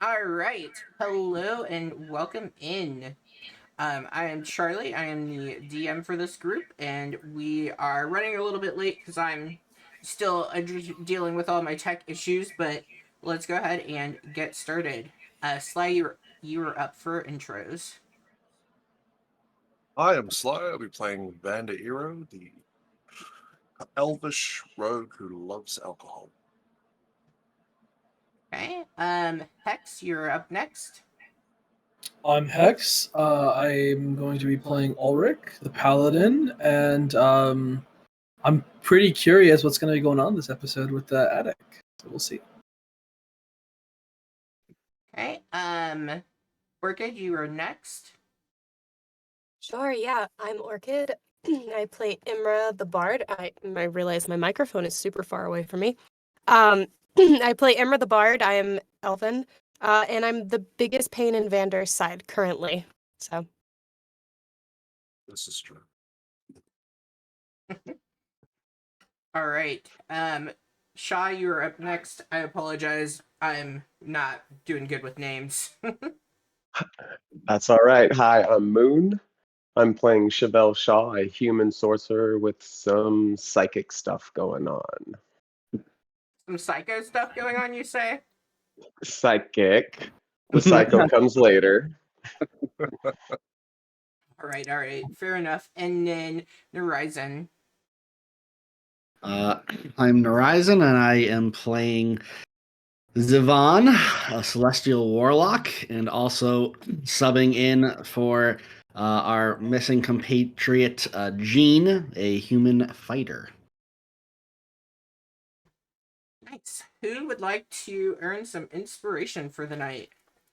All right. Hello and welcome in. I am Charlie. I am the DM for this group, and we are running a little bit late because I'm still dealing with all my tech issues. But let's go ahead and get started. Sly, you were up for intros. I am Sly. I'll be playing Vanda Ero, the elvish rogue who loves alcohol. Okay. Hex, you're up next. I'm Hex. I'm going to be playing Ulrich, the Paladin, and I'm pretty curious what's going to be going on this episode with the attic. So we'll see. Okay. Orchid, you are next. Sure, yeah. I'm Orchid. I play Imra the Bard. I realize my microphone is super far away from me. I play Imra the Bard. I am Elven. And I'm the biggest pain in Vander's side currently. So This is true. All right. Shaw, you're up next. I apologize. I'm not doing good with names. That's all right. Hi, I'm Moon. I'm playing Chevelle Shaw, a human sorcerer with some psychic stuff going on. Some psycho stuff going on, you say? Psychic. The psycho comes later. All right. Fair enough. And then Horizon. I'm Horizon, and I am playing Zivan, a celestial warlock, and also subbing in for our missing compatriot Jean, a human fighter. Nice. Who would like to earn some inspiration for the night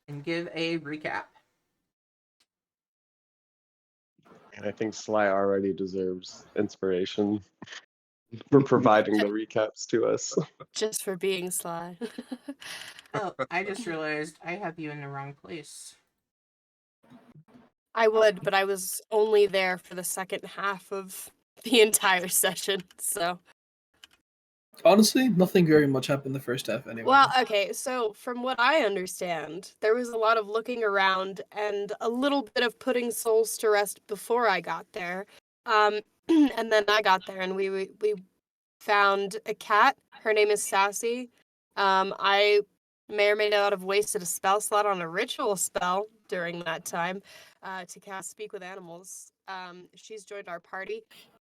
and give a recap? And I think Sly already deserves inspiration for providing the recaps to us. just for being Sly. Oh, I just realized I have you in the wrong place. I would, but I was only there for the second half of the entire session, so. Honestly, nothing very much happened the first half anyway. Well, okay, so from what I understand, there was a lot of looking around and a little bit of putting souls to rest before I got there. And then I got there and we found a cat. Her name is Sassy. I may or may not have wasted a spell slot on a ritual spell during that time to cast Speak with Animals. She's joined our party,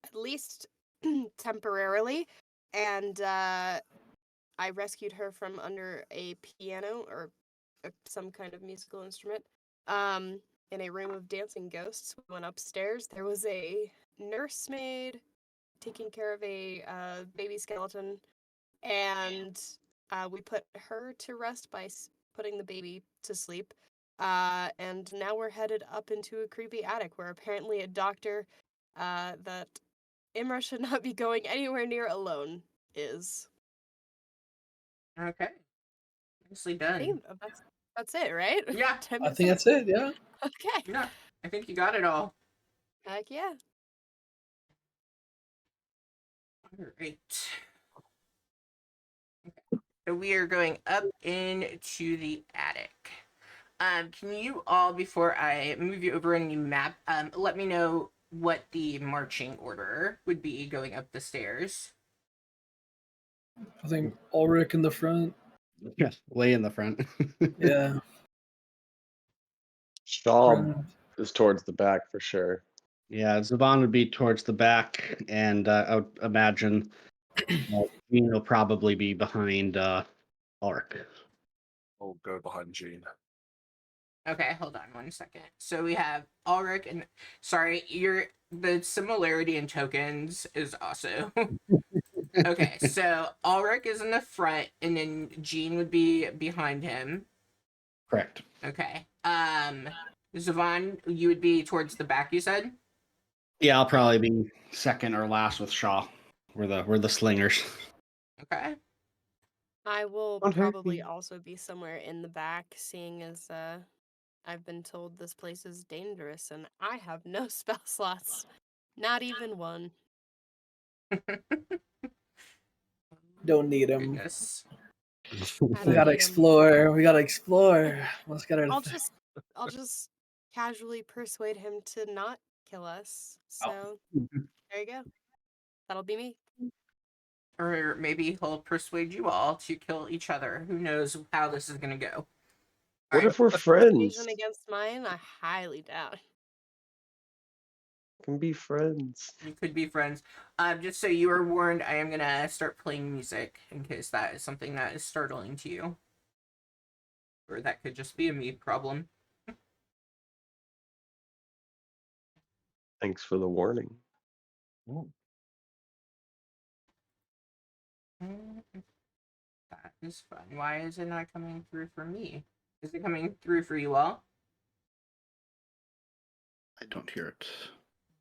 at least temporarily, and I rescued her from under a piano or some kind of musical instrument in a room of dancing ghosts. We went upstairs. There was a nursemaid taking care of a baby skeleton, and we put her to rest by putting the baby to sleep. And now we're headed up into a creepy attic where apparently a doctor that Imra should not be going anywhere near alone is. Okay. Nicely I done. think that's it, right? Yeah. I think that's it, yeah. Okay. Yeah, I think you got it all. Heck yeah. All right. Okay. So we are going up into the attic. Can you all, before I move you over in the map, let me know what the marching order would be going up the stairs? I think Ulrich in the front. Yeah, way in the front. Yeah. Shaw Grand. is towards the back for sure. Yeah, Zivan would be towards the back, and I would imagine Jean will probably be behind Ulrich. I'll go behind Jean. Okay, hold on 1 second. So we have Ulrich and sorry, the similarity in tokens is also okay. So Ulrich is in the front, and then Jean would be behind him. Correct. Okay. Zavon, you would be towards the back. You said. Yeah, I'll probably be second or last with Shaw. We're the slingers. Okay. I will Don't hurt probably me. also be somewhere in the back, seeing as I've been told this place is dangerous and I have no spell slots. Not even one. Don't need him. Goodness. I We don't gotta need 'em. explore. We gotta explore. Let's get our. I'll just casually persuade him to not kill us. So there you go. That'll be me. Or maybe he'll persuade you all to kill each other. Who knows how this is gonna go? What Alright. if we're friends? Persuasion against mine, I highly doubt. Can be friends. You could be friends. Just so you are warned, I am gonna start playing music in case that is something that is startling to you. Or that could just be a me problem. Thanks for the warning. That is fun. Why is it not coming through for me? Is it coming through for you all? I don't hear it.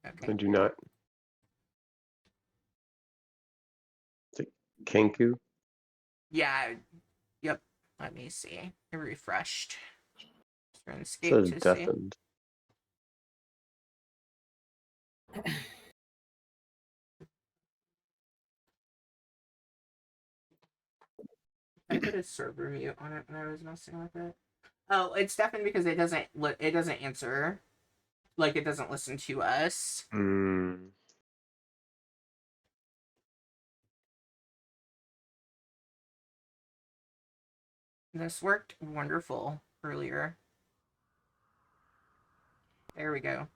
Okay. I do not. Is it Kenku? Yeah. Yep. Let me see. I refreshed. It Escape says to see. deafened. I put a server mute on it when I was messing with it. Oh, it's deafened because it doesn't answer. Like, it doesn't listen to us. Mm. This worked wonderful earlier. There we go.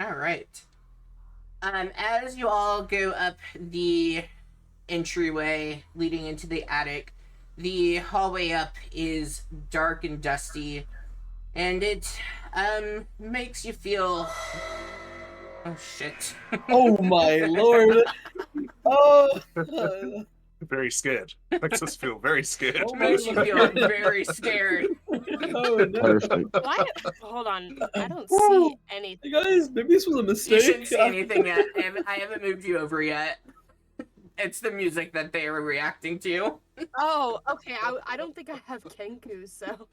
All right. As you all go up the entryway leading into the attic, the hallway up is dark and dusty, and it makes you feel. Oh shit! Oh my lord! Oh. Very scared. Makes us feel very scared. Oh my Makes you lord. feel very scared. Oh no! Perfect. Why? Hold on. I don't see anything. Hey guys, maybe this was a You mistake. shouldn't see anything yet. I haven't moved you over yet. It's the music that they are reacting to. Oh, okay. I don't think I have Kenku, so.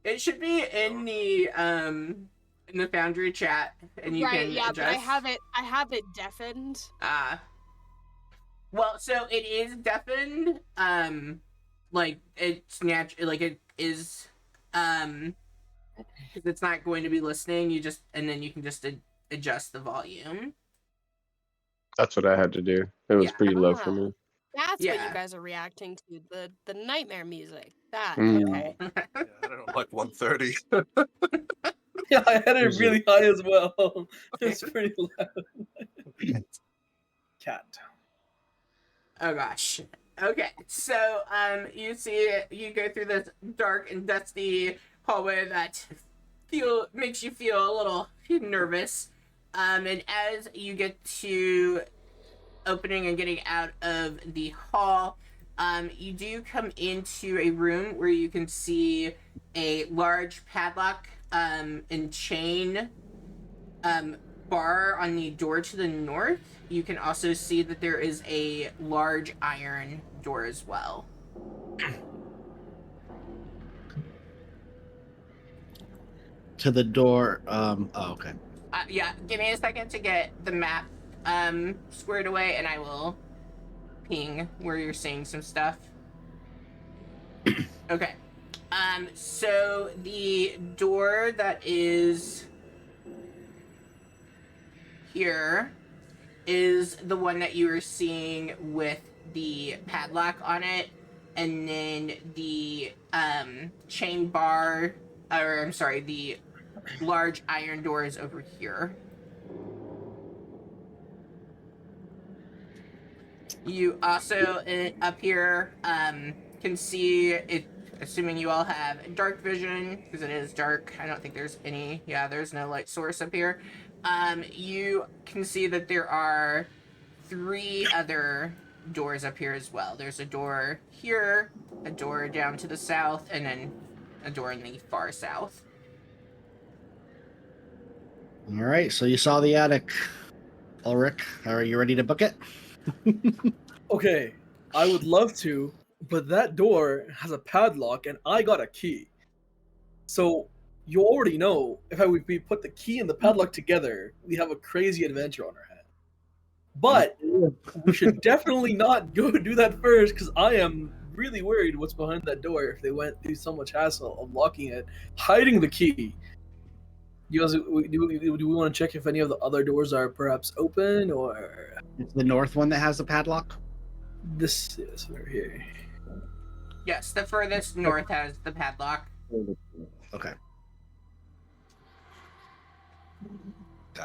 It should be in the Foundry chat, and you Right, can yeah, adjust. but I have it deafened. Well, so it is deafened. Like it's natural. Like it is. Because it's not going to be listening. And then you can just adjust the volume. That's what I had to do. It was Yeah. pretty low for Ah. me. That's what Yeah. you guys are reacting to, the nightmare music. That Mm. okay. Yeah, I don't know, like 130. Yeah, I had it Here's really high as well. It's pretty loud. Cat. Oh gosh. Okay, so you go through this dark and dusty hallway that makes you feel a little nervous. And as you get to opening and getting out of the hall, you do come into a room where you can see a large padlock and chain bar on the door to the north. You can also see that there is a large iron door as well. To the door. Oh, okay. Yeah, give me a second to get the map squared away, and I will ping where you're seeing some stuff. Okay. So the door that is here is the one that you were seeing with the padlock on it, and then the chain bar, or I'm sorry, the large iron door is over here. You also up here can see it, assuming you all have dark vision, because it is dark. I don't think there's any. Yeah, there's no light source up here. You can see that there are 3 other doors up here as well. There's a door here, a door down to the south, and then a door in the far south. All right. So you saw the attic, Ulrich. Are you ready to book it? Okay, I would love to, but that door has a padlock and I got a key. So you already know if we put the key and the padlock together, we have a crazy adventure on our hands. But we should definitely not go do that first, because I am really worried what's behind that door if they went through so much hassle unlocking it, hiding the key. You guys, do we want to check if any of the other doors are perhaps open, or It's the north one that has the padlock. this is right here? Yes, the furthest north has the padlock. Okay.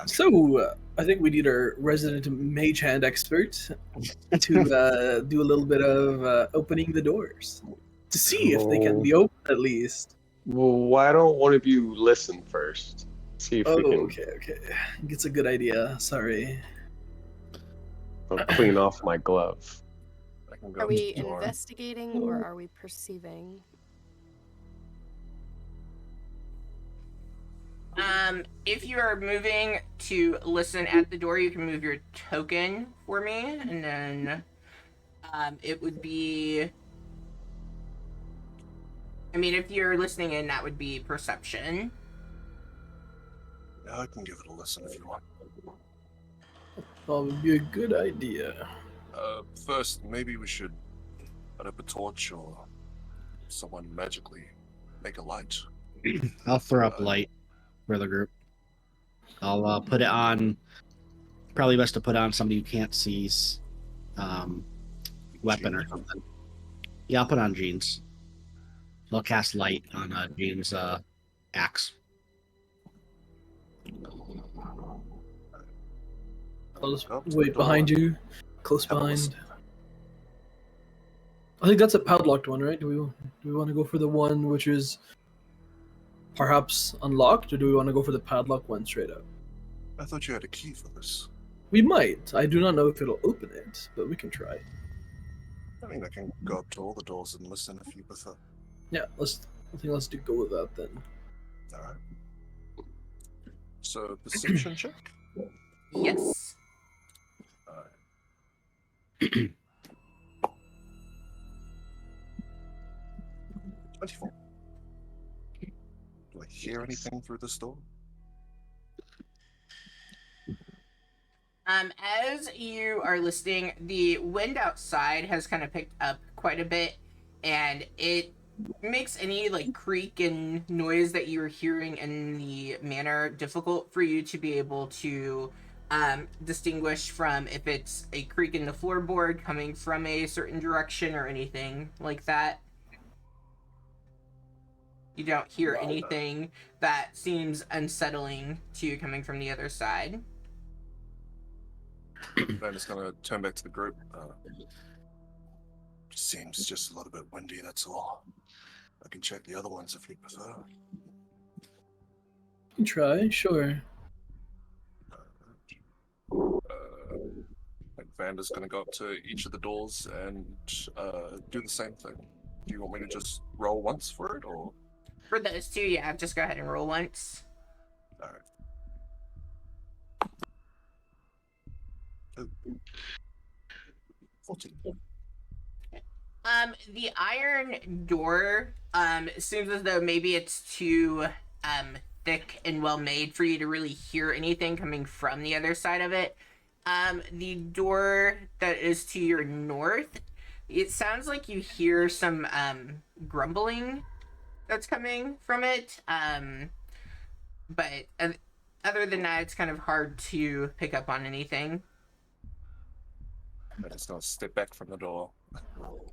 So I think we need our resident mage hand expert to do a little bit of opening the doors to see if they can be open at least. Well, why don't one of you listen first? See if we Oh, can okay. It's a good idea. Sorry. clean off my glove. I can go Are to we the door. investigating or are we perceiving? If you are moving to listen at the door, you can move your token for me, and then it would be. I mean, if you're listening in, that would be perception. Yeah, I can give it a listen if you want. That would be a good idea. First, maybe we should put up a torch or someone magically make a light. I'll throw up light for the group. I'll put it on. Probably best to put on somebody who can't see's weapon or something. Yeah, I'll put on Jean's. I'll cast light on Jean's axe. I'll just Go up to the wait door. behind you, close Have a behind. listen. I think that's a padlocked one, right? Do we want to go for the one which is perhaps unlocked, or do we want to go for the padlock one straight up? I thought you had a key for this. We might. I do not know if it'll open it, but we can try. I mean, I can go up to all the doors and listen if you prefer. Yeah, let's do go with that then. Alright. So, perception check? Yes. 24. Do I hear anything through this door? As you are listening, the wind outside has kind of picked up quite a bit, and it makes any like creak and noise that you're hearing in the manor difficult for you to be able to distinguish from if it's a creak in the floorboard coming from a certain direction or anything like that. You don't hear anything that seems unsettling to you coming from the other side. I'm just gonna turn back to the group. Seems just a little bit windy, that's all. I can check the other ones if you prefer. You can try, sure. Like Vanda's gonna go up to each of the doors and do the same thing. Do you want me to just roll once for it, or? For those two, yeah, just go ahead and roll once. Alright. 14. The iron door, seems as though maybe it's too, thick and well made for you to really hear anything coming from the other side of it. The door that is to your north, it sounds like you hear some, grumbling that's coming from it. But other than that, it's kind of hard to pick up on anything. I'm just gonna step back from the door,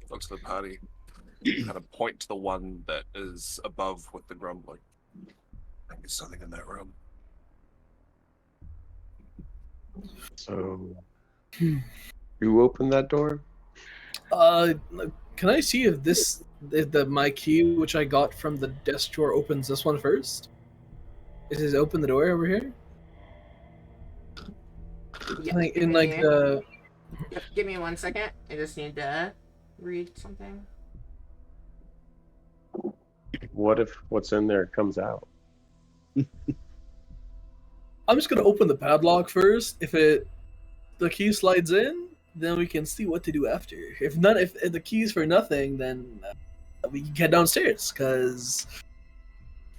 look to the party, kind of point to the one that is above with the grumbling. I think there's something in that room. So, you open that door? Can I see if my key, which I got from the desk drawer, opens this one first? Is it open the door over here? Yeah, I think in like the. Give me 1 second. I just need to read something. What if what's in there comes out? I'm just gonna open the padlock first. If the key slides in, then we can see what to do after. If the key's for nothing, then we can get downstairs. Cause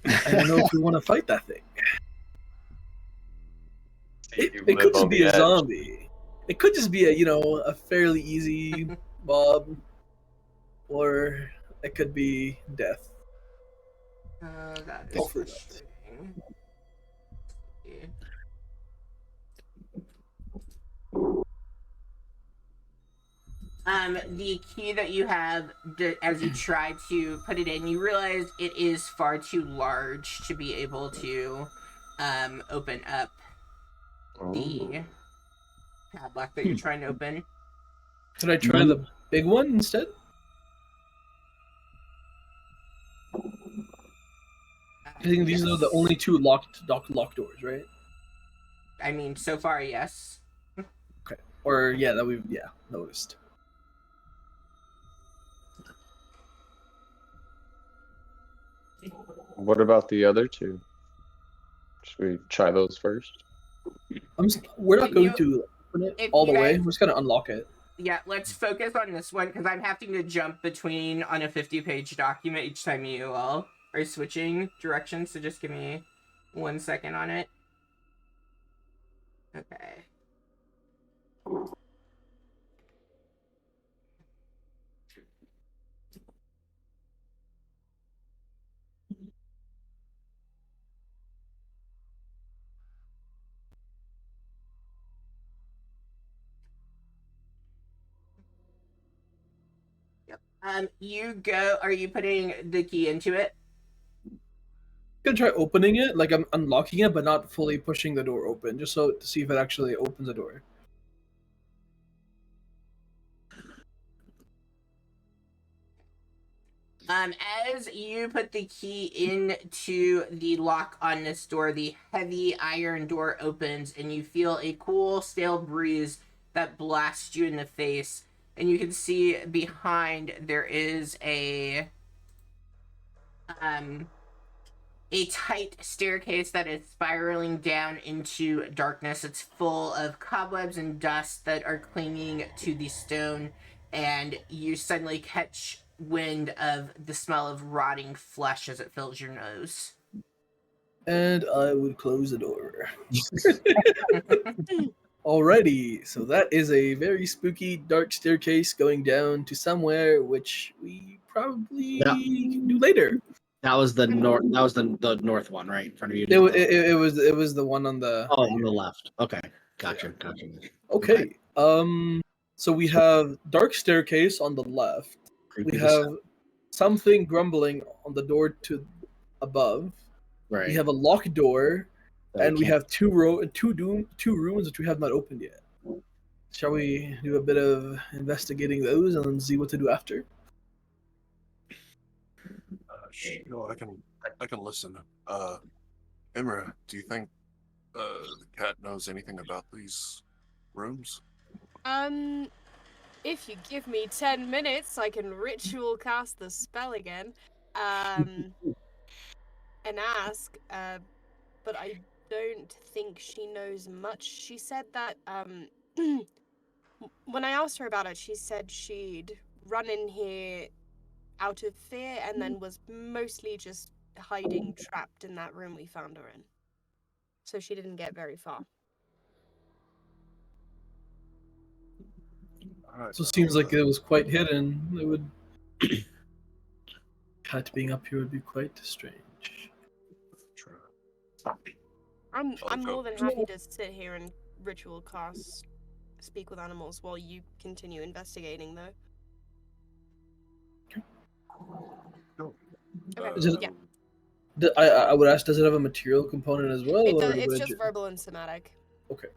I don't know if we want to fight that thing. You It live could just on be the a edge. zombie. It could just be a fairly easy mob, or it could be death. That is Hopefully not. frustrating. Yeah. The key that you have, as you try to put it in, you realize it is far too large to be able to open up Oh. the padlock that you're trying to open. Could I try the big one instead? I think these are the Yes. only two locked doors, right? I mean, so far, yes. Okay. Or that we've noticed. What about the other two? Should we try those first? We're not going You- to open it if all you the way. guys- We're just gonna unlock it. Yeah, let's focus on this one because I'm having to jump between on a 50-page document each time you all are switching directions. So just give me 1 second on it. Okay. You go. Are you putting the key into it? I'm gonna try opening it, like I'm unlocking it, but not fully pushing the door open, just to see if it actually opens the door. As you put the key into the lock on this door, the heavy iron door opens, and you feel a cool, stale breeze that blasts you in the face. And you can see behind there is a tight staircase that is spiraling down into darkness. It's full of cobwebs and dust that are clinging to the stone, and you suddenly catch wind of the smell of rotting flesh as it fills your nose. And I would close the door. Alrighty, so that is a very spooky, dark staircase going down to somewhere which we probably can do later. That was the north. That was the north one, right in front of you. It was the one on the on the left. Okay, gotcha. Okay. So we have dark staircase on the left. Creepy We as- have something grumbling on the door to above. right. We have a locked door, that and we can't- have two rooms which we have not opened yet. Shall we do a bit of investigating those and then see what to do after? Sure, I can listen. Imra, do you think the cat knows anything about these rooms? If you give me 10 minutes, I can ritual cast the spell again. And ask, but I don't think she knows much. She said that, when I asked her about it, she said she'd run in here out of fear and then was mostly just hiding trapped in that room we found her in. So she didn't get very far. All right, So it seems like it was quite hidden. It would cat being up here would be quite strange. True. I'm go. more than happy to sit here and ritual cast speak with animals while you continue investigating, though. Cool. Okay. Is it- Yeah. I would ask, does it have a material component as well? It or does, would it's it just verbal and somatic. Okay.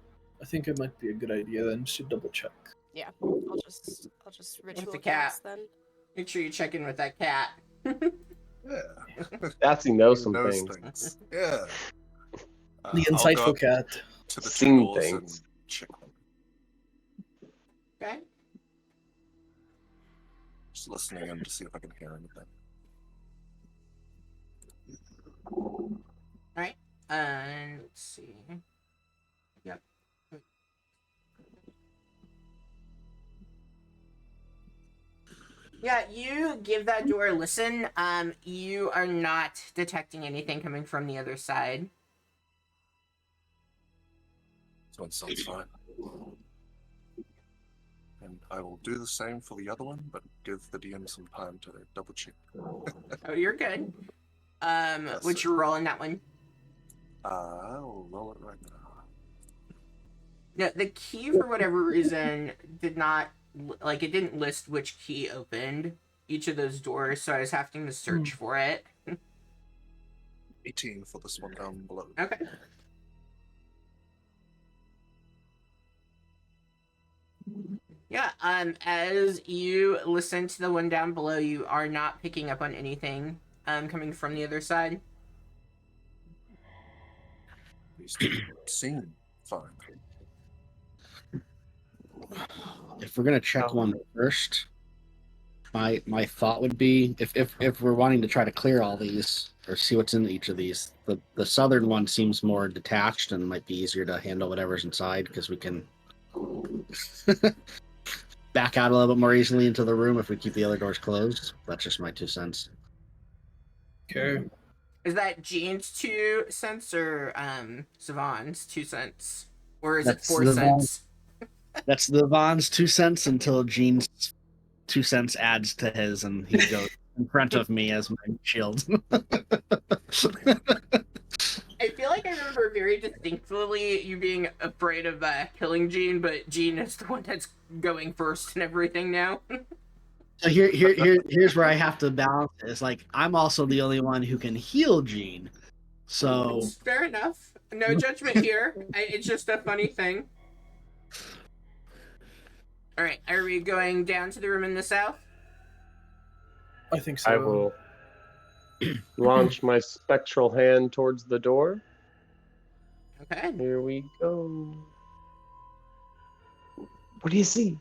I think it might be a good idea then just to double check. Yeah. I'll just ritual the cat? cast then. Make sure you check in with that cat. Yeah. That's he knows He some knows things. Yeah. The I'll go insightful up cat. to the Seen two doors things. and check them. Okay. Just listening in to see if I can hear anything. Alright. And let's see. Yep. Yeah, you give that door a listen. You are not detecting anything coming from the other side. This one sounds fine. And I will do the same for the other one, but give the DM some time to double check. Oh, you're good. What it. you rolling that one? I'll roll it right now. No, the key for whatever reason did not it didn't list which key opened each of those doors, so I was having to search for it. 18 for this one down below. Okay. Yeah, as you listen to the one down below, you are not picking up on anything coming from the other side. These seem fine. If we're gonna check one first, my thought would be if we're wanting to try to clear all these or see what's in each of these, the southern one seems more detached and might be easier to handle whatever's inside because we can back out a little bit more easily into the room if we keep the other doors closed. That's just my 2 cents. Okay. Is that Jean's 2 cents or Savon's 2 cents? Or is That's it 4 the cents? That's the Vaughn's 2 cents until Gene's 2 cents adds to his and he goes in front of me as my shield. I feel like I remember very distinctly you being afraid of killing Jean, but Jean is the one that's going first and everything now. So here's where I have to balance it. It's like I'm also the only one who can heal Gene. So It's fair enough. No judgment here. It's just a funny thing. Alright, are we going down to the room in the south? I think so. I will launch my spectral hand towards the door. Okay. Here we go. What do you see?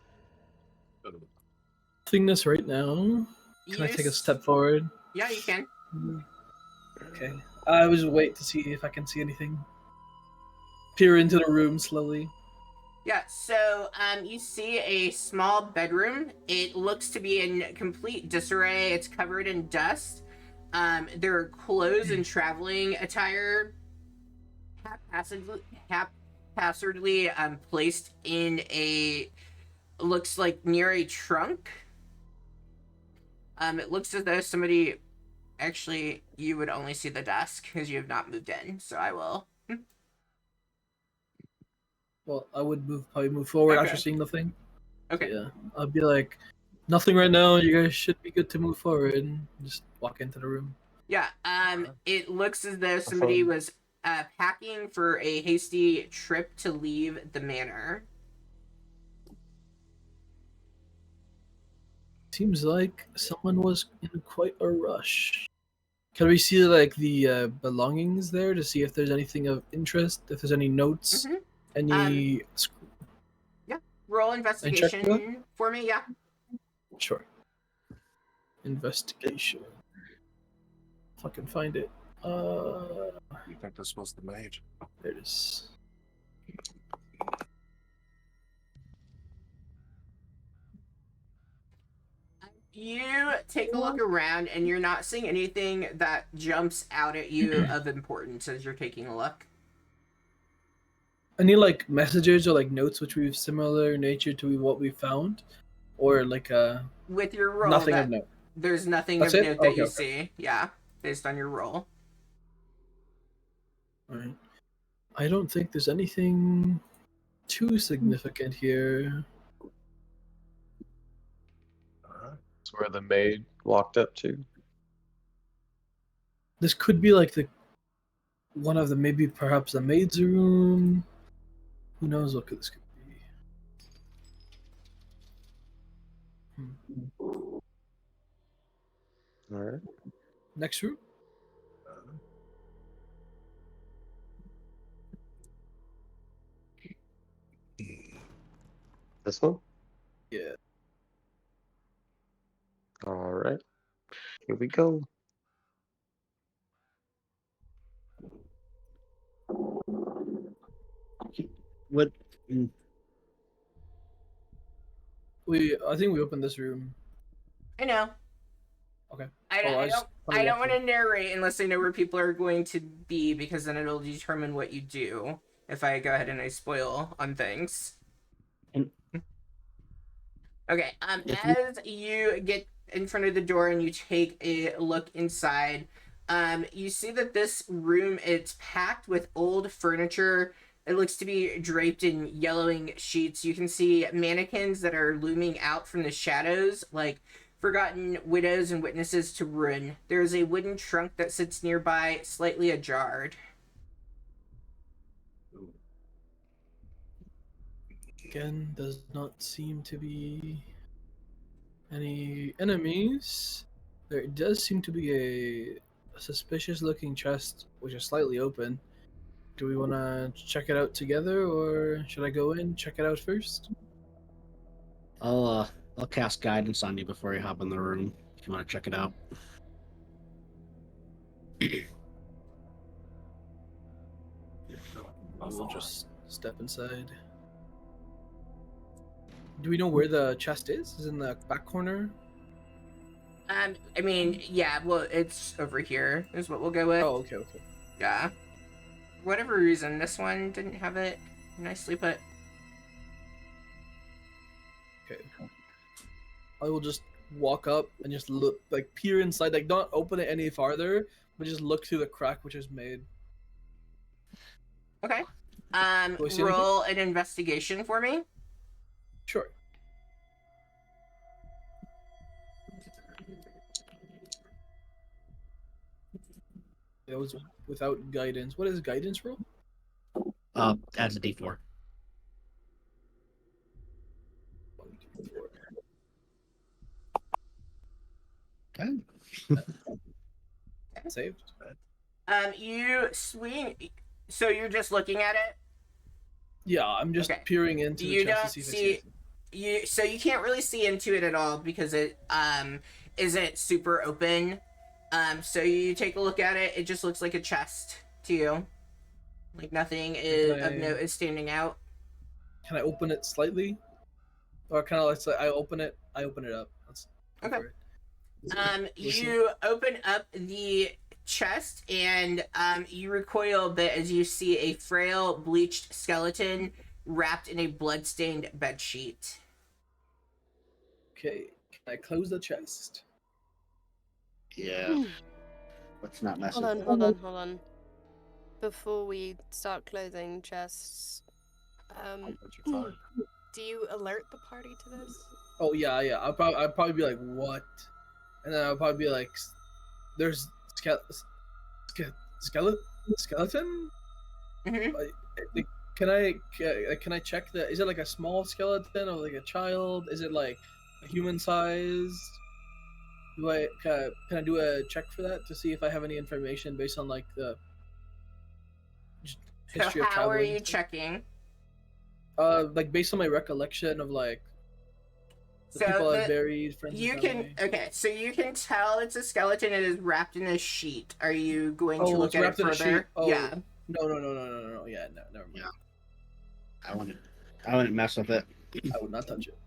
Doing this right now. Can I take a step forward? Yeah, you can. Okay. I will just wait to see if I can see anything. Peer into the room slowly. Yeah, so you see a small bedroom. It looks to be in complete disarray. It's covered in dust. There are clothes and traveling attire haphazardly placed in a looks like near a trunk. It looks as though somebody actually you would only see the desk because you have not moved in. So I will. Well, I would probably move forward Okay. after seeing the thing. Okay. So, yeah, I'll be like, nothing right now. You guys should be good to move forward and just walk into the room. Yeah. It looks as though somebody was packing for a hasty trip to leave the manor. Seems like someone was in quite a rush. Can we see like the belongings there to see if there's anything of interest? If there's any notes, Mhm. any? Roll check investigation for me. Yeah. Sure. Investigation. If I can find it. You think this was the mage? There it is. You take a look around and you're not seeing anything that jumps out at you of importance as you're taking a look. Any like messages or like notes which we've similar nature to what we found, or like With your roll, nothing of note. there's nothing That's of it? note that Okay, you okay. see. Yeah, based on your roll. Alright. I don't think there's anything too significant here. That's where the maid walked up to. This could be like the one of the maybe perhaps the maid's room. Who knows what this could be? All right. Next room? This one? Yeah. All right. Here we go. What? I think we opened this room. I know. Okay. I don't. Oh, I I just don't. wanna I don't walk want to narrate unless I know where people are going to be, because then it'll determine what you do. If I go ahead and I spoil on things. And Okay. if you, As you get in front of the door and you take a look inside, you see that this room, it's packed with old furniture. It looks to be draped in yellowing sheets. You can see mannequins that are looming out from the shadows, like forgotten widows and witnesses to ruin. There is a wooden trunk that sits nearby, slightly ajar. Again, does not seem to be any enemies. There does seem to be a suspicious looking chest, which is slightly open. Do we want to check it out together, or should I go in, check it out first? I'll cast guidance on you before you hop in the room if you want to check it out. I will just step inside. Do we know where the chest is? Is it in the back corner? I mean, yeah. Well, it's over here. Is what we'll go with. Oh, okay, okay. Yeah. For whatever reason, this one didn't have it nicely put. Okay. I will just walk up and just look, like peer inside, like not open it any farther, but just look through the crack which is made. Okay. Do I see Roll an investigation for me. Sure. That was without guidance. What is guidance roll? Adds a D4. 1, 2, 4. Okay. Saved. You swing. So you're just looking at it. Yeah, I'm just Okay. peering into the You chest don't to see if I see see anything. you. So you can't really see into it at all because it isn't super open. So you take a look at it. It just looks like a chest to you. Like nothing is of note is standing out. Can I open it slightly? Or kind of like I open it up. Let's go Okay. for it. You open up the chest and you recoil a bit as you see a frail, bleached skeleton wrapped in a blood-stained bedsheet. Okay. Can I close the chest? Yeah. Let's not mess Hold with on, hold on. Before we start closing chests, do you alert the party to this? Oh yeah. I'll probably be like, what? And then I'll probably be like, there's skeleton? Mm-hmm. Can I check that? Is it like a small skeleton or like a child? Is it like a human size? Can I do a check for that to see if I have any information based on like the history So of how traveling? are you checking? Like based on my recollection of like the So people I've buried, friends. you and can family. so you can tell it's a skeleton. It is wrapped in a sheet. Are you going to Oh, look it's at it wrapped in a sheet. further? Oh. Yeah. No. Yeah, no, never mind. Yeah. I wouldn't mess with it. I would not touch it.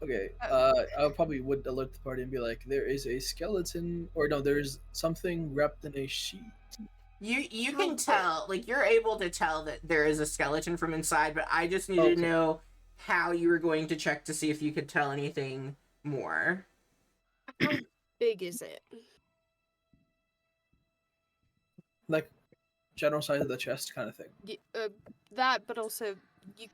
Okay, I probably would alert the party and be like, there is a skeleton, or no, there's something wrapped in a sheet. You can tell, like you're able to tell that there is a skeleton from inside, but I just needed to Okay. know how you were going to check to see if you could tell anything more. How big is it? Like, general size of the chest kind of thing. That, but also you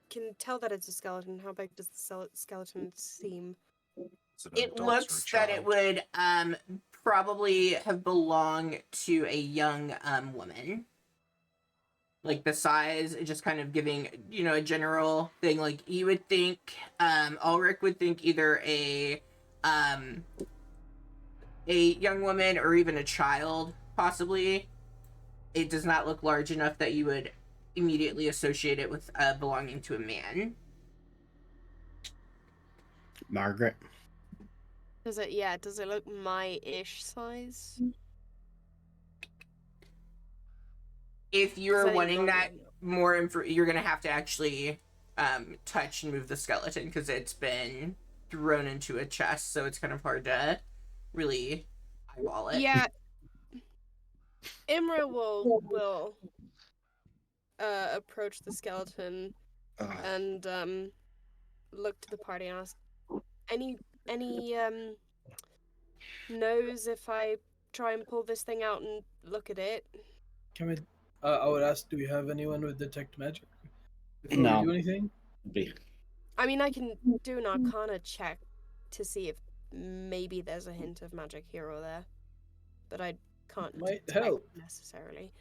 can tell that it's a skeleton. How big does the skeleton seem? Is an It adult or a looks that it child? would probably have belonged to a young woman. Like the size, just kind of giving, a general thing. Like you would think, Ulrich would think either a young woman or even a child, possibly. It does not look large enough that you would immediately associate it with belonging to a man. Margaret. Does it look my-ish size? If you're Is that wanting even- that more info, you're gonna have to actually touch and move the skeleton because it's been thrown into a chest, so it's kind of hard to really eyeball it. Yeah. Imra will approach the skeleton and look to the party and ask, any knows if I try and pull this thing out and look at it? Can we? I would ask, do we have anyone with detect magic before No. we do anything? I mean, I can do an Arcana check to see if maybe there's a hint of magic here or there, but I can't Might detect help. necessarily.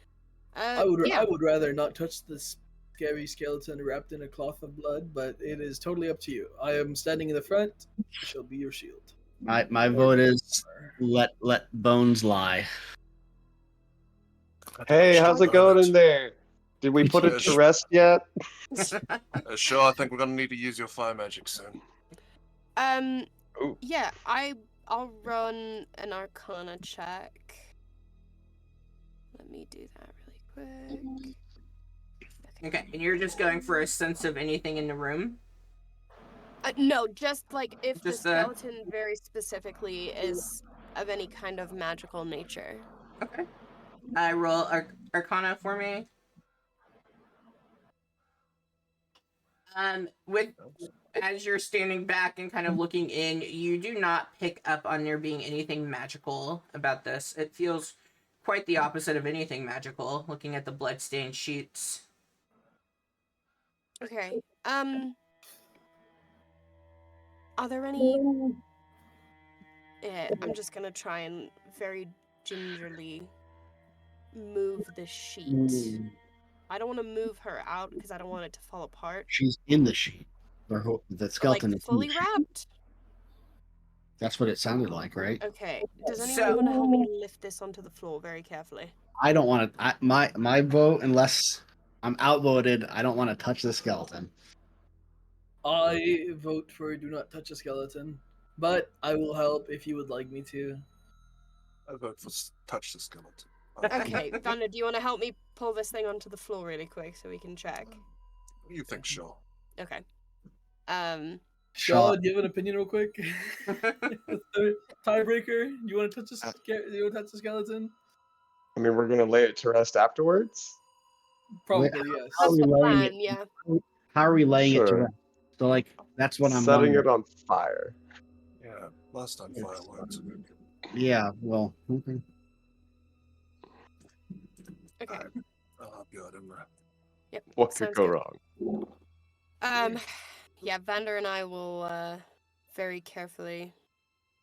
I would Yeah. rather not touch this scary skeleton wrapped in a cloth of blood, but it is totally up to you. I am standing in the front. I shall be your shield. My vote is let bones lie. Hey, how's it going in there? Did we put it to rest yet? Sure, I think we're gonna need to use your fire magic soon. Ooh. Yeah, I'll run an Arcana check. Let me do that really quick. Okay, and you're just going for a sense of anything in the room? No, just like if Just, the skeleton very specifically is of any kind of magical nature. Okay. Roll Arcana for me. With as you're standing back and kind of looking in, you do not pick up on there being anything magical about this. It feels quite the opposite of anything magical, looking at the bloodstained sheets. Okay. Are there any... Yeah, I'm just gonna try and very gingerly move the sheet. I don't want to move her out because I don't want it to fall apart. She's in the sheet. Or the skeleton Like is in the fully sheet. wrapped. That's what it sounded like, right? Okay. Does anyone So- want to help me lift this onto the floor very carefully? I don't want to. My vote, unless I'm outvoted, I don't want to touch the skeleton. I vote for do not touch a skeleton, but I will help if you would like me to. I vote for touch the skeleton. Okay, Thunder, do you want to help me pull this thing onto the floor really quick so we can check? You think sure? Okay. Shaw, do you have an opinion real quick? Tiebreaker. You want to touch the skeleton? I mean, we're gonna lay it to rest afterwards. Probably Wait, yes. How are That's we the laying plan, it? yeah. How are we laying it to Sure. rest? So, like, that's what I'm Setting wondering. it on fire. Yeah, last time fireworks. Yeah, well, okay. Okay. I'll help you out, Imra. Yep. What could sounds go good. wrong? Yeah, Vander and I will very carefully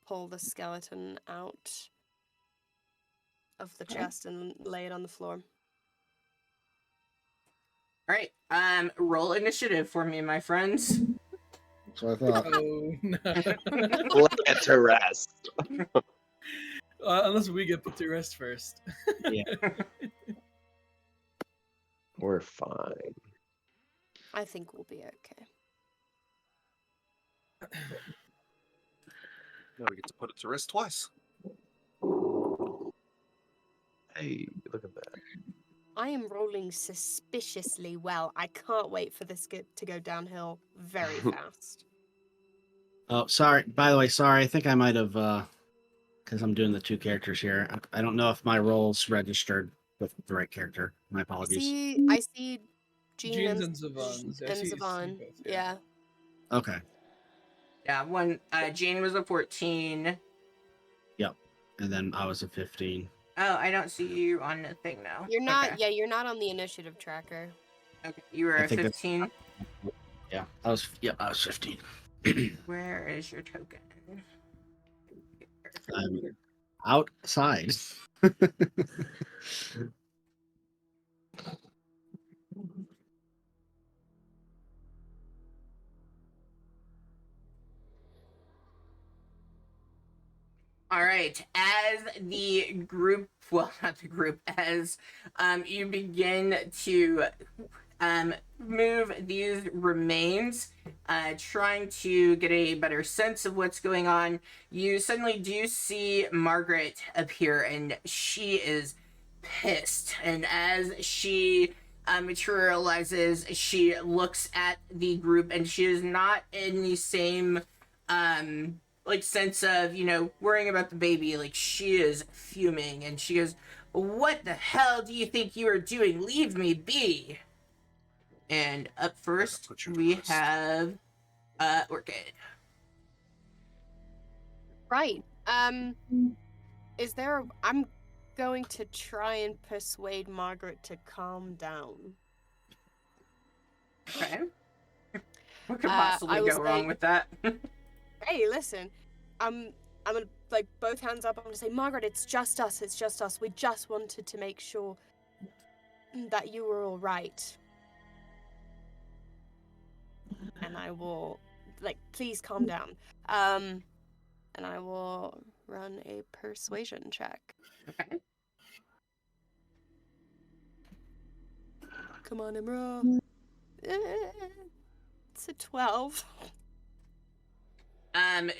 pull the skeleton out of the chest and lay it on the floor. Alright, roll initiative for me, my friends. So I thought, Oh no. Lay it to rest. Unless we get put to rest first. We're fine. I think we'll be okay. Now we get to put it to rest twice. Hey, look at that. I am rolling suspiciously well. I can't wait for this to go downhill very fast. oh, sorry. By the way, sorry. I think I might have, because I'm doing the two characters here. I don't know if my role's registered with the right character. My apologies. I see Jean Jeans and and Zavon's. I and see Zavon. both, Yeah. Okay. Yeah, Jane was a 14. Yep. And then I was a 15. Oh, I don't see you on the thing now. You're not. Okay. Yeah, you're not on the initiative tracker. Okay, you were I a think that's- 15. Yeah, I was 15. Where is your token? I'm outside. All right, as the group, well, not the group, as you begin to move these remains, trying to get a better sense of what's going on, you suddenly do see Margaret appear, and she is pissed. And as she materializes, she looks at the group, and she is not in the same like sense of, worrying about the baby. Like, she is fuming, and she goes, "What the hell do you think you are doing? Leave me be." And up first put you to we rest. have Orchid. Right. Is there? I'm going to try and persuade Margaret to calm down. Okay. What could I possibly will go wrong say- with that? Hey, listen. I'm gonna like both hands up. I'm gonna say, Margaret, it's just us. It's just us. We just wanted to make sure that you were all right. And I will, please calm down. And I will run a persuasion check. Okay. Come on, Imra. It's a 12.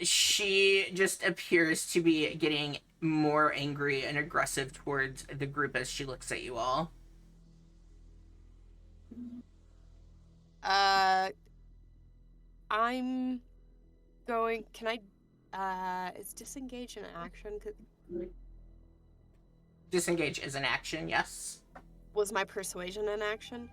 She just appears to be getting more angry and aggressive towards the group as she looks at you all. I'm going. Can I? Is disengage an action? Disengage is an action, yes. Was my persuasion an action?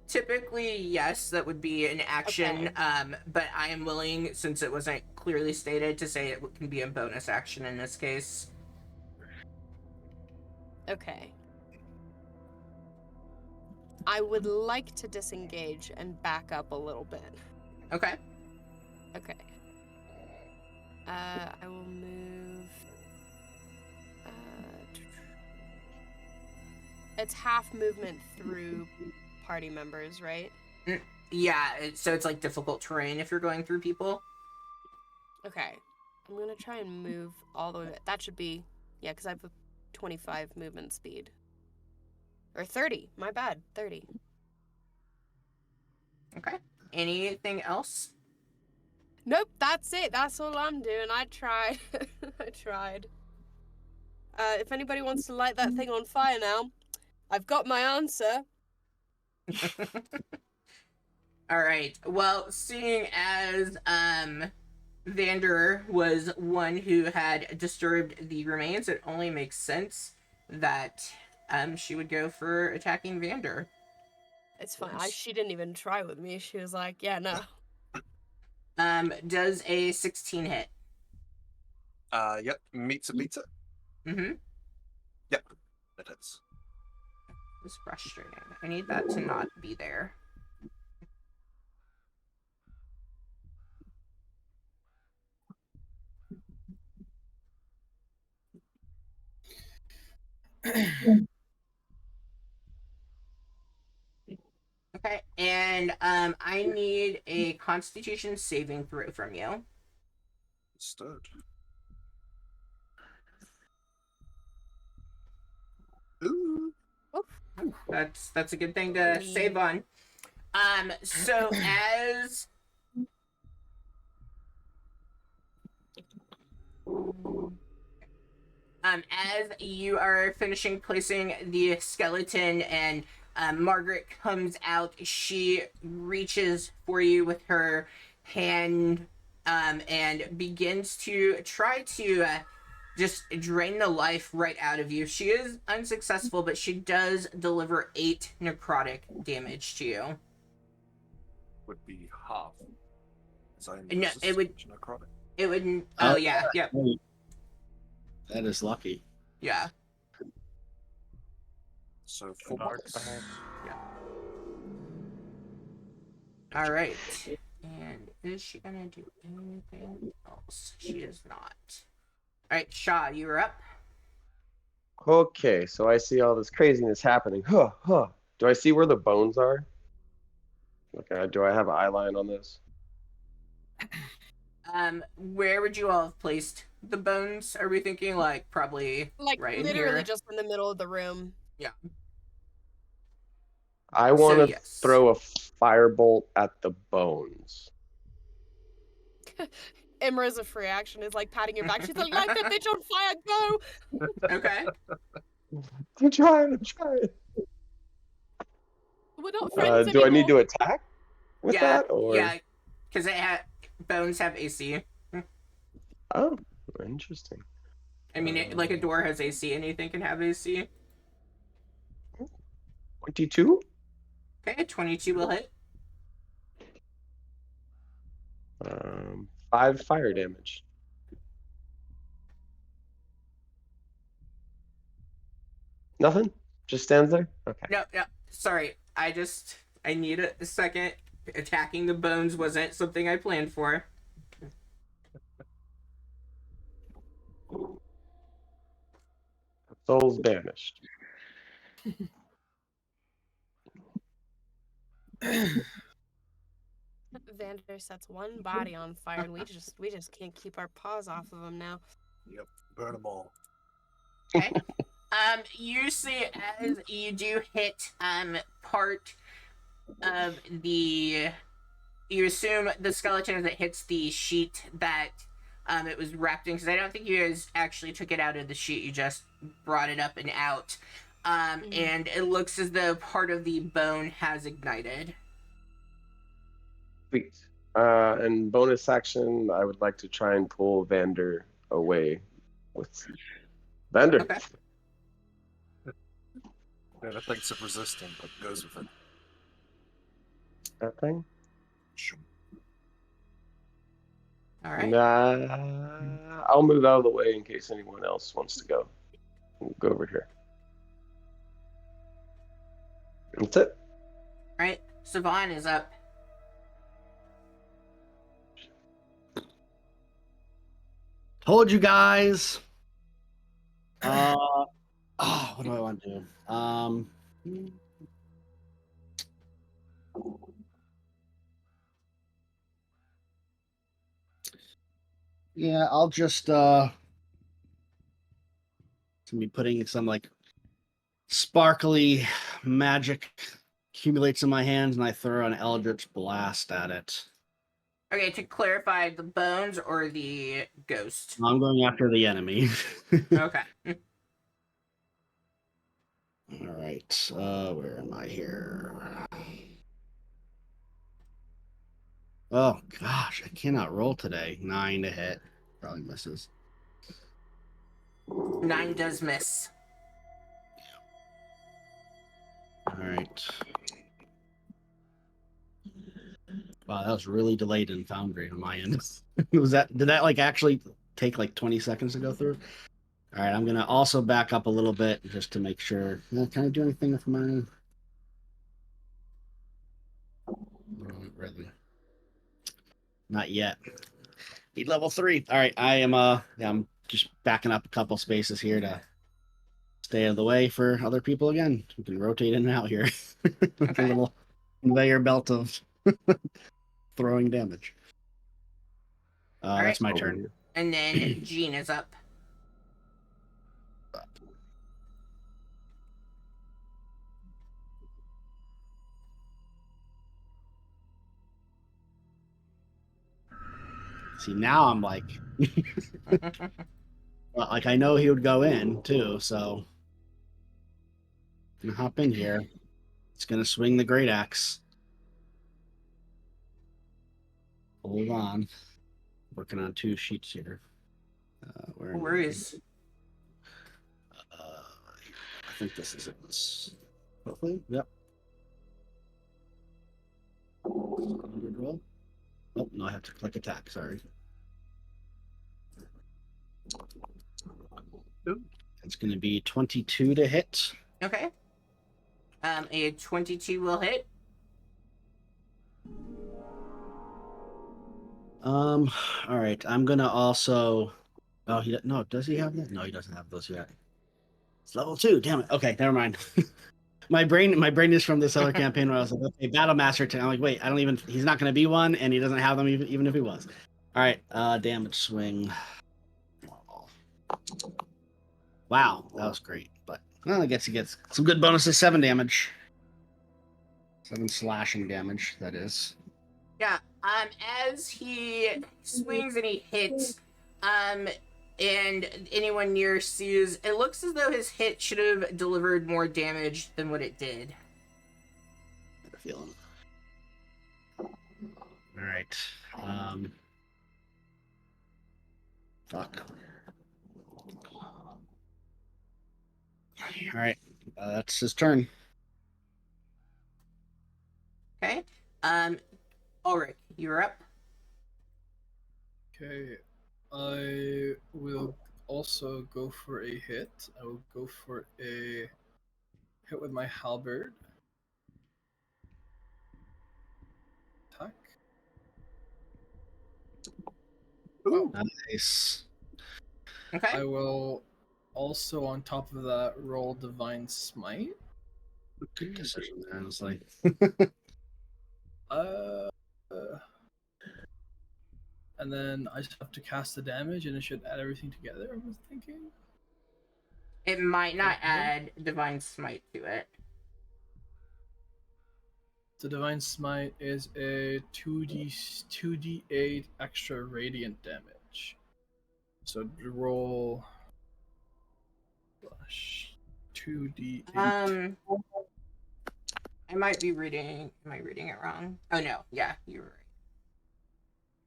Typically, yes, that would be an action. Okay. But I am willing, since it wasn't clearly stated, to say it can be a bonus action in this case. Okay. I would like to disengage and back up a little bit. Okay. Okay. I will move. It's half movement through party members, right? Yeah, so it's like difficult terrain if you're going through people. Okay. I'm gonna try and move all the way. That should be, yeah, because I have a 25 movement speed. Or 30. My bad. 30. Okay. Anything else? Nope, that's it. That's all I'm doing. I tried. I tried. If anybody wants to light that thing on fire now, I've got my answer. All right. Well, seeing as Vander was one who had disturbed the remains, it only makes sense that she would go for attacking Vander. It's fine. She didn't even try with me. She was like, yeah, no. Does a 16 hit? Yep. Meets a beats it. Mm-hmm. Yep. It hits. It's frustrating. I need that to not be there. Okay, and I need a Constitution saving throw from you. Stood. Ooh. That's a good thing to save on. So as you are finishing placing the skeleton and Margaret comes out, she reaches for you with her hand and begins to try to just drain the life right out of you. She is unsuccessful, but she does deliver 8 necrotic damage to you. Would be half. No, it would. Necrotic. It would. Oh yeah, yep, That is lucky. yeah. So 4 points. Yeah. All right. And is she gonna do anything else? She is not. All right, Shaw, you're up. Okay, so I see all this craziness happening. Huh, huh. Do I see where the bones are? Okay, do I have an eye line on this? Where would you all have placed the bones? Are we thinking like probably Like, right in literally here? just in the middle of the room. I want to yes. throw a firebolt at the bones. Imra's a free action is like patting your back. She's like, light that bitch on fire, go! Okay. I'm trying. We're not friends Do I anymore. need to attack? with yeah, that, or yeah, because bones have AC. oh, interesting. I mean, like a door has AC, anything can have AC. 22. Okay, 22 will hit. 5 fire damage. Nothing. Just stands there. Okay. No, no, sorry. I need a second. Attacking the bones wasn't something I planned for. Soul's banished. Vander sets one body on fire, and we just can't keep our paws off of him now. Yep, burn them all. Okay. You see as you do hit part of the, you assume the skeleton as it hits the sheet that it was wrapped in, because I don't think you guys actually took it out of the sheet, you just brought it up and out. And it looks as though part of the bone has ignited. Sweet. And bonus action, I would like to try and pull Vander away with Vander. Okay. Yeah, that thing's resistant, but goes with it. That thing. All right. Nah, I'll move out of the way in case anyone else wants to go. We'll go over here. That's it. All right. Savon is up. Told you guys. What do I want to do? Yeah, I'll just be putting some like sparkly magic accumulates in my hands, and I throw an Eldritch Blast at it. Okay, to clarify, the bones or the ghost? I'm going after the enemy. Okay. All right. Where am I here? Oh gosh, I cannot roll today. 9 to hit. Probably misses. 9 does miss. All right. Wow, that was really delayed in Foundry on my end. Did that like actually take like 20 seconds to go through? All right, I'm gonna also back up a little bit just to make sure. Can I do anything with my? Really? Not yet. Need level 3. All right, I'm just backing up a couple spaces here to stay out of the way for other people again. We can rotate in and out here. Like a little conveyor belt of throwing damage. That's my turn. And then Jean is up. See, now I'm like, well, like I know he would go in too, so I'm gonna hop in here. It's gonna swing the great axe. Hold on, working on 2 sheets here. Where is? I think this is it. Hopefully, yep. Good roll. Oh no, I have to click attack. Sorry. It's going to be 22 to hit. Okay. A 22 will hit. All right. I'm gonna also. Oh, no. Does he have that? No, he doesn't have those yet. It's level 2. Damn it. Okay, never mind. my brain is from this other campaign where I was like, okay, Battle Master. I'm like, wait, I don't even. He's not gonna be one, and he doesn't have them even if he was. All right. Damage swing. Wow, that was great. But well, I guess he gets some good bonuses. 7 damage. 7 slashing damage. That is. Yeah. As he swings and he hits, and anyone near sees, it looks as though his hit should have delivered more damage than what it did. I have a feeling. All right. Fuck. All right. That's his turn. Okay. Ulrich, you're up. Okay, I will also go for a hit. I will go for a hit with my halberd. Attack. Ooh. Nice. Okay. I will also, on top of that, roll Divine Smite. Good decision there, honestly. Uh, and then I just have to cast the damage, and it should add everything together. I was thinking. It might not Okay. add Divine Smite to it. The Divine Smite is a 2d8 extra radiant damage. So roll 2d8. I might be reading. Am I reading it wrong? Oh no. Yeah, you're right.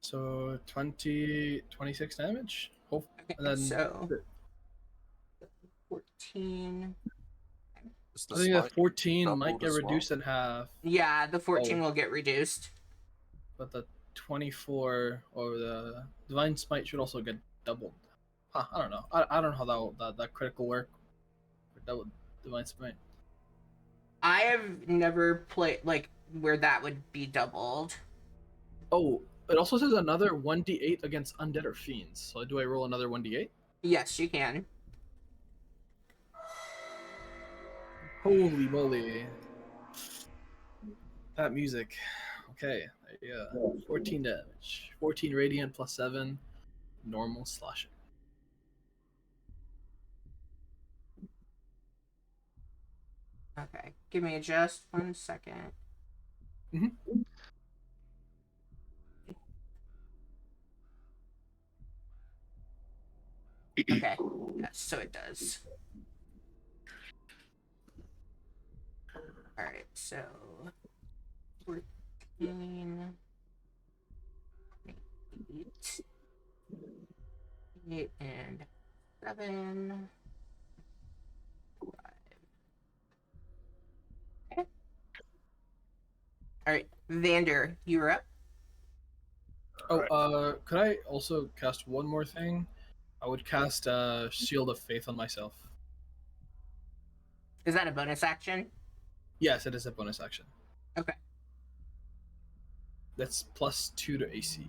So 26 damage. Okay. And then So 14. Is the I think that smite 14 might doubled get as reduced well? in half, Yeah, the 14 Oh. will get reduced. but the 24 or the Divine Smite should also get doubled. Huh, I don't know. I don't know how that critical work. Double Divine Smite. I have never played like where that would be doubled. Oh, it also says another 1d8 against undead or fiends. So do I roll another 1d8? Yes, you can. Holy moly. That music. Okay, yeah. 14 damage. 14 radiant plus 7 normal slashing. Okay, give me just 1 second. Mhm. Okay, yes, so it does. All right, so 14, 8, and 7. Okay. All right, Vander, you're up. Oh, could I also cast one more thing? I would cast Shield of Faith on myself. Is that a bonus action? Yes, it is a bonus action. Okay. That's +2 to AC.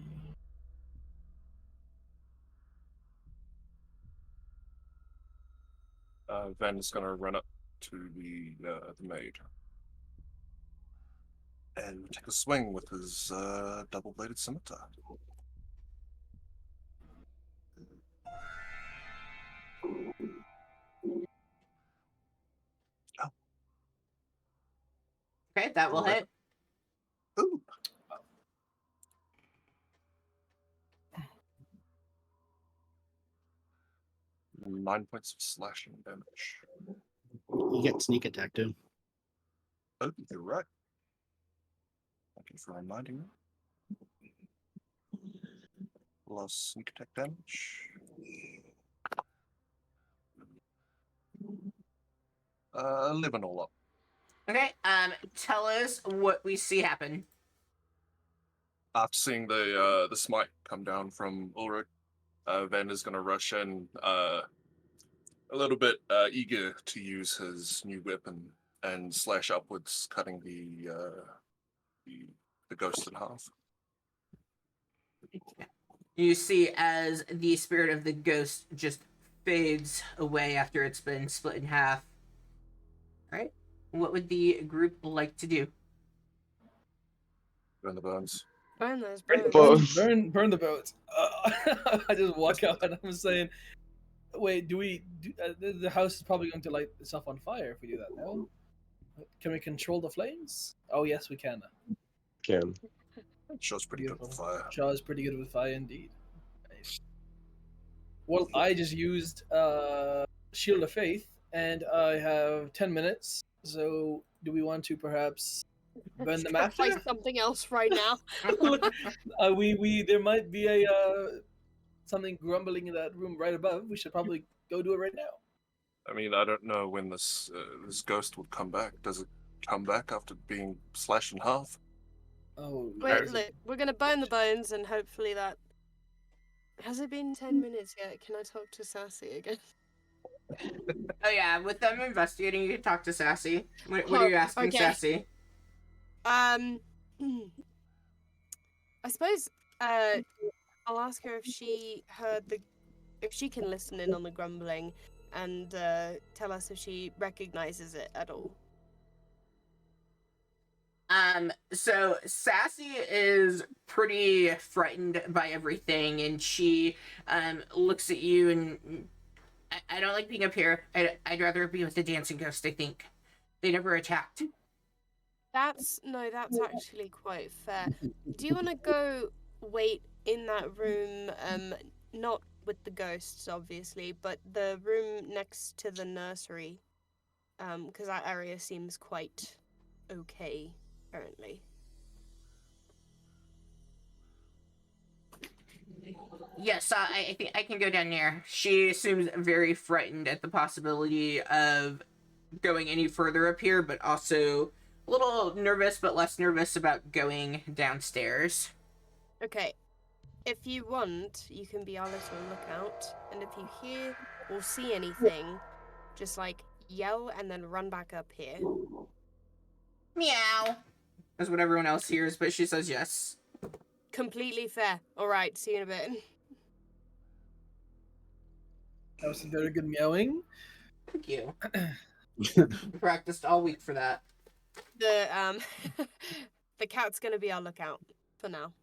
Van is gonna run up to the maid and take a swing with his double-bladed scimitar. Okay, that will hit. Ooh. Nine points of slashing damage. You get sneak attack too. Oh, you're right. Thank you for reminding me. Lost sneak attack damage. Living all up. Okay, tell us what we see happen. After seeing the smite come down from Ulrich, Van is gonna rush in, a little bit eager to use his new weapon and slash upwards, cutting the ghost in half. You see as the spirit of the ghost just fades away after it's been split in half. All right, what would the group like to do? Burn the bones. Burn those Burn the bones. bones. Burn the boats. I just walk out and I'm saying, wait, the house is probably going to light itself on fire if we do that, no? Can we control the flames? Oh, yes, we can. Can. Show's pretty good with fire. Shaw is pretty good with fire indeed. Nice. Well, I just used Shield of Faith, and I have 10 minutes. So, do we want to perhaps Burn them Try after? something else right now. Look, we there might be a something grumbling in that room right above. We should probably go do it right now. I mean, I don't know when this ghost would come back. Does it come back after being slashed in half? Oh, Wait, is it- look, we're gonna burn the bones and hopefully that. Has it been 10 minutes yet? Can I talk to Sassy again? Oh yeah, with them investigating, you can talk to Sassy. What are Oh, you asking okay. Sassy? I suppose I'll ask her if she heard if she can listen in on the grumbling and tell us if she recognizes it at all. So Sassy is pretty frightened by everything, and she looks at you and I don't like being up here. I'd rather be with the dancing ghost. I think they never attacked. That's actually quite fair. Do you want to go wait in that room? Not with the ghosts, obviously, but the room next to the nursery. Because that area seems quite okay currently. Yes, I think I can go down there. She seems very frightened at the possibility of going any further up here, but also a little nervous, but less nervous about going downstairs. Okay. If you want, you can be our little lookout, and if you hear or see anything, just like yell and then run back up here. Meow. That's what everyone else hears, but she says yes. Completely fair. All right, see you in a bit. that was some very good meowing. Thank you. Practiced all week for that. The the cat's gonna be our lookout for now.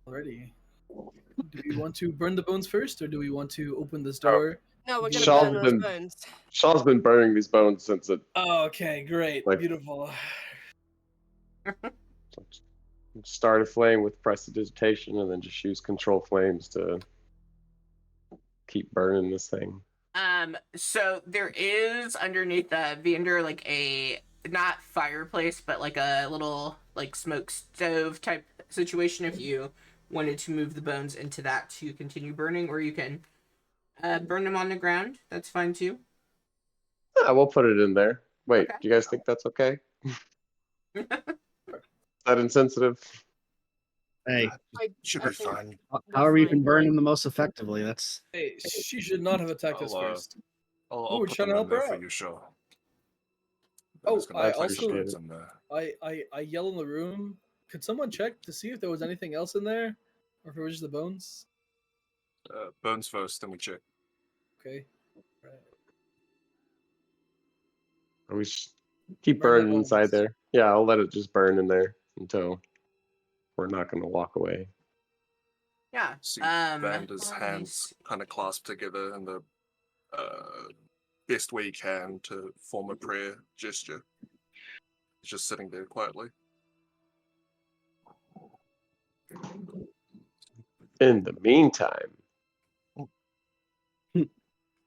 Already. Do we want to burn the bones first, or do we want to open this door? No, we're gonna Shaw's burn those been- bones. Shaw's been burning these bones since it Oh, okay, great, Like- beautiful. start a flame with prestidigitation and then just use control flames to keep burning this thing. So there is underneath the vendor like a not fireplace, but like a little like smoke stove type situation. If you wanted to move the bones into that to continue burning, or you can burn them on the ground. That's fine too. Yeah, we'll put it in there. Wait, Okay. do you guys think that's okay? Is that insensitive? Hey, Should I be think- fine. however you fine. can burn them the most effectively. That's Hey, she should not have attacked us I'll, first. I'll Ooh, put trying them to in help there her for out. you, sure. Oh, Just gonna I place also- bones in there. I yell in the room. Could someone check to see if there was anything else in there, or if it was just the bones? Bones first, then we check. Okay. Right. Or we should keep Burn the burning inside bones. there. Yeah, I'll let it just burn in there until we're not going to walk away. Yeah. See let Vander's me hands see. kind of clasped together in the best way he can to form a prayer gesture. He's just sitting there quietly. In the meantime,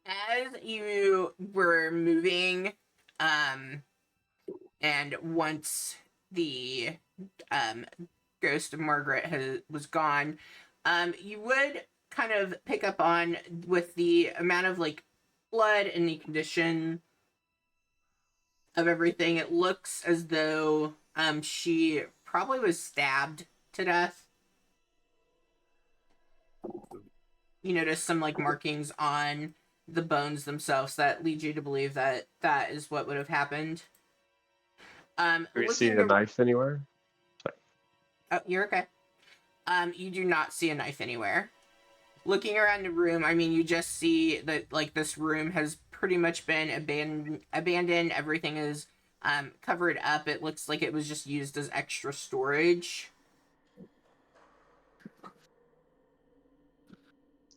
As you were moving, and once the ghost of Margaret was gone, you would kind of pick up on with the amount of like blood and the condition of everything. It looks as though she probably was stabbed to death. You notice some like markings on the bones themselves that lead you to believe that that is what would have happened. do we see Looking a ar- knife anywhere? Oh, you're okay. You do not see a knife anywhere. Looking around the room, I mean, you just see that like this room has pretty much been abandoned. Everything is covered up. It looks like it was just used as extra storage.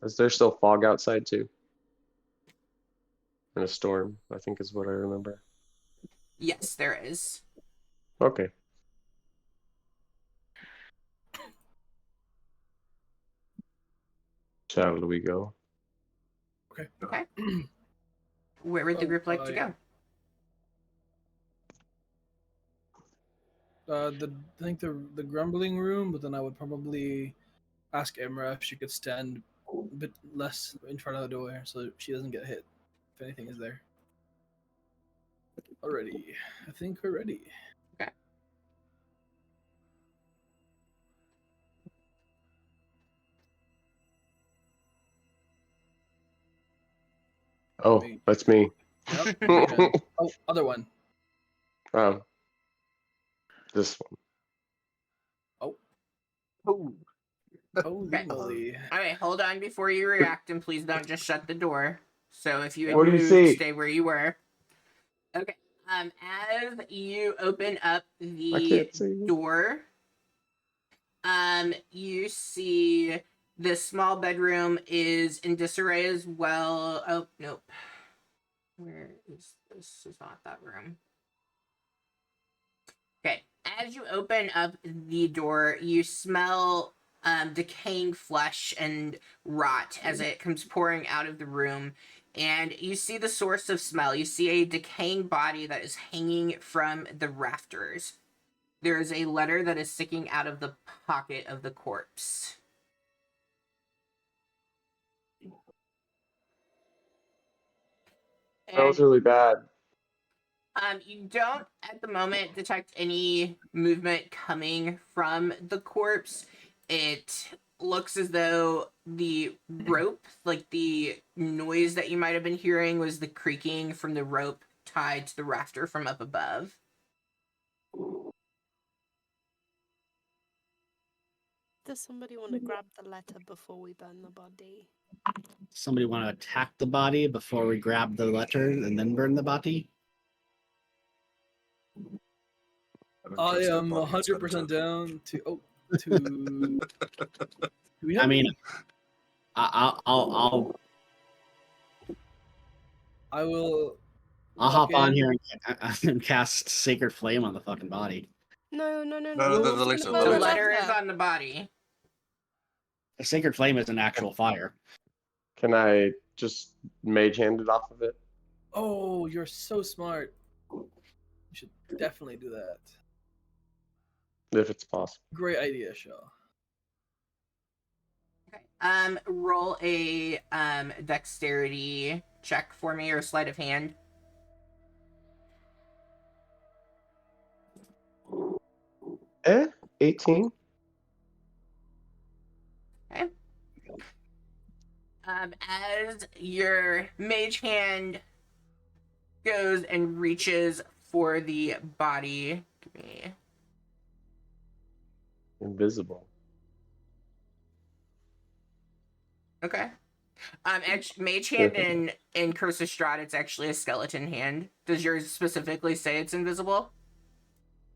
Is there still fog outside too? And a storm, I think is what I remember. Yes, there is. Okay. Shall we go? Okay. Where would the Oh, group like to I- go? I think the grumbling room, but then I would probably ask Imra if she could stand a bit less in front of the door so she doesn't get hit if anything is there. Alrighty, I think we're ready. Okay. Oh, Wait. that's me. Yep. your turn. Oh, other one. This one. Oh. Holy Okay. moly. All right, hold on before you react, and please don't just shut the door. So if you had What do you moved, see? stay where you were. Okay. As you open up I the can't see. door, you see the small bedroom is in disarray as well. Oh, nope. Where is this? Is not that room. Okay. As you open up the door, you smell decaying flesh and rot as it comes pouring out of the room. And you see the source of smell. You see a decaying body that is hanging from the rafters. There is a letter that is sticking out of the pocket of the corpse. Smells And really bad. you don't at the moment detect any movement coming from the corpse. It looks as though the rope, like the noise that you might have been hearing, was the creaking from the rope tied to the rafter from up above. Does somebody want to grab the letter before we burn the body? Somebody want to attack the body before we grab the letter and then burn the body? don't I trust that am body 100% inspector. down to. Do we have I mean, I'll I will. hop walk on in. here and cast Sacred Flame on the fucking body. No. No, Well, the think letter, about The the it. letter letter. is on the body. A Sacred Flame is an actual fire. Can I just mage hand it off of it? Oh, you're so smart. You should definitely do that. If it's possible. Great idea, Shaw. Okay. Roll a dexterity check for me or a sleight of hand. 18? Okay. As your mage hand goes and reaches for the body, give me. Invisible. Okay. Mage hand in Curse of Strahd, it's actually a skeleton hand. Does yours specifically say it's invisible?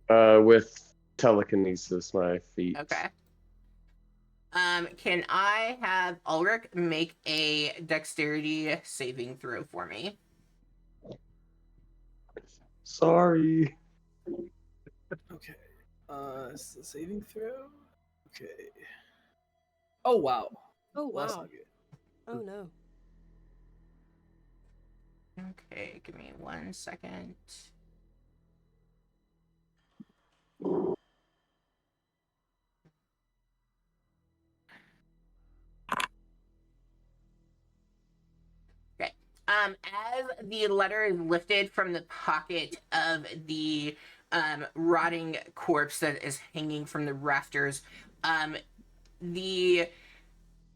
With telekinesis, my feet. Okay. Can I have Ulrich make a dexterity saving throw for me? Sorry. Okay. It's the saving throw. Okay. Oh wow. Oh Well, that's wow. not good. Oh no. Okay, give me 1 second. Okay. As the letter is lifted from the pocket of the rotting corpse that is hanging from the rafters, the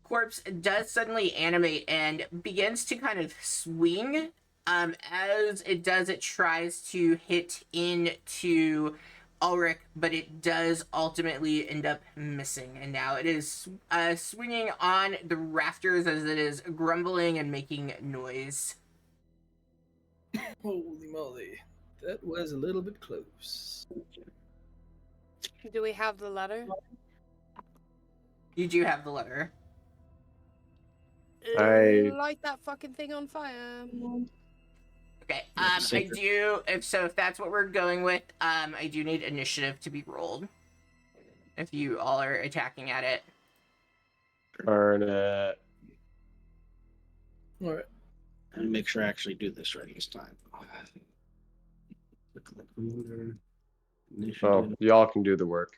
corpse does suddenly animate and begins to kind of swing. As it does, it tries to hit into Ulrich, but it does ultimately end up missing. And now it is swinging on the rafters as it is grumbling and making noise. Holy moly. That was a little bit close. Do we have the letter? You do have the letter. I- Light that fucking thing on fire. Okay. Yeah, I sacred. do. If that's what we're going with, I do need initiative to be rolled. If you all are attacking at it. Darn it. Alright. Let me make sure I actually do this right this time. Click the computer. You should Oh, do y'all can do the work.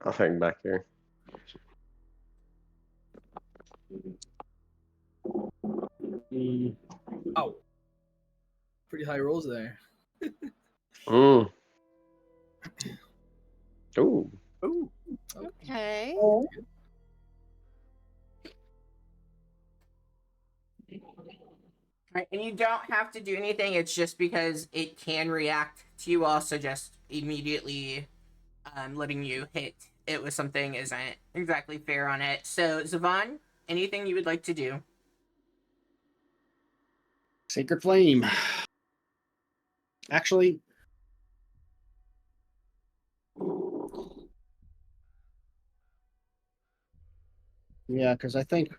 I'll hang back here. the- Oh, pretty high rolls there. Mm. Ooh. Ooh. Okay. Right, and you don't have to do anything. It's just because it can react to you. Also, just immediately letting you hit it with something isn't exactly fair on it. So, Zavon, anything you would like to do? Sacred Flame. Actually, yeah, because I think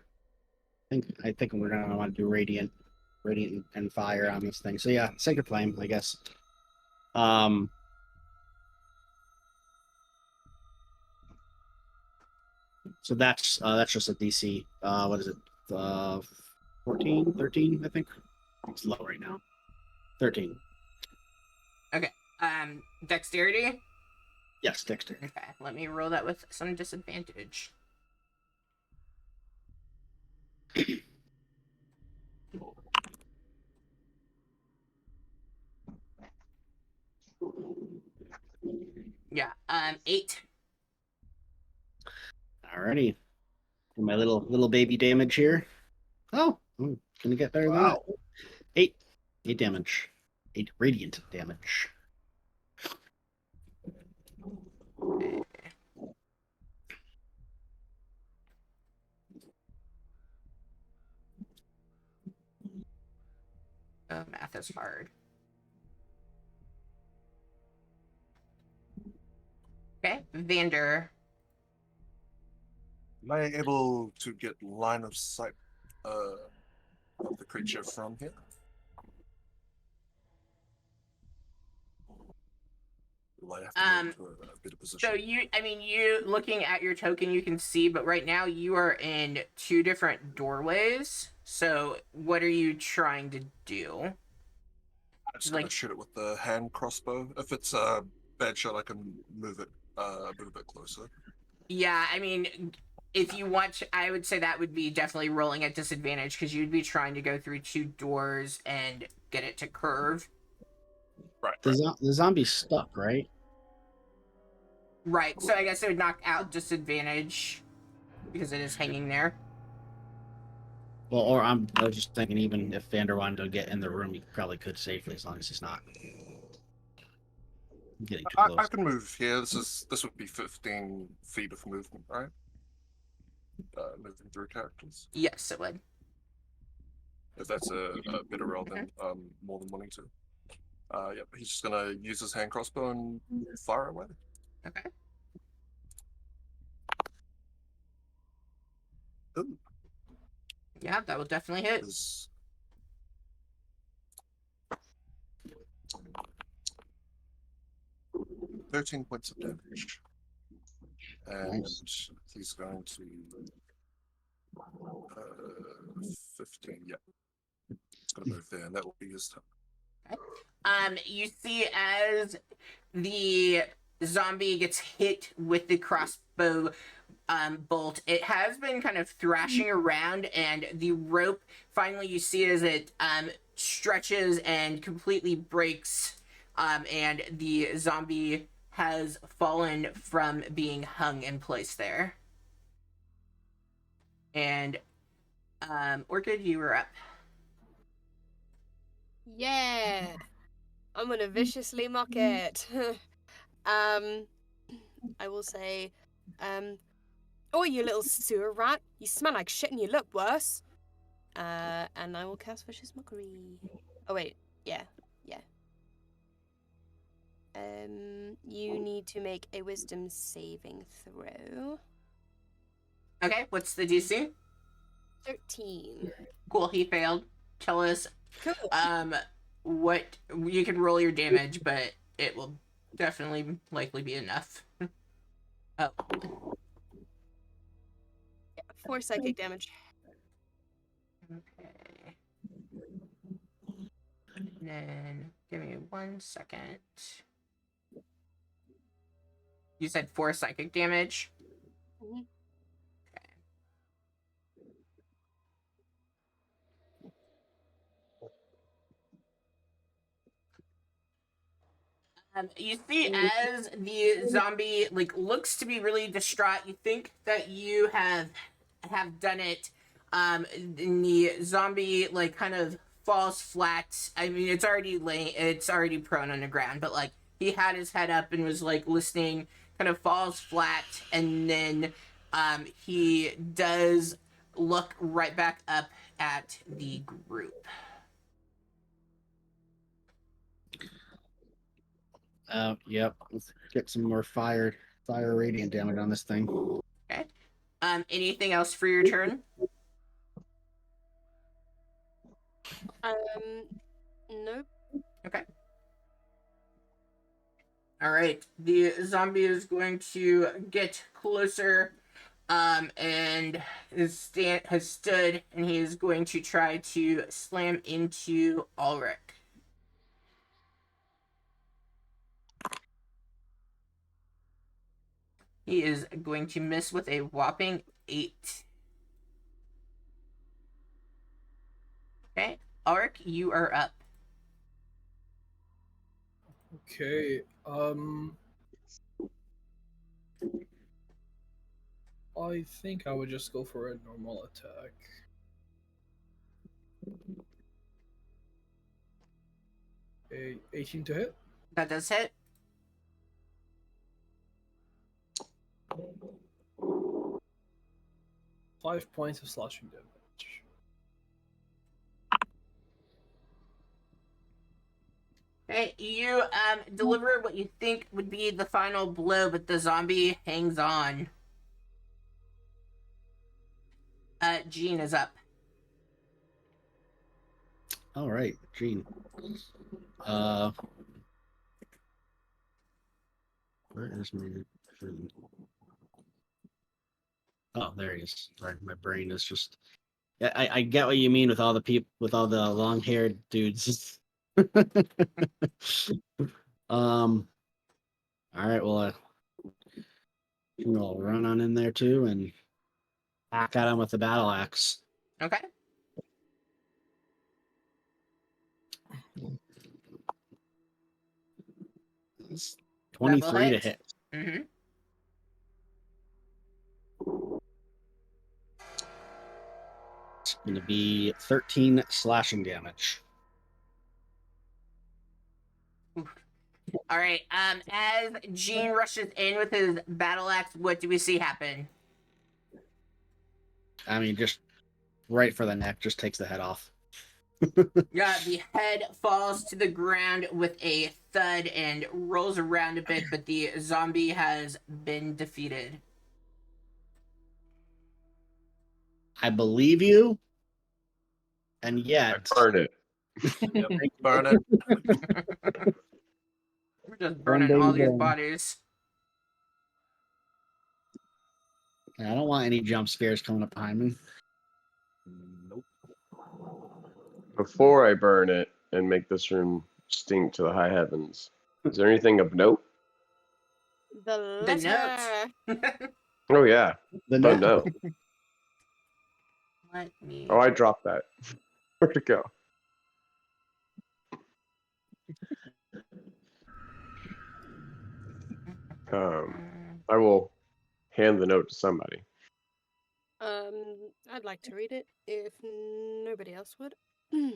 we're gonna want to do Radiant and Fire on this thing. So yeah, Sacred Flame, I guess. Um, so that's just a DC. What is it? 14, 13, I think. It's low right now. 13. Okay. Dexterity. Yes, Dexter. Okay, let me roll that with some disadvantage. Yeah. 8. Alrighty. My little baby damage here. Oh, gonna get better than that. Wow. 8 damage. 8 radiant damage. Oh, math is hard. Okay, Vander. Am I able to get line of sight of the creature from here? Will I have to move to a bit of position? So you looking at your token, you can see, but right now you are in 2 different doorways. So what are you trying to do? I'm just gonna like- shoot it with the hand crossbow. If it's a bad shot, I can move it a bit closer. Yeah, I mean, if you want, I would say that would be definitely rolling at disadvantage because you'd be trying to go through 2 doors and get it to curve. Right. The zombie's stuck, right? Right. So I guess it would knock out disadvantage because it is hanging there. Well, or I was just thinking, even if Vander wanted to get in the room, he probably could safely as long as he's not getting too close. I can move here. This would be 15 feet of movement, right? Moving through characters. Yes, it would. If that's a bit of roll, then I'm more than willing to. Yep, he's just gonna use his hand crossbow and fire away. Okay. Ooh, Yeah, that will definitely hit. is 13 points of damage. And Nice. he's going to 15, yeah. It's gonna move there, and that will be his turn. You see as the zombie gets hit with the crossbow bolt, it has been kind of thrashing around, and the rope finally you see as it stretches and completely breaks, and the zombie has fallen from being hung in place there. And Orchid, you were up. Yeah. I'm gonna viciously mock it. I will say, oh, you little sewer rat, you smell like shit and you look worse. And I will cast vicious mockery. Oh wait, yeah. You need to make a wisdom saving throw. Okay, what's the DC? 13. Cool, he failed. Tell us Cool. what you can roll your damage, but it will definitely likely be enough. Oh, 4 psychic damage. okay. Then give me 1 second. You said 4 psychic damage. Mhm. You see, as the zombie like looks to be really distraught, you think that you have done it. And the zombie like kind of falls flat. I mean, it's already prone on the ground, but like he had his head up and was like listening. Kind of falls flat, and then he does look right back up at the group. Yep. Let's get some more fire radiant damage on this thing. Okay. Anything else for your turn? Nope. Okay. All right. The zombie is going to get closer, and has stood, and he is going to try to slam into Ulrich. He is going to miss with a whopping 8. Okay, Ulrich, you are up. Okay. I think I would just go for a normal attack. A 18 to hit. That does hit. Five points of slashing damage. Okay, you deliver what you think would be the final blow, but the zombie hangs on. Jean is up. All right, Gene. Where is my Gene? Oh, there he is. Sorry, my brain is just. I get what you mean with all the people with all the long-haired dudes. All right. Well, we'll run on in there too and hack at him with the battle axe. Okay. It's 23 to hit. Mm-hmm. It's going to be 13 slashing damage. All right. As Jean rushes in with his battle axe, what do we see happen? I mean, just right for the neck, just takes the head off. Yeah, the head falls to the ground with a thud and rolls around a bit, but the zombie has been defeated. I believe you, and yet I burn it. Yep, burn it. We're just burning day all you these burn. bodies. I don't want any jump scares coming up behind me. Nope. Before I burn it and make this room stink to the high heavens, is there anything of note? The The letter. note. Oh yeah. The Oh note. no. Let me. Oh, I dropped that. Where'd it go? I will hand the note to somebody. I'd like to read it if nobody else would. I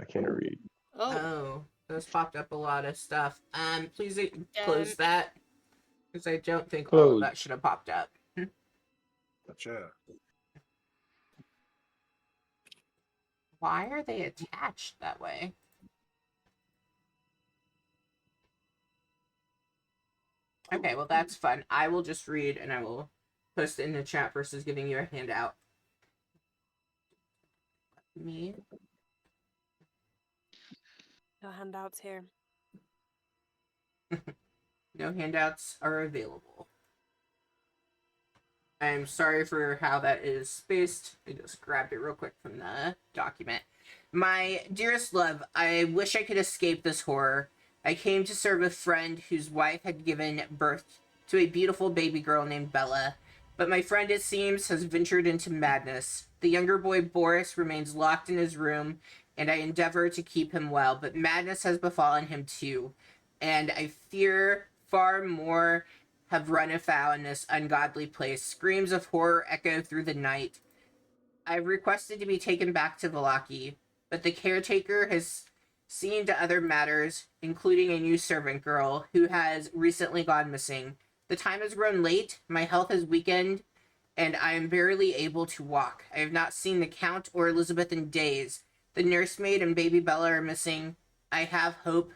can't read. Oh, Oh, those popped up a lot of stuff. Please close Um, that, because I don't think all of Close. that should have popped up. Gotcha. Why are they attached that way? Okay, well that's fun. I will just read and I will post it in the chat versus giving you a handout. Me? no handouts here. No handouts are available. I'm sorry for how that is spaced. I just grabbed it real quick from the document. My dearest love, I wish I could escape this horror. I came to serve a friend whose wife had given birth to a beautiful baby girl named Bella. But my friend, it seems, has ventured into madness. The younger boy, Boris, remains locked in his room, and I endeavor to keep him well, but madness has befallen him too. And I fear far more have run afoul in this ungodly place. Screams of horror echo through the night. I've requested to be taken back to Valaki, but the caretaker has seen to other matters, including a new servant girl who has recently gone missing. The time has grown late, my health has weakened, and I am barely able to walk. I have not seen the Count or Elizabeth in days. The nursemaid and baby Bella are missing. I have hope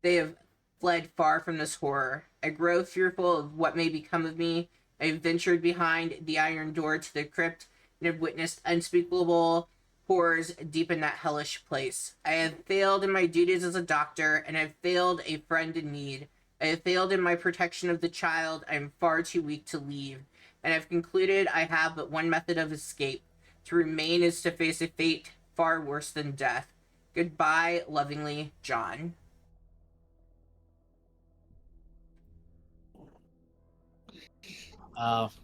they have fled far from this horror. I grow fearful of what may become of me. I have ventured behind the iron door to the crypt and have witnessed unspeakable horrors deep in that hellish place. I have failed in my duties as a doctor, and I have failed a friend in need. I have failed in my protection of the child. I am far too weak to leave, and I've concluded I have but one method of escape. To remain is to face a fate far worse than death. Goodbye, lovingly, John.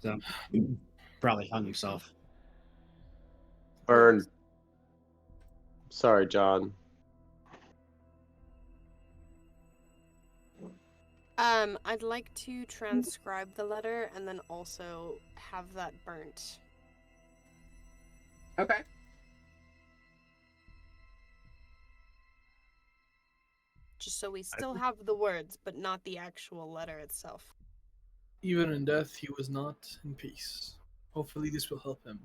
So probably hung himself. Burn. Sorry, John. I'd like to transcribe the letter and then also have that burnt. Okay. Just so we still have the words, but not the actual letter itself. Even in death, he was not in peace. Hopefully, this will help him.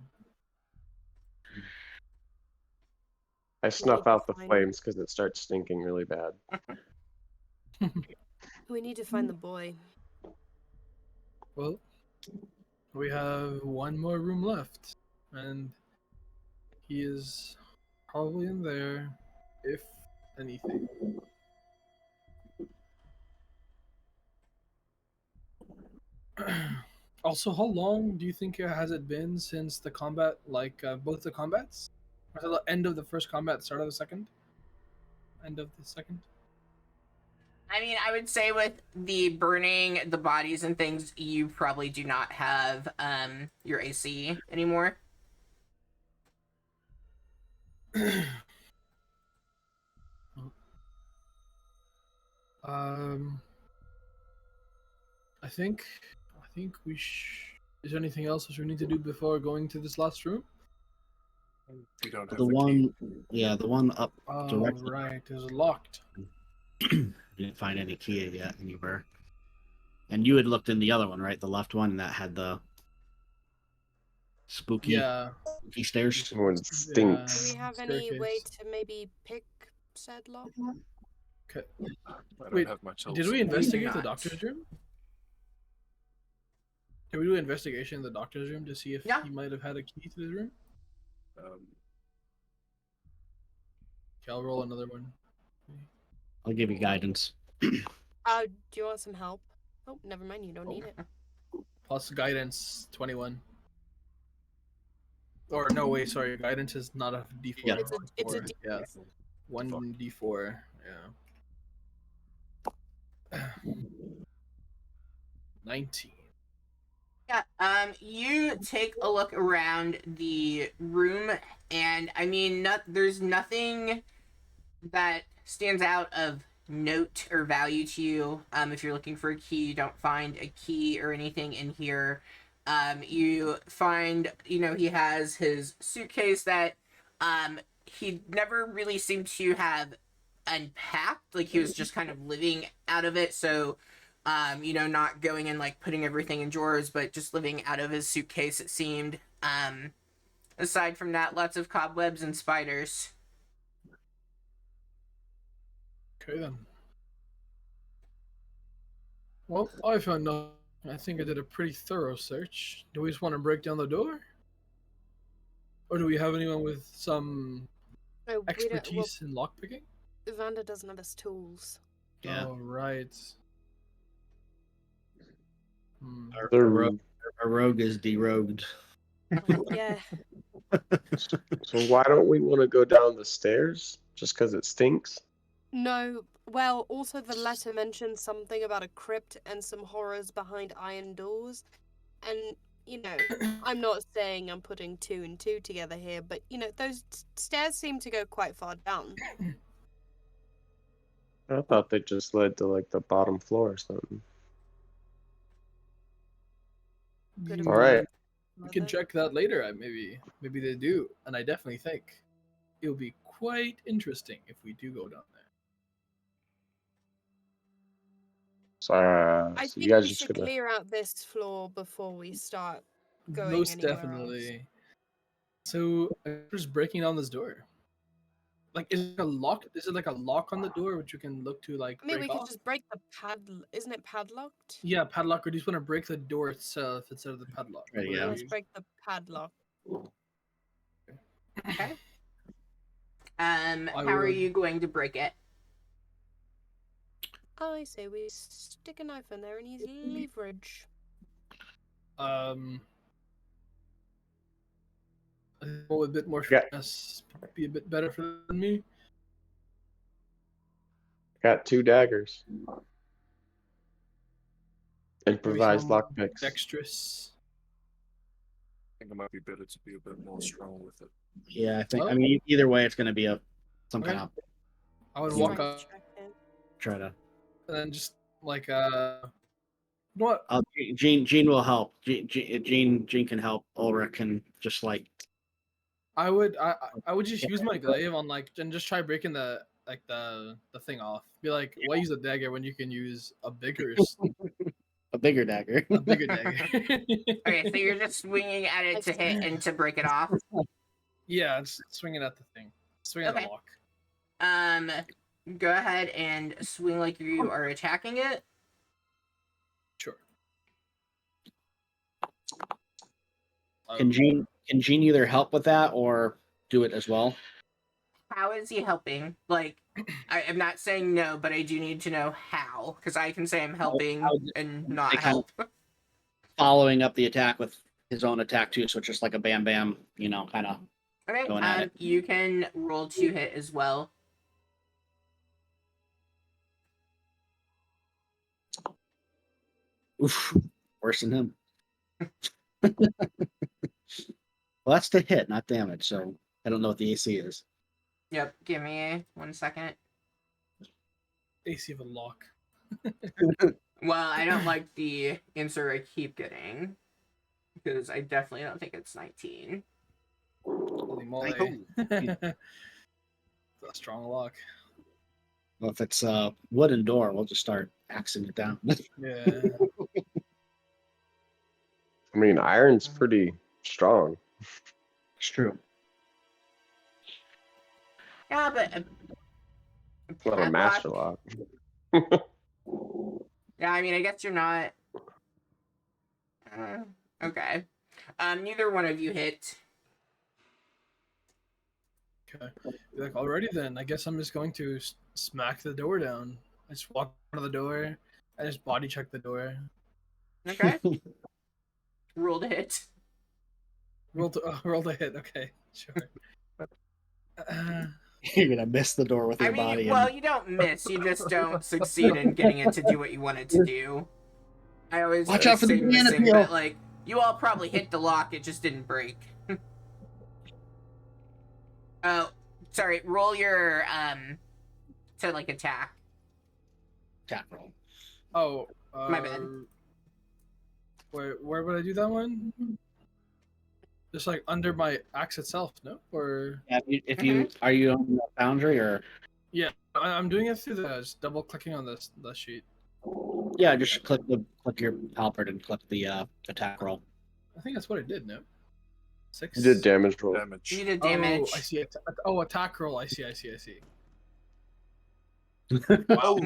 I snuff to out the find- flames because it starts stinking really bad. We need to find the boy. Well, we have one more room left, and he is probably in there, if anything. Also, how long do you think has it been since the combat, like both the combats? Or the end of the first combat, start of the second? End of the second? I mean, I would say with the burning the bodies and things, you probably do not have your AC anymore. Um, I think we is there anything else that we need to do before going to this last room? You don't have The the key. one, yeah, the one up Oh, directly. right, it's locked. Didn't find any key yet anywhere. And you had looked in the other one, right? The left one that had the spooky, Yeah. spooky stairs. This one Do stinks. we have any way Staircase. to maybe pick said lock? Okay. I don't Wait, have my tools. Did we investigate the not. doctor's room? Did we do an investigation in the doctor's room to see if Yeah. he might have had a key to the room? Um, Okay, I'll roll another one. I'll give you guidance. Do you want some help? Oh, never mind. You don't need it. Plus guidance 21. Or no, wait, sorry. Guidance is not a D4. Yeah. It's a D4. D- Yeah, one D4. Yeah. 19. Yeah. You take a look around the room, and I mean, there's nothing that stands out of note or value to you. If you're looking for a key, you don't find a key or anything in here. You find, he has his suitcase that he never really seemed to have unpacked. Like, he was just kind of living out of it. So, not going and like putting everything in drawers, but just living out of his suitcase, it seemed. Aside from that, lots of cobwebs and spiders. Okay then. Well, I found nothing. I think I did a pretty thorough search. Do we just want to break down the door? Or do we have anyone with some We don't, expertise in lockpicking? Vanda doesn't have his tools. Yeah. Oh, right. Hmm. Our rogue is derogued. Yeah. So why don't we want to go down the stairs? Just because it stinks? No, well, also the letter mentioned something about a crypt and some horrors behind iron doors. And, I'm not saying I'm putting two and two together here, but, those stairs seem to go quite far down. I thought they just led to like the bottom floor or something. Could have All gone right. We can further. check that later. Maybe they do, and I definitely think it will be quite interesting if we do go down there. So, I so you think guys we just should gonna clear out this floor before we start going Most anywhere else. definitely. So just breaking down this door. Like, is it a lock? Is it like a lock on the door which you can look to like I mean, we break could off? just break the Isn't it padlocked? Yeah, padlock. Or do you just want to break the door itself instead of the padlock? There you Whatever go. Let's break the padlock. Okay. I How are would- you going to break it? I say we stick a knife in there and use leverage. Um, I think a bit more Yeah. finesse be a bit better for than me. got 2 daggers. Maybe Improvised someone lockpicks. dexterous. I think it might be better to be a bit more strong with it. Yeah, I think. Oh. I mean, either way, it's going to be some Okay. kind of I would walk Strength up check in. try to. and then just like you know what? Gene will help. Gene can help. Ulrich can just like. I would just use my glaive on like and just try breaking the thing off. Be like, why use a dagger when you can use a bigger A bigger dagger. a bigger dagger? Okay, so you're just swinging at it to hit and to break it off. Yeah, it's swinging at the thing, swinging at Okay. the lock. Go ahead and swing like you are attacking it. Sure. Can Gene either help with that or do it as well? How is he helping? Like, I'm not saying no, but I do need to know how, because I can say I'm helping and not they kind help. Following up the attack with his own attack too, so it's just like a bam bam, kind of. Okay, Going at it. you can roll to hit as well. Oof, worse than him. Well, that's the hit, not damage. So I don't know what the AC is. Yep, give me 1 second. AC of a lock. Well, I don't like the answer I keep getting, because I definitely don't think it's 19. Holy moly! Hey-ho. That's a strong lock. Well, if it's a wooden door, we'll just start axing it down. Yeah. I mean, iron's pretty strong. It's true. Yeah, but It's not a master lock. Yeah, I mean, I guess you're not. Okay. Neither one of you hit. Okay. Be like, alrighty then. I guess I'm just going to smack the door down. I just walk out of the door. I just body check the door. Okay. Roll to hit. Roll the hit. Okay, sure. You're gonna miss the door with I your mean, body. well, you don't miss. You just don't succeed in getting it to do what you want it to do. I always Watch out for the say banana missing, peel. but like you all probably hit the lock. It just didn't break. Oh, sorry. Roll your to like attack. Attack roll. Oh, My bad. Where would I do that one? Just like under my axe itself, no? Or Yeah, if you are you on the boundary or yeah, I'm doing it through just double clicking on the sheet. yeah, just click your halberd and click the attack roll. I think that's what I did. No, 6. You did damage roll. Damage. You did damage. Oh, I see. Attack roll. I see. Wow.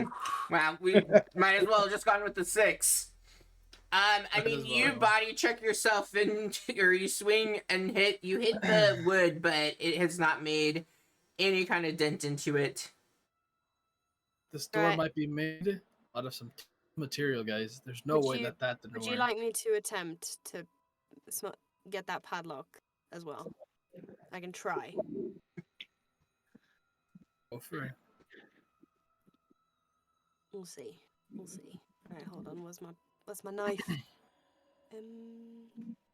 Wow. We might as well have just gone with the 6. I Might mean, as you well. body check yourself and or you swing and hit. You hit the wood, but it has not made any kind of dent into it. This door Right. might be made out of some material, guys. There's no Would way you- that didn't Would work. you like me to attempt to get that padlock as well? I can try. Go for it. We'll see. We'll see. All right, hold on. Where's my knife? All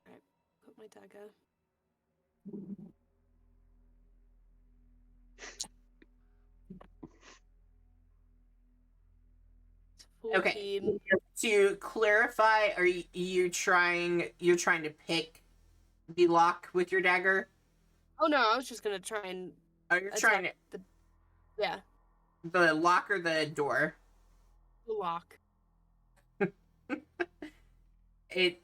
right, put my dagger. It's Okay. 14. To clarify, are you're trying to pick the lock with your dagger? Oh no, I was just gonna try and Are you trying attack the the lock or the door? lock. It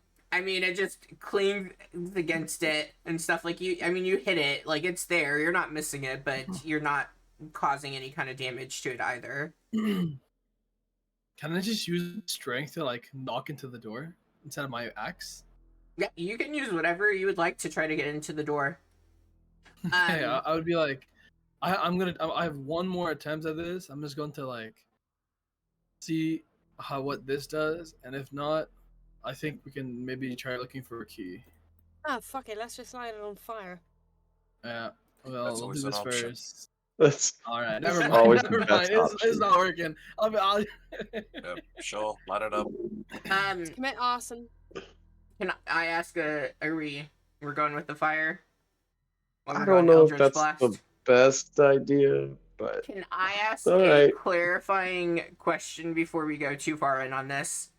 just cleans against it and stuff. Like you hit it, like it's there. You're not missing it, but you're not causing any kind of damage to it either. Can I just use strength to like knock into the door instead of my axe? Yeah, you can use whatever you would like to try to get into the door. Okay, I would be like, I have one more attempt at this. I'm just going to like see what this does, and if not, I think we can maybe try looking for a key. Ah, fuck it. Let's just light it on fire. Yeah. Well, That's we'll always do an this option. first. That's All right, That's never mind. always the Never best mind. It's option. not working. I'll... Yep, sure, light it up. Commit arson. Can I ask we're going with the fire? While I we're don't going know if Eldritch that's Blast? the best idea, but Can I ask all a right. clarifying question before we go too far in on this?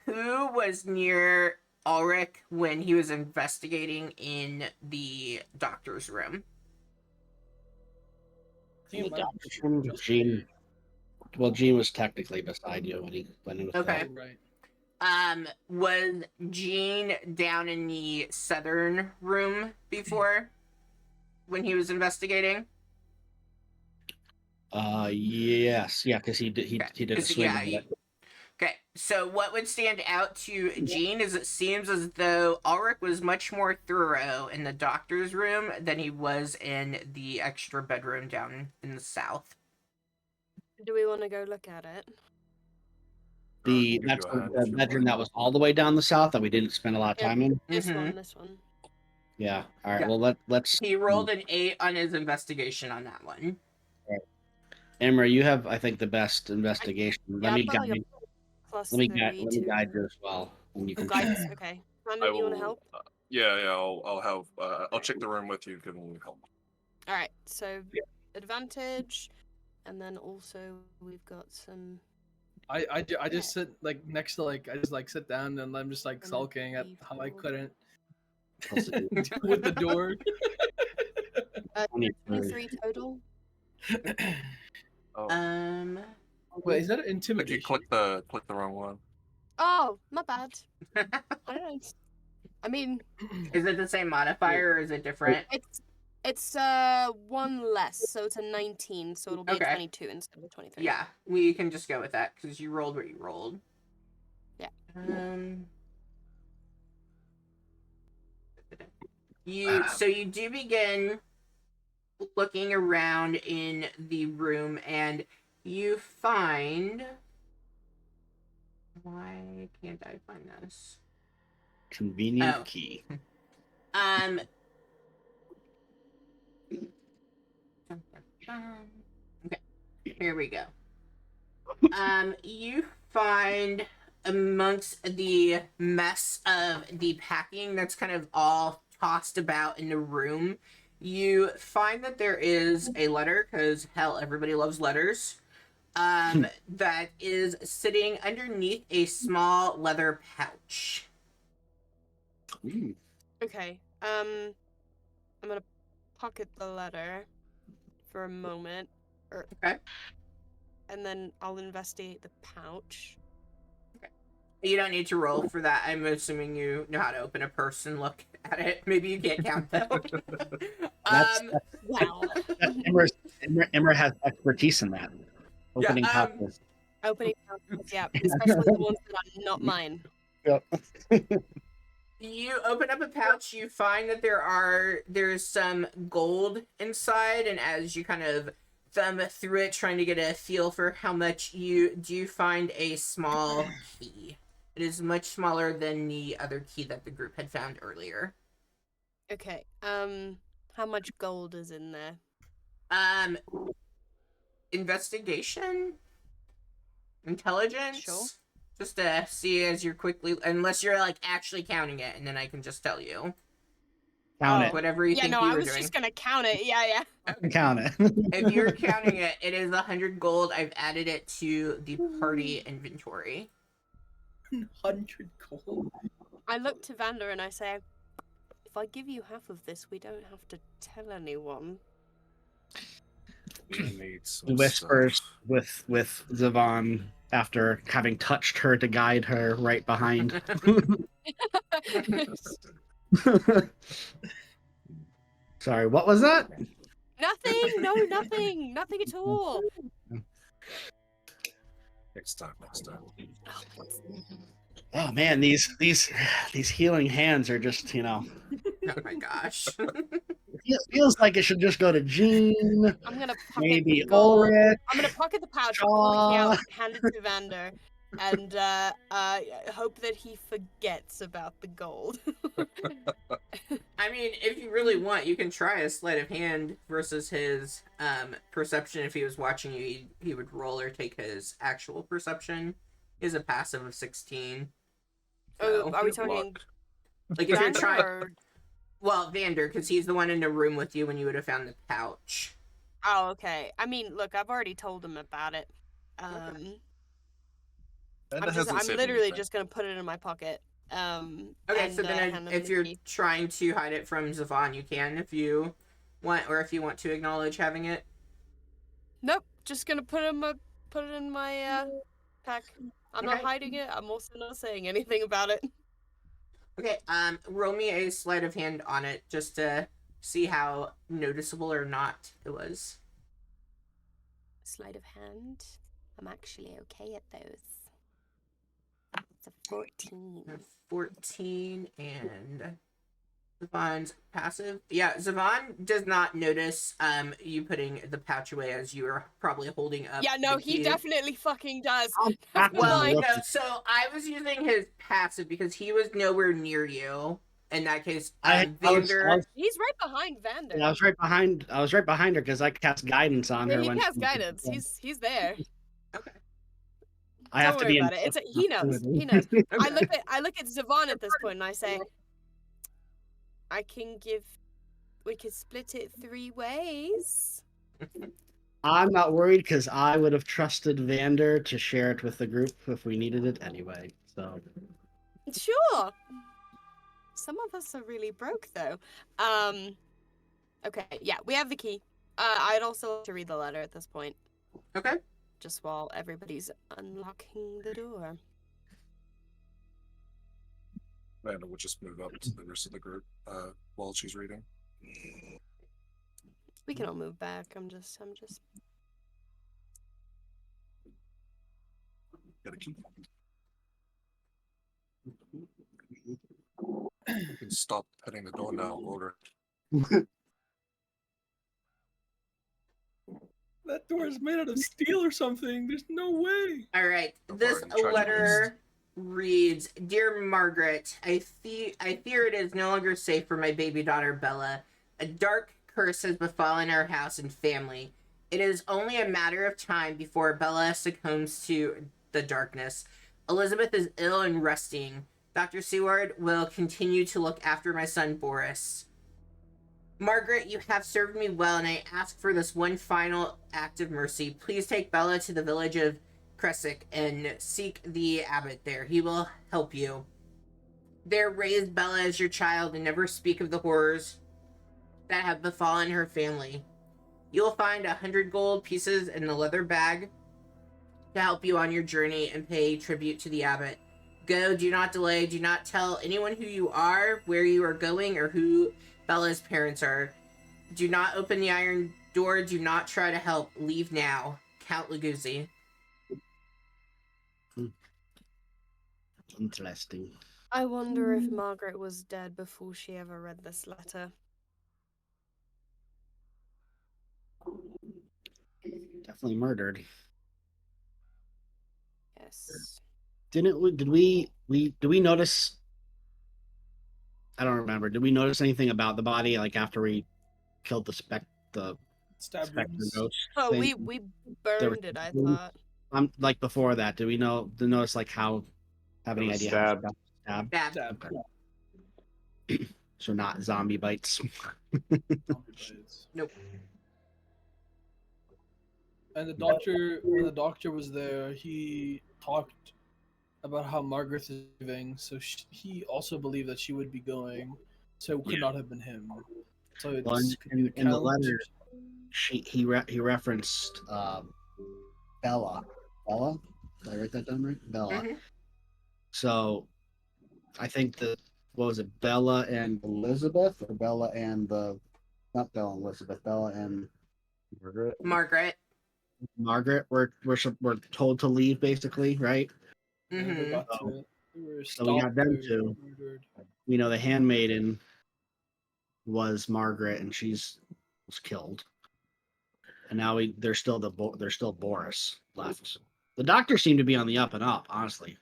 Who was near Ulrich when he was investigating in the doctor's room? Gene. Well, Gene was technically beside you when he went in with Okay. Right. Was Jean down in the southern room before when he was investigating? Yes, yeah, because he did he did a swing. Yeah. At it. Okay, so what would stand out to Jean is it seems as though Ulrich was much more thorough in the doctor's room than he was in the extra bedroom down in the south. Do we want to go look at it? You That's go ahead the if you bedroom would. that was all the way down the south that we didn't spend a lot of time in. This Mhm. one. This one. Yeah. All right. Yeah. Well, let's. He rolled an 8 on his investigation on that one. Emma, you have, I think, the best investigation. Yeah, Let me I've got guide. like a plus Let me 3 guide. Let me to guide you as well, and you oh, can. guidance. Okay. I Brandon, you want to will. help? Yeah, I'll have. I'll check the room with you. Can help. All right. So advantage, and then also we've got some. I just sit like next to like I just like sit down and I'm just like And sulking at how I D4. couldn't Plus the with the door. 23. 23 total. Oh, Wait, is that did you intimidation? click the wrong one? Oh, my bad. I don't know. I mean, Is it the same modifier or is it different? it's one less, so it's a 19, so it'll be Okay. a 22 instead of a 23. Yeah, we can just go with that because you rolled what you rolled. Yeah. So you do begin looking around in the room and you find, why can't I find this? Convenient Oh. key. Okay, here we go. You find amongst the mess of the packing that's kind of all tossed about in the room, you find that there is a letter, because hell, everybody loves letters, that is sitting underneath a small leather pouch. Ooh. Okay. I'm gonna pocket the letter for a moment, Okay. and then I'll investigate the pouch. You don't need to roll for that. I'm assuming you know how to open a purse and look at it. Maybe you can't count though. That's Wow. Emmer has expertise in that. Opening Yeah, pouches. Opening pouches, yeah, especially the ones that are not mine. Yep. You open up a pouch, you find that there's some gold inside, and as you kind of thumb through it, trying to get a feel for how much, you do find a small key. It is much smaller than the other key that the group had found earlier. Okay. How much gold is in there? Investigation? Intelligence? Sure. Just to see as you're quickly, unless you're like actually counting it, and then I can just tell you. Count Oh. it. Whatever you Yeah, think no, you I were was doing. just gonna count it. Yeah. Count it. If you're counting it, it is 100 gold. I've added it to the party inventory. 100 gold. I look to Vander and I say, if I give you half of this, we don't have to tell anyone. I need some He whispers stuff. with Zavon after having touched her to guide her right behind. Sorry, what was that? Nothing, no, nothing at all. Next time. Oh man, these healing hands are just, Oh my gosh. it feels like it should just go to Jean, I'm gonna pocket maybe the gold. Ulrich. I'm gonna pocket the pouch, pull the key Shaw. out, hand it to Vander, and hope that he forgets about the gold. I mean, if you really want, you can try a sleight of hand versus his perception. If he was watching you, he would roll or take his actual perception. He has a passive of 16. Oh, So, are we Good talking luck. like if you're Vander trying, or... well, Vander, because he's the one in the room with you when you would have found the pouch. Oh, okay. I mean, look, I've already told him about it. And I'm literally just gonna put it in my pocket. Okay, and, so then hand him if the you're key. trying to hide it from Zavon, you can if you want, or if you want to acknowledge having it. Nope, just gonna put it in my pack. I'm not Okay. hiding it. I'm also not saying anything about it. Okay, roll me a sleight of hand on it just to see how noticeable or not it was. Sleight of hand. I'm actually okay at those. It's a 14. 14 and Zavon's passive. Yeah, Zavon does not notice you putting the pouch away as you are probably holding up. Yeah, no, the he key. definitely fucking does. Never Well, mind. no, so I was using his passive because he was nowhere near you. In that case, Vander. He's right behind Vander. I was right behind. I was right behind her because I cast guidance on Yeah, her. he when has guidance. He's there. Okay. I have Don't to worry be about it. He knows. He knows. I look at Zavon at this point and I say, we could split it 3 ways. I'm not worried because I would have trusted Vander to share it with the group if we needed it anyway. So Sure. Some of us are really broke though. Okay, yeah, we have the key. I'd also like to read the letter at this point. Okay. Just while everybody's unlocking the door. Amanda will just move up to the rest of the group while she's reading. We can all move back. I'm just Got a key. You can stop petting the door now, Ulrich. That door is made out of steel or something. There's no way. All right. Don't This worry, try your letter reads, "Dear Margaret, I fear it is no longer safe for my baby daughter Bella. A dark curse has befallen our house and family. It is only a matter of time before Bella succumbs to the darkness. Elizabeth is ill and resting. Dr. Seward will continue to look after my son Boris. Margaret, you have served me well, and I ask for this one final act of mercy. Please take Bella to the village of Kresic and seek the abbot there. He will help you. There raise Bella as your child and never speak of the horrors that have befallen her family. You will find 100 gold pieces in the leather bag to help you on your journey and pay tribute to the abbot. Go, do not delay, do not tell anyone who you are, where you are going, or who Bella's parents are. Do not open the iron door, do not try to help. Leave now. Count Laguzzi." interesting. I wonder if Margaret was dead before she ever read this letter. Definitely murdered. Yes. Did we notice? I don't remember. Did we notice anything about the body like after we killed the Stab specter wounds. ghost? Oh, thing? we burned it, I thought. Like before that, do we notice like how have It any was idea stabbed. how stabbed? Yeah. Stab. Okay. So not zombie bites. Zombie bites. Nope. And the doctor, when the doctor was there, he talked about how Margaret is leaving, so he also believed that she would be going, so it could Yeah. not have been him. So it Well, could be the in the count. letter, he referenced Bella. Bella, did I write that down right? Bella. Hmm. So I think what was it, Bella and Elizabeth, or Bella and the not Bella and Elizabeth, Bella and Margaret. Margaret. Margaret were told to leave basically, right? They never Hmm. got to it. They were So we got stopped them or two. murdered. The handmaiden was Margaret, and was killed. And now there's still Boris left. The doctor seemed to be on the up and up, honestly.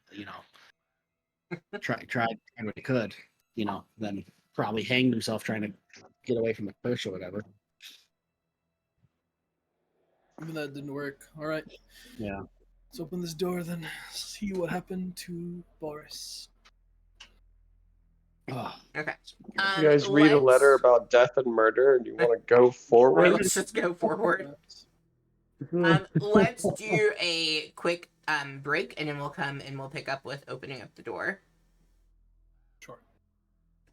Tried what he could. Then probably hanged himself trying to get away from the curse or whatever. Even that didn't work. All right, Yeah. let's open this door then. See what happened to Boris. Oh, Okay. You guys read a letter Let's. about death and murder, and you want to go Right, forward? let's just go forward. Let's do a quick break, and then we'll come and we'll pick up with opening up the door. Sure.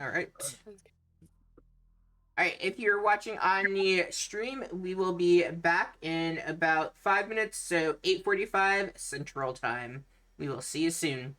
All right. All right. If you're watching on the stream, we will be back in about 5 minutes. So 8:45 Central Time. We will see you soon.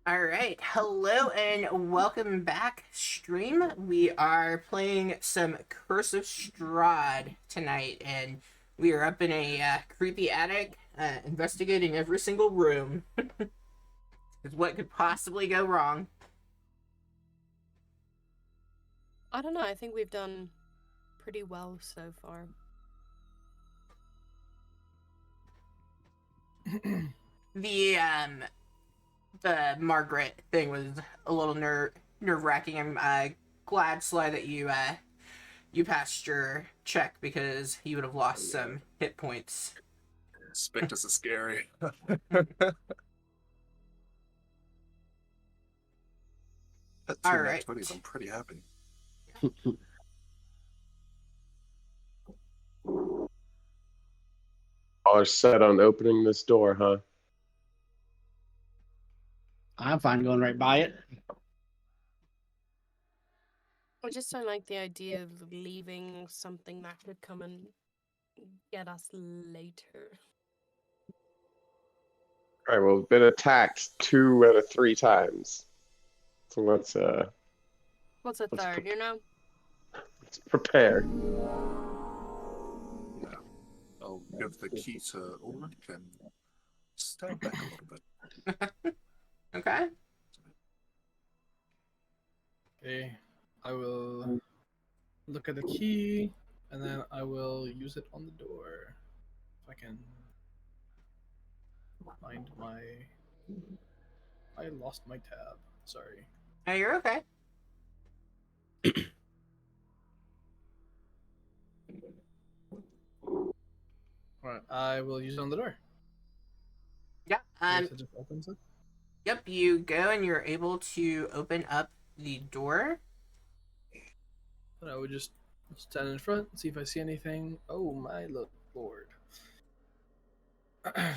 All right, hello and welcome back, stream. We are playing some Curse of Strahd tonight, and we are up in a creepy attic, investigating every single room. Because what could possibly go wrong? I don't know. I think we've done pretty well so far. The Margaret thing was a little nerve wracking. I'm glad, Sly, that you passed your check because you would have lost some hit points. Spectres are scary. At two All nat right. 20s, I'm pretty happy. Are set on opening this door, huh? I'm fine going right by it. I just don't like the idea of leaving something that could come and get us later. All right. Well, we've been attacked 2 out of 3 times. So let's What's a Let's third, you know? prepare. Yeah. I'll give the key to Ulrich and stand back a little bit. Okay. Okay, I will look at the key, and then I will use it on the door. If I can find my... I lost my tab. Sorry. Oh, you're okay. Alright, I will use it on the door. Yeah. I guess it just opens it. Yep. You go and you're able to open up the door. And I would just stand in front, see if I see anything. Oh my lord. I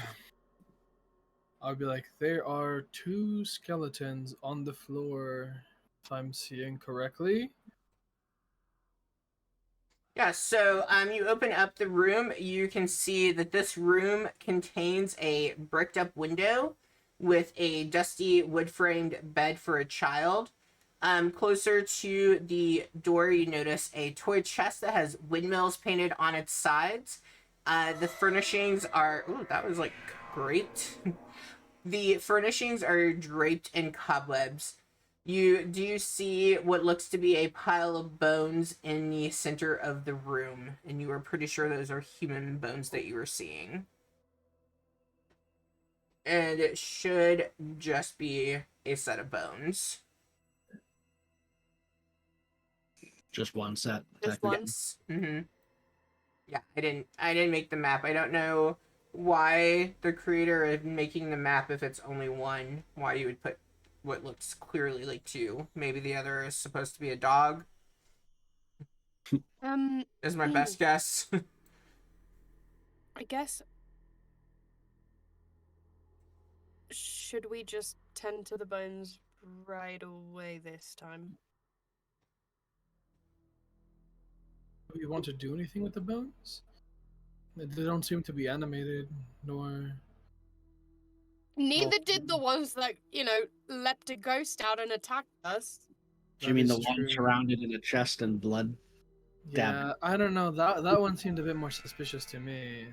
would be like, there are 2 skeletons on the floor, if I'm seeing correctly. Yeah, so you open up the room, you can see that this room contains a bricked up window with a dusty wood framed bed for a child. Closer to the door, you notice a toy chest that has windmills painted on its sides. The furnishings are. Ooh, that was like great. The furnishings are draped in cobwebs. You see what looks to be a pile of bones in the center of the room, and you are pretty sure those are human bones that you are seeing. And it should just be a set of bones. Just one set. Just technically. once. Mm-hmm. Yeah, I didn't make the map. I don't know why the creator of making the map, if it's only one, why you would put what looks clearly like 2. Maybe the other is supposed to be a dog. Is my best guess. I guess. Should we just tend to the bones right away this time? Do you want to do anything with the bones? They don't seem to be animated, nor... Neither did the ones that, leapt a ghost out and attacked us. Do you mean That the is one true. surrounded in a chest and blood? Yeah, I don't know. That one seemed a bit more suspicious to me.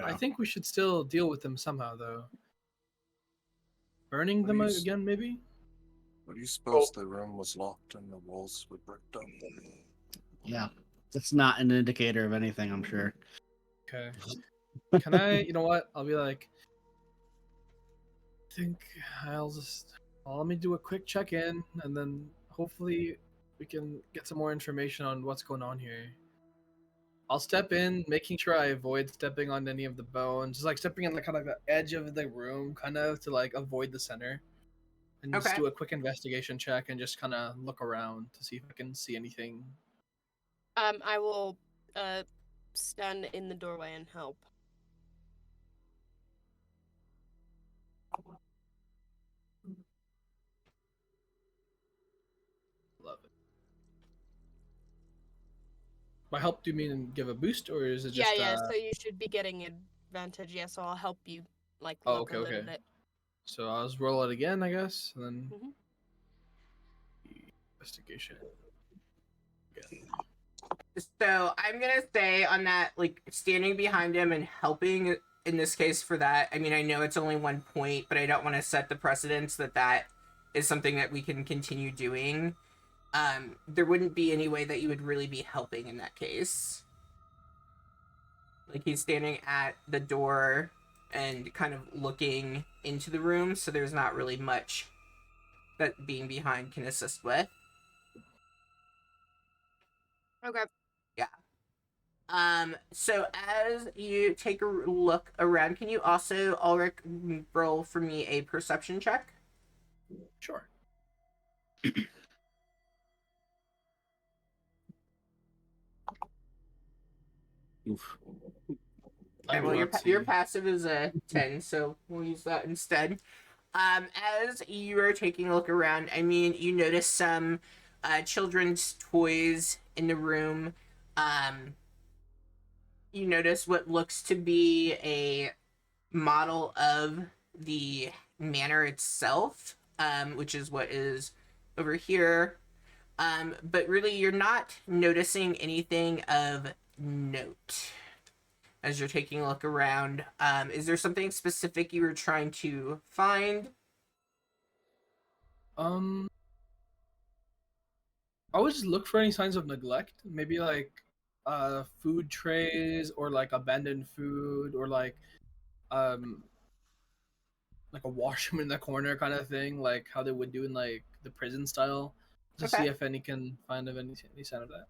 I Yeah. think we should still deal with them somehow, though. Burning them Please. again, maybe? What do you suppose the room was locked and the walls were bricked up? Yeah. That's not an indicator of anything, I'm sure. Okay. Can I, you know what? I'll be like, I think let me do a quick check-in, and then hopefully we can get some more information on what's going on here. I'll step in, making sure I avoid stepping on any of the bones, just like stepping in kind of the edge of the room, kind of to like avoid the center, and just Okay. do a quick investigation check and just kind of look around to see if I can see anything. I will stand in the doorway and help. Love it. By help, do you mean give a boost, or is it Yeah, just? so you should be getting advantage. Yeah, so I'll help you Oh, look okay, a little okay. bit. So I'll just roll it again, I guess, and then Mhm. investigation. Again. So I'm gonna say on that, like standing behind him and helping in this case for that. I mean, I know it's only 1 point, but I don't want to set the precedence that that is something that we can continue doing. There wouldn't be any way that you would really be helping in that case. Like he's standing at the door and kind of looking into the room, so there's not really much that being behind can assist with. Okay. So as you take a look around, can you also, Ulrich, roll for me a perception check? Sure. Oof. Okay, well, your passive is a 10, so we'll use that instead. As you are taking a look around, I mean, you notice some children's toys in the room. You notice what looks to be a model of the manor itself, which is what is over here. But really, you're not noticing anything of note as you're taking a look around. Is there something specific you were trying to find? I would just look for any signs of neglect. Maybe like food trays or like abandoned food or um like a washroom in the corner kind of thing, like how they would do in like the prison style. To see Okay. if any can find of any sign of that.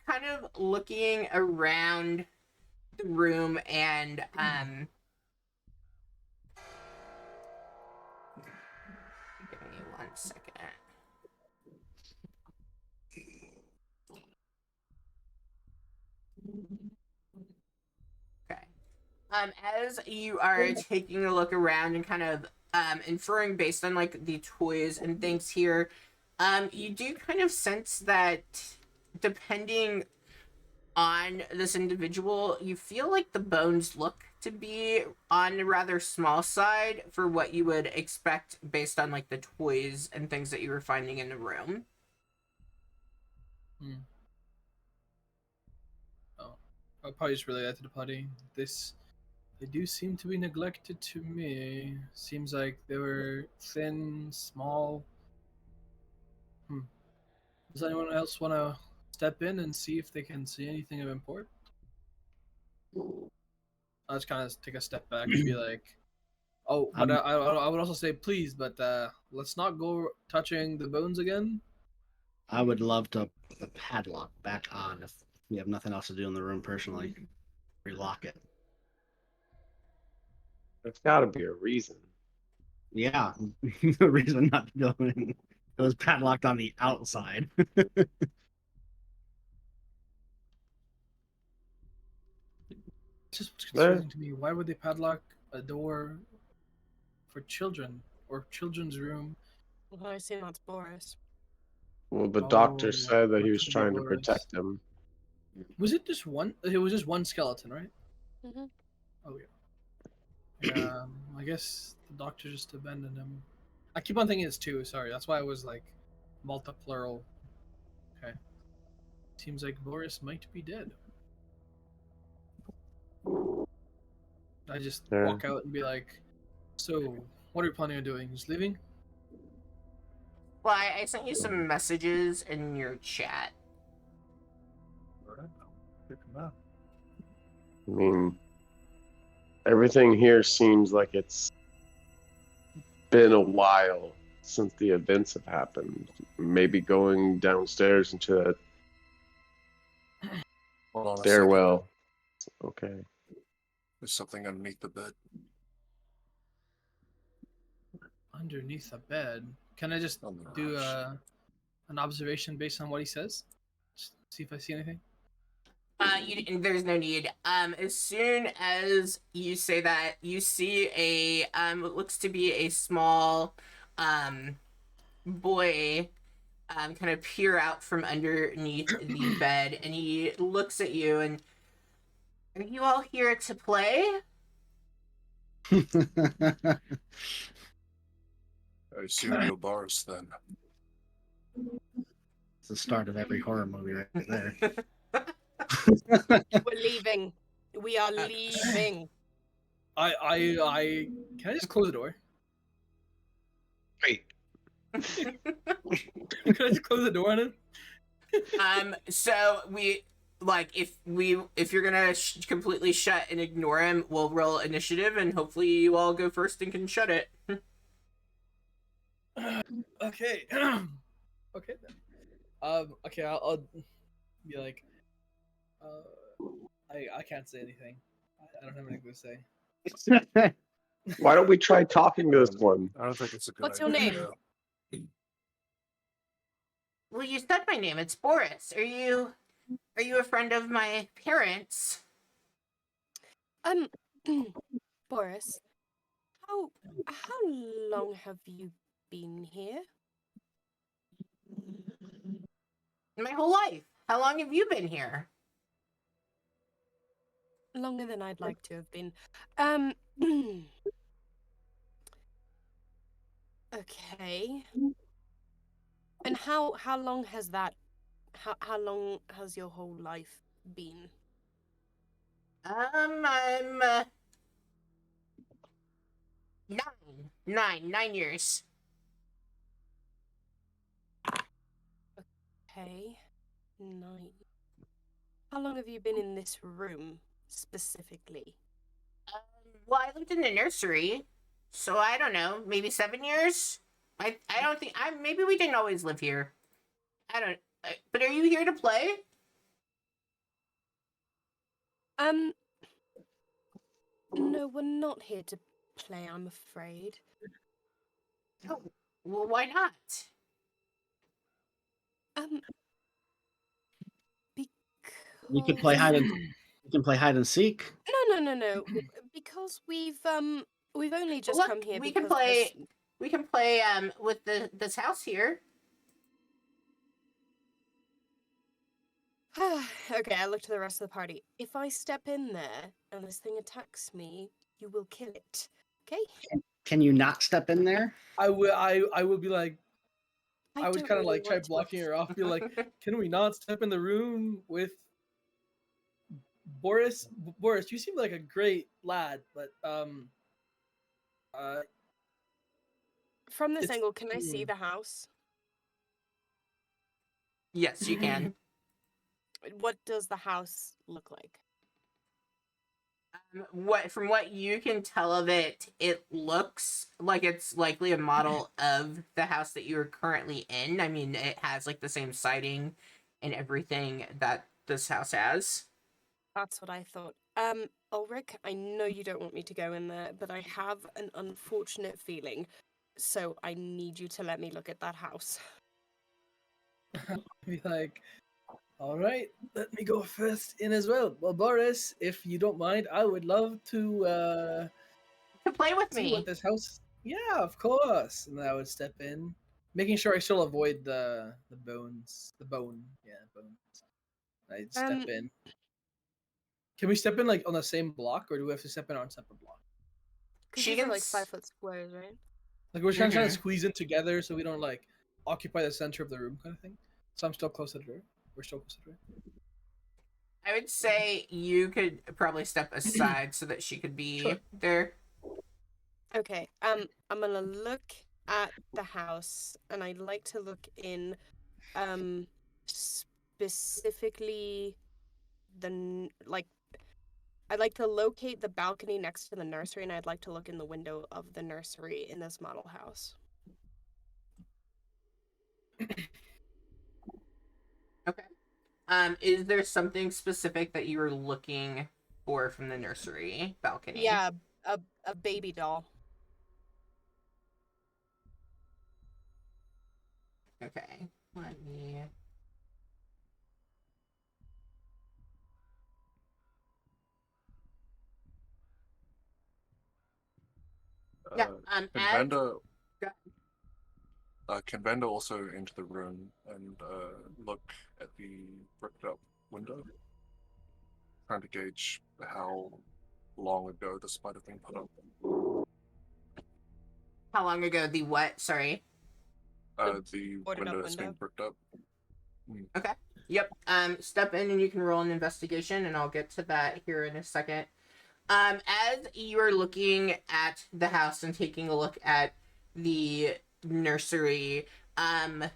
Kind of looking around the room and give me 1 second. Okay. As you are taking a look around and kind of inferring based on like the toys and things here, you do kind of sense that depending on this individual, you feel like the bones look to be on the rather small side for what you would expect based on like the toys and things that you were finding in the room. Oh, I'll probably just relay that to the party. They do seem to be neglected to me. Seems like they were thin, small. Does anyone else want to step in and see if they can see anything of import? I'll just kind of take a step back and be like, "Oh, but I would also say please, but let's not go touching the bones again." I would love to put the padlock back on if we have nothing else to do in the room personally. Relock it. There's got to be a reason. Yeah, no reason not to go in. It was padlocked on the outside. It's just confusing to me. Why would they padlock a door for children or children's room? Well, I assume that's Boris. Well, the Oh, doctor said that he that was could be trying to Boris. protect him. Was it just one? It was just one skeleton, right? Mm-hmm. Oh yeah. Yeah. I guess the doctor just abandoned him. I keep on thinking it's two. Sorry, that's why I was like, multi-plural. Okay. Seems like Boris might be dead. I just Yeah. walk out and be like, "So, what are you planning on doing? Just leaving?" Well, I sent you some messages in your chat. Alright, pick 'em up. I mean, everything here seems like it's been a while since the events have happened. Maybe going downstairs into a Hold on a second. stairwell. Okay. There's something underneath the bed. Underneath the bed. Can I just On the do rocks. an observation based on what he says? Just see if I see anything. There's no need. As soon as you say that, you see a what looks to be a small boy kind of peer out from underneath the bed, and he looks at you and, are you all here to play? I assume you're Boris then. It's the start of every horror movie right there. We're leaving. We are leaving. I can I just close the door? Wait. Can I just close the door on it? So if you're gonna completely shut and ignore him, we'll roll initiative, and hopefully you all go first and can shut it. Okay. Okay then. Okay, I'll be like, I can't say anything. I don't have anything to say. Why don't we try talking to this one? I don't think it's a good What's your idea. name? Well, you said my name. It's Boris. Are you a friend of my parents? Boris, how long have you been here? My whole life. How long have you been here? Longer than I'd like to have been. Okay. And how long has that? How long has your whole life been? I'm 9 years. Okay, 9. How long have you been in this room specifically? Well, I lived in the nursery, so I don't know, maybe 7 years. I don't think maybe we didn't always live here. I don't. But are you here to play? No, we're not here to play, I'm afraid. Oh, well, why not? Because You could play hide and you can play hide and seek. No. Because we've only just Look, come here we because can play. We can play with this house here. Okay, I look to the rest of the party. If I step in there and this thing attacks me, you will kill it. Okay? Can you not step in there? I will be like, I would don't kind of really like try want to blocking her off. Be like, can we not step in the room with Boris? Boris, you seem like a great lad, but From this it's- angle, can I see the house? Yes, you can. What does the house look like? From what you can tell of it, it looks like it's likely a model of the house that you're currently in. I mean, it has like the same siding and everything that this house has. That's what I thought. Ulrich, I know you don't want me to go in there, but I have an unfortunate feeling, so I need you to let me look at that house. be like, all right, let me go first in as well. Well, Boris, if you don't mind, I would love to To play with see me. what this house. Yeah, of course. And then I would step in, making sure I still avoid the bones. The bone, yeah, bones. I'd step in. Can we step in like on the same block, or do we have to step in on separate blocks? Because She these are can like s- 5-foot squares, right? Like we're trying to Mhm. squeeze in together so we don't like occupy the center of the room, kind of thing. So I'm still close to the door. We're still close to the door. I would say you could probably step aside so that she could be Sure. there. Okay, I'm gonna look at the house, and I'd like to look in, specifically I'd like to locate the balcony next to the nursery, and I'd like to look in the window of the nursery in this model house. Okay. Is there something specific that you were looking for from the nursery balcony? Yeah, a baby doll. Okay. Let me. Yeah. Can As Vanda, Go- can Vanda also enter the room and look at the bricked up window? Trying to gauge how long ago this might have been put up. How long ago? The what? Sorry. The boarded up window that's been window. bricked up. Okay. Yep. Step in and you can roll an investigation, and I'll get to that here in a second. As you're looking at the house and taking a look at the nursery, are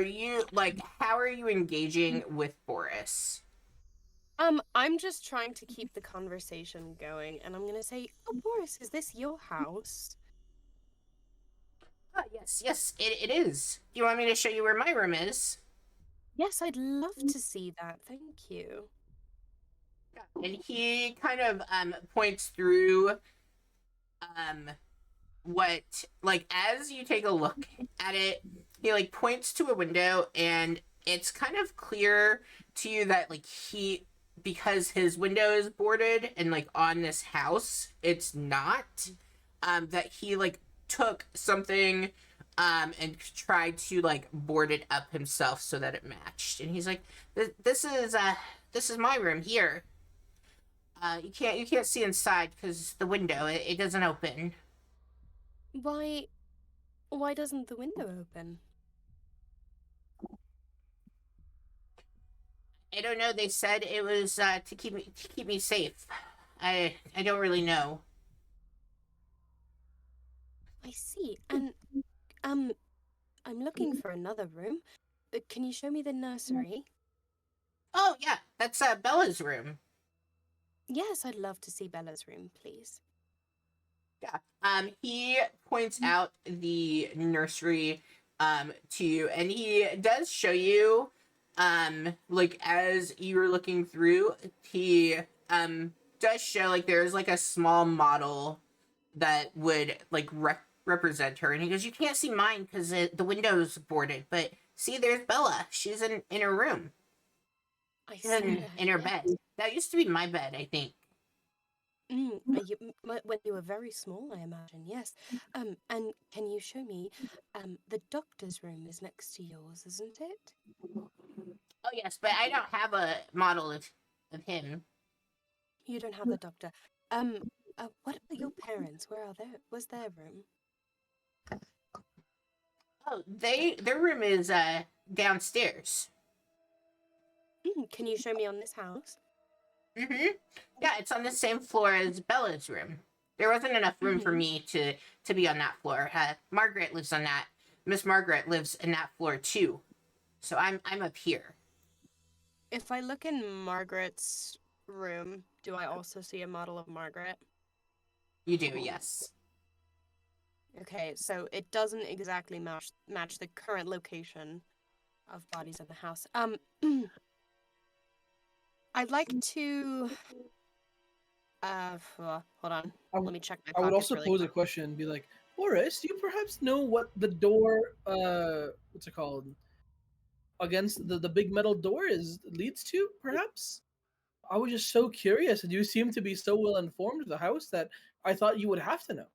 you like how are you engaging with Boris? I'm just trying to keep the conversation going, and I'm gonna say, "Oh, Boris, is this your house?" Yes, it is. Do you want me to show you where my room is? Yes, I'd love to see that. Thank you. And he kind of points through um what like as you take a look at it, he like points to a window, and it's kind of clear to you that like he because his window is boarded and like on this house it's not that he like took something and tried to like board it up himself so that it matched, and he's like, this is my room here. You can't see inside because the window it doesn't open. Why? Why doesn't the window open? I don't know. They said it was to keep me safe. I don't really know. I see. And um, I'm looking for another room. Can you show me the nursery? Oh yeah, that's Bella's room. Yes, I'd love to see Bella's room, please. Yeah. He points out the nursery to you, and he does show you like as you were looking through, he does show like there's like a small model that would like represent her, and he goes, you can't see mine because the window's boarded, but see, there's Bella. She's in her room. I She's see. in her Yeah. bed. That used to be my bed, I think. When you were very small, I imagine. Yes. And can you show me? The doctor's room is next to yours, isn't it? Oh yes, but I don't have a model of him. You don't have the doctor. What about your parents? Where are their? Where's their room? Oh, their room is downstairs. Can you show me on this house? Mm-hmm. Yeah, it's on the same floor as Bella's room. There wasn't enough room for me to be on that floor. Margaret lives on that. Miss Margaret lives in that floor too. So I'm up here. If I look in Margaret's room, do I also see a model of Margaret? You do, yes. Okay, so it doesn't exactly match the current location of bodies in the house. I'd like to. Hold on. Let me check my I would pockets also really pose a quick. question and be like, Boris, do you perhaps know what the door, what's it called, against the big metal door leads to? Perhaps. I was just so curious, and you seem to be so well informed of the house that I thought you would have to know.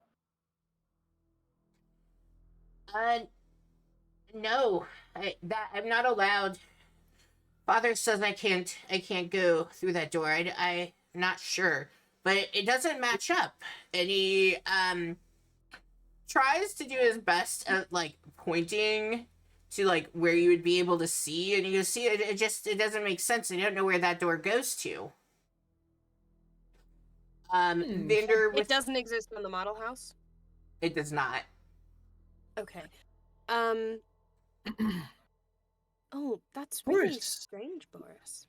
Uh, no, I'm not allowed. Father says I can't go through that door. I'm not sure, but it doesn't match up, and he tries to do his best at like pointing to like where you would be able to see, and you see it doesn't make sense. I don't know where that door goes to. Vander It with doesn't exist in the model house. it does not. Okay. Um. Oh, that's really Boris, strange, Boris.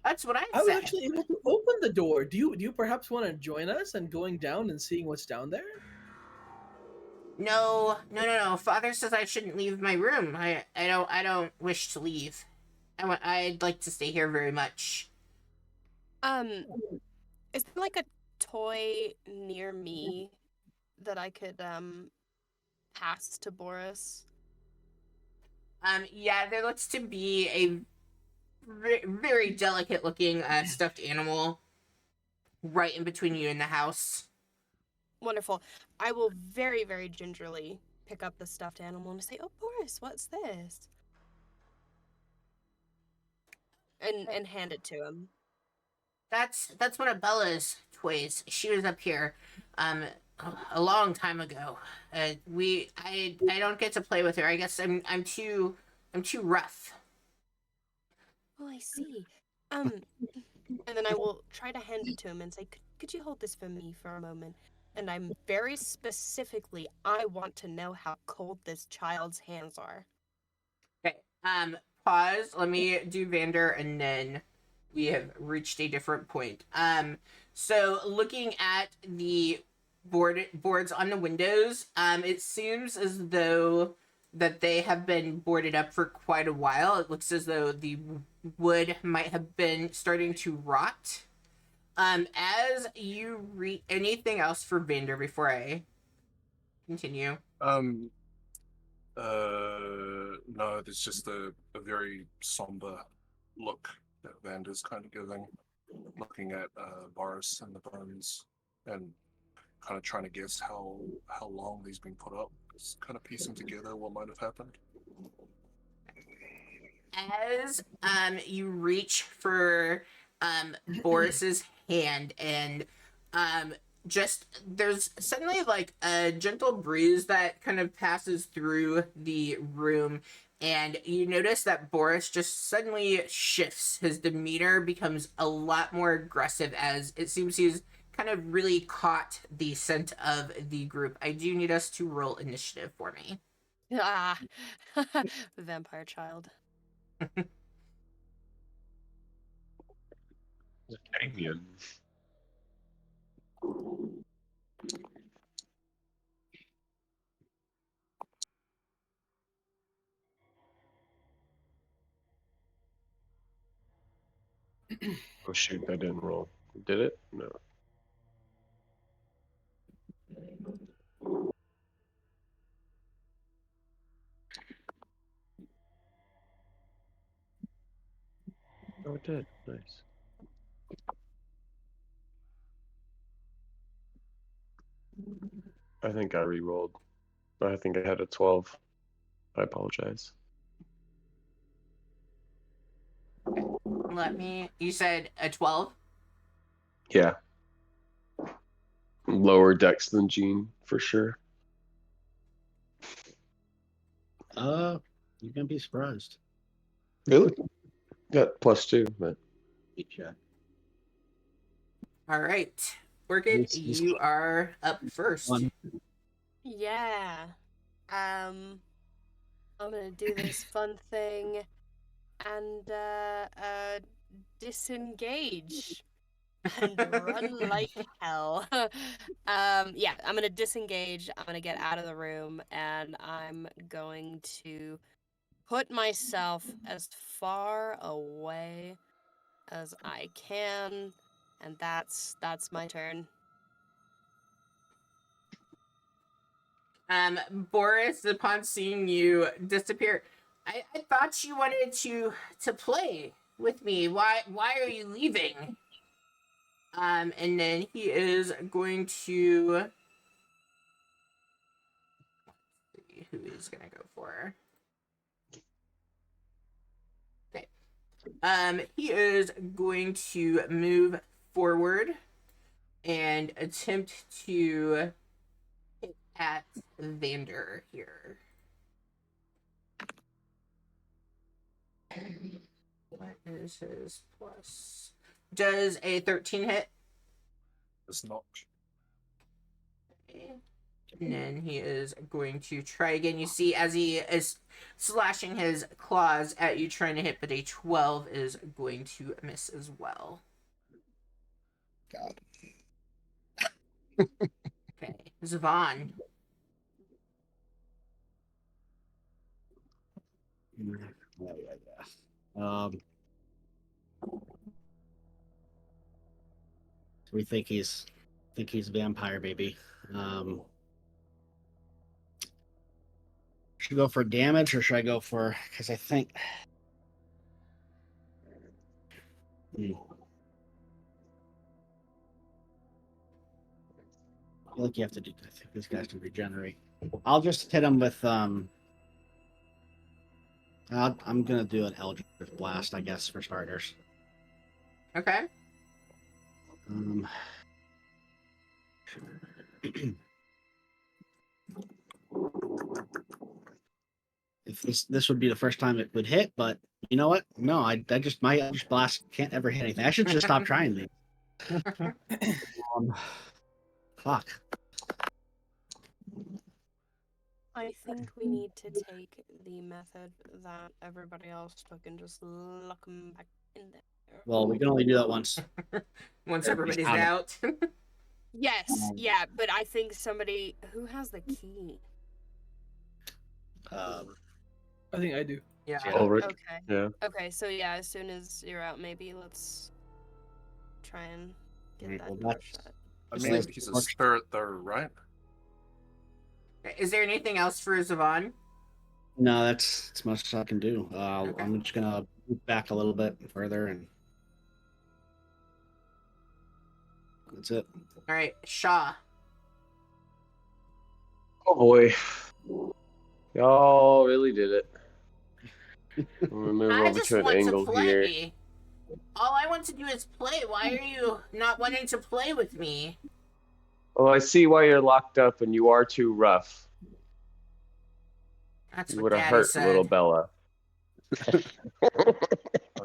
That's what I I was said. actually able to open the door. Do you perhaps want to join us and going down and seeing what's down there? No. Father says I shouldn't leave my room. I don't wish to leave. I'd like to stay here very much. Is there like a toy near me that I could pass to Boris? Yeah, there looks to be a very delicate looking stuffed animal right in between you and the house. Wonderful. I will very, very gingerly pick up the stuffed animal and say, "Oh, Boris, what's this?" And hand it to him. That's one of Bella's toys. She was up here. a long time ago. I don't get to play with her. I guess I'm too rough. Oh, I see. And then I will try to hand it to him and say, could you hold this for me for a moment? And I'm very specifically, I want to know how cold this child's hands are. Okay. Pause. Let me do Vander, and then we have reached a different point. So looking at the boards on the windows, it seems as though that they have been boarded up for quite a while. It looks as though the wood might have been starting to rot. As you read anything else for Vander before I continue? No, there's just a very somber look that Vander's kind of giving, looking at Boris and the bones, and kind of trying to guess how long these been put up. Just kind of piecing together what might have happened. As you reach for Boris's hand, and just there's suddenly like a gentle breeze that kind of passes through the room, and you notice that Boris just suddenly shifts. His demeanor becomes a lot more aggressive, as it seems he's kind of really caught the scent of the group. I do need us to roll initiative for me. Ah, vampire child. Damien. Oh shoot, I didn't roll. Did it? No. Oh, it did. Nice. I think I re-rolled. I think I had a 12. I apologize. You said a 12? Yeah. Lower dex than Gene, for sure. You're gonna be surprised. Really? Got +2, but Good check. All right. Orchid, He's- you are up first. One. Yeah. I'm gonna do this fun thing and disengage and run like hell. Yeah, I'm gonna disengage. I'm gonna get out of the room, and I'm going to put myself as far away as I can, and that's my turn. Boris, upon seeing you disappear, I thought you wanted to play with me. Why are you leaving? And then he is going to see who he's gonna go for. Okay. He is going to move forward and attempt to hit at Vander here. What is his plus? Does a 13 hit? It's not. And then he is going to try again. You see, as he is slashing his claws at you, trying to hit, but a 12 is going to miss as well. God. Okay, Zavon. Yeah. We think he's vampire, baby. Should I go for damage or should I go for? Because I think. I feel like you have to do. I think these guys can regenerate. I'll just hit him with. I'm gonna do an Eldritch Blast, I guess, for starters. Okay. this would be the first time it would hit, but you know what? No, my Eldritch Blast can't ever hit anything. I should just stop trying these. Fuck. I think we need to take the method that everybody else took and just lock them back in there. Well, we can only do that once. Once everybody's Out of- out. Yes, yeah, but I think somebody who has the key. I think I do. Yeah. Ulrich. Okay. Yeah. Okay, so yeah, as soon as you're out, maybe let's try and get Right, that well, door that's- shut. I He's mean, a- he's a spirit, though, right? Is there anything else for Zavon? no, that's as much as I can do. Okay. I'm just gonna move back a little bit further, and that's it. All right, Shaw. Oh boy. Y'all really did it. I'm gonna move I over just to an want to angle here. play. All I want to do is play. Why are you not wanting to play with me? Well, I see why you're locked up and you are too rough. That's You what would have Daddy hurt said. little Bella. Oh,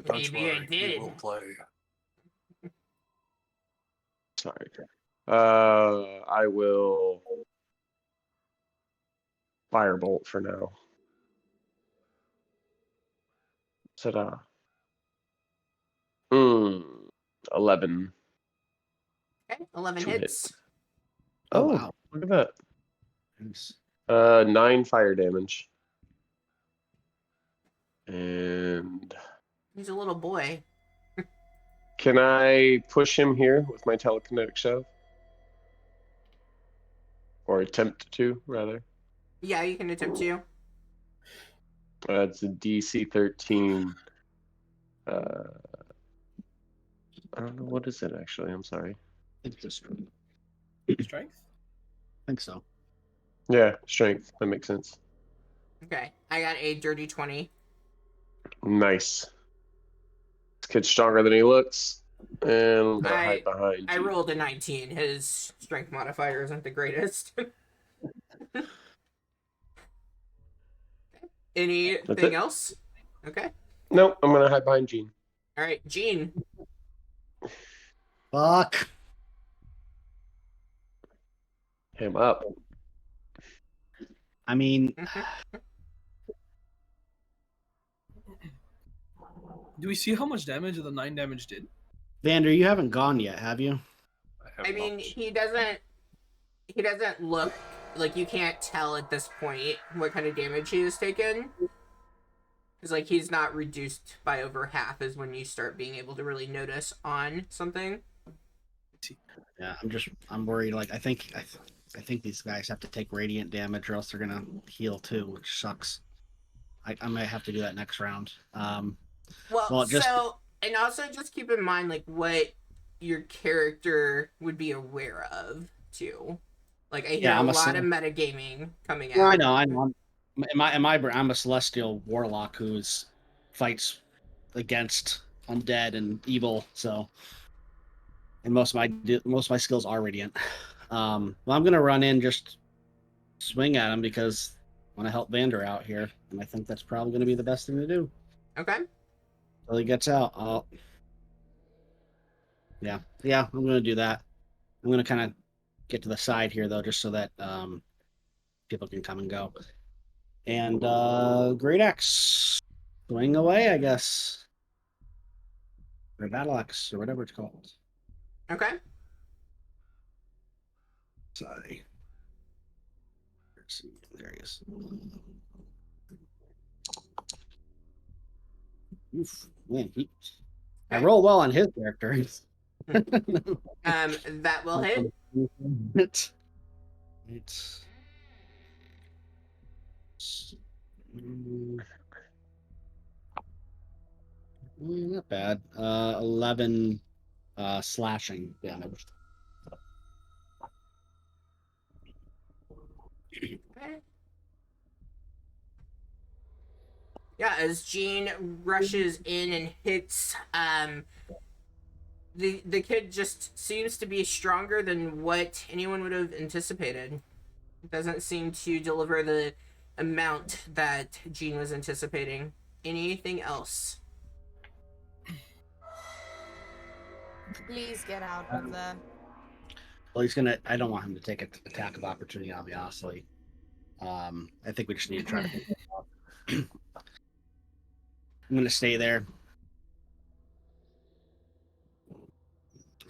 don't Maybe I worry, we did. will play. Sorry. I will firebolt for now. Ta-da. 11. Okay, 11 Two hits. Oh, wow. Look at that. Nice. 9 fire damage. And He's a little boy. can I push him here with my telekinetic shove? Or attempt to, rather. Yeah, you can attempt to. It's a DC 13. I don't know, what is it actually? I'm sorry. I think just Strength? think so. Yeah, strength. That makes sense. Okay, I got a dirty 20. Nice. This kid's stronger than he looks. And I'm gonna I- hide behind I you. rolled a 19. His strength modifier isn't the greatest. Anything it. else? Okay. Nope, I'm gonna hide behind Gene. All right, Gene. Fuck. Him up. I mean, Do we see how much damage the 9 damage did? Vander, you haven't gone yet, have you? have I mean, not. he doesn't look like you can't tell at this point what kind of damage he has taken. Because like he's not reduced by over half is when you start being able to really notice on something. Yeah, I'm worried. Like, I think these guys have to take radiant damage, or else they're gonna heal too, which sucks. I might have to do that next round. Well, just- so and also just keep in mind like what your character would be aware of too. Like I hear Yeah, a I'm a lot of sim- metagaming coming Yeah, out. I know. I'm a celestial warlock who's fights against undead and evil. So, and most of my skills are radiant. Well, I'm gonna run in, just swing at him because I want to help Vander out here, and I think that's probably gonna be the best thing to do. Okay. Till he gets out. Yeah, I'm gonna do that. I'm gonna kind of get to the side here though, just so that people can come and go. And great axe, swing away, I guess, or battle axe, or whatever it's called. Okay. Sorry. Let's see. There he is. Oof, man, I roll well on his character. That will hit. It's not bad. 11 slashing damage. Okay. Yeah, as Jean rushes in and hits, the kid just seems to be stronger than what anyone would have anticipated. Doesn't seem to deliver the amount that Jean was anticipating. Anything else? Please get out of there. Well, he's gonna. I don't want him to take an attack of opportunity. Obviously, I think we just need to try to. I'm gonna stay there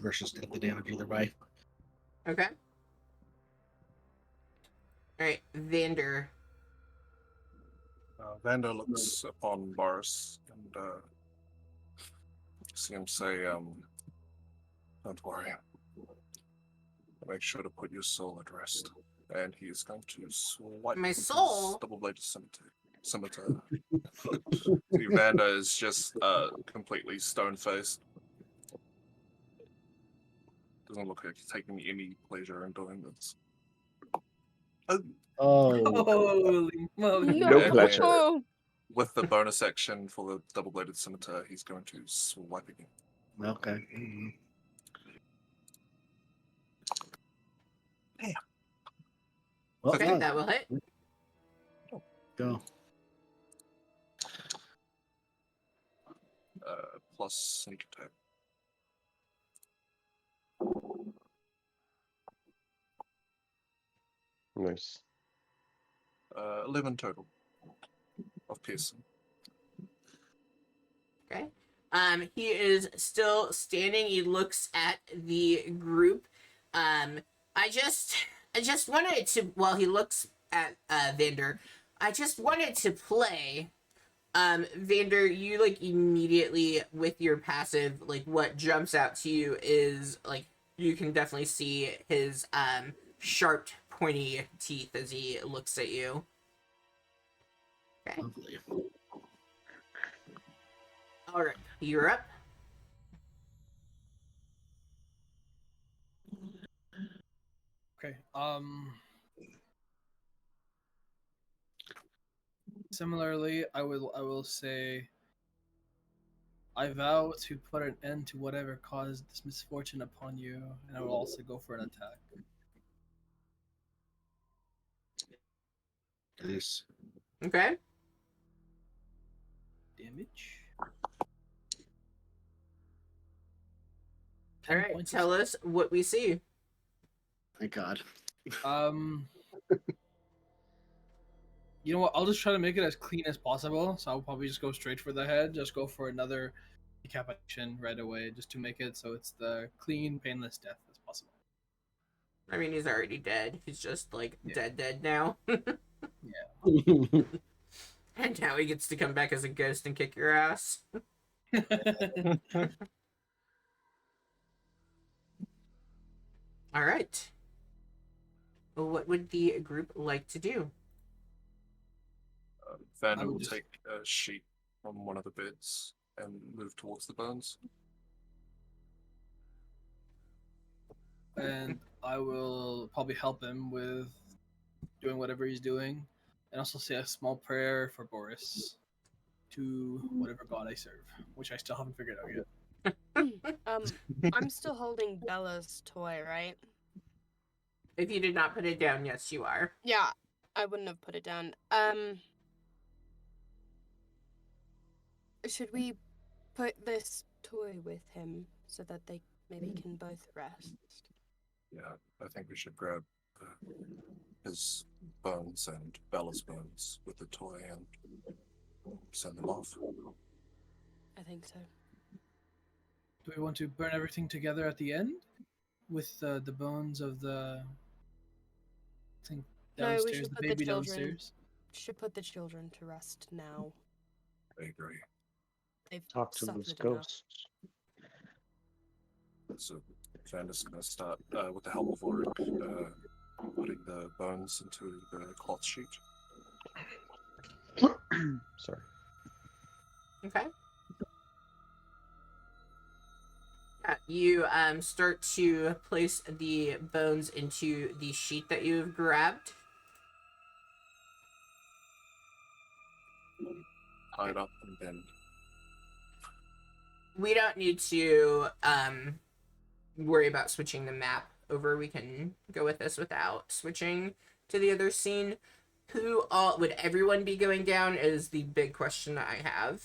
versus take the damage either way. Okay. All right, Vander. Vander looks upon Boris and see him say, "Don't worry. I'll make sure to put your soul at rest." And he is going to swipe My with his soul? double-bladed scimitar. See, Vander is just completely stone-faced. Doesn't look like he's taking any pleasure in doing this. Oh, Holy moly! No And pleasure. Oh, with the bonus action for the double-bladed scimitar, he's going to swipe again. okay. Well, Okay, no, that will hit. go. Plus sneak attack. 11 total of piercing. Okay. He is still standing. He looks at the group. I just wanted to. Well, he looks at Vander. I just wanted to play. Vander, you like immediately with your passive, like what jumps out to you is like you can definitely see his sharp, pointy teeth as he looks at you. Okay. Lovely. All right, you're up. Okay. Similarly, I will say, I vow to put an end to whatever caused this misfortune upon you, and I will also go for an attack. Nice. Okay. Damage. All 10 right. points of Tell us what we see. Thank God. You know what? I'll just try to make it as clean as possible. So I'll probably just go straight for the head. Just go for another decapitation right away, just to make it so it's the clean, painless death as possible. I mean, he's already dead. He's just like Yeah. dead now. Yeah. And now he gets to come back as a ghost and kick your ass. All right. What would the group like to do? Vander I would will just- take a sheet from one of the beds and move towards the bones. And I will probably help him with doing whatever he's doing, and also say a small prayer for Boris to whatever god I serve, which I still haven't figured out yet. I'm still holding Bella's toy, right? If you did not put it down, yes, you are. Yeah, I wouldn't have put it down. Should we put this toy with him so that they maybe can both rest? Yeah, I think we should grab his bones and Bella's bones with the toy and send them off. I think so. Do we want to burn everything together at the end with the bones of the thing No, we downstairs, should the put the baby children- downstairs? Should put the children to rest now. I agree. They've Talk to suffered those enough. ghosts. So Vander's going to start with the help of Ulrich, putting the bones into the cloth sheet. Sorry. Okay. You start to place the bones into the sheet that you've grabbed. Tie it up and then We don't need to worry about switching the map over. We can go with this without switching to the other scene. who all would everyone be going down is the big question I have.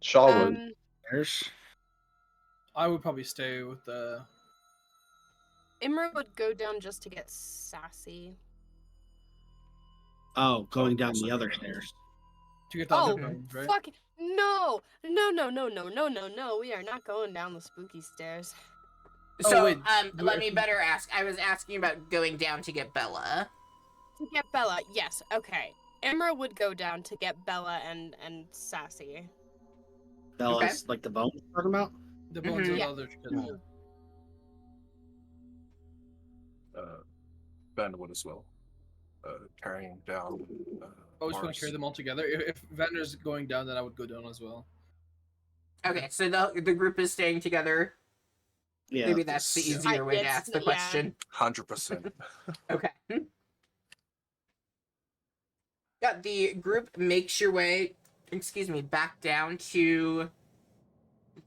Shaw would. There's I would probably stay with the. Imra would go down just to get sassy. going down also the other go down. stairs. To get the Oh, other bones, right? fuck! No! No! We are not going down the spooky stairs. Oh, So, wait, let me better ask. I was asking about going down to get Bella. To get Bella, yes. Okay. Imra would go down to get Bella and sassy. Bella's like the bone you're talking about? The bones Mhm. of the Yeah. other kids. Van would as well. Carrying down. I was going to carry them all together. If Vander's going down, then I would go down as well. Okay, so the group is staying together. Yeah. Maybe that's the Yeah. easier way to It's- ask the yeah. question. 100%. Okay. Yeah, the group makes your way, back down to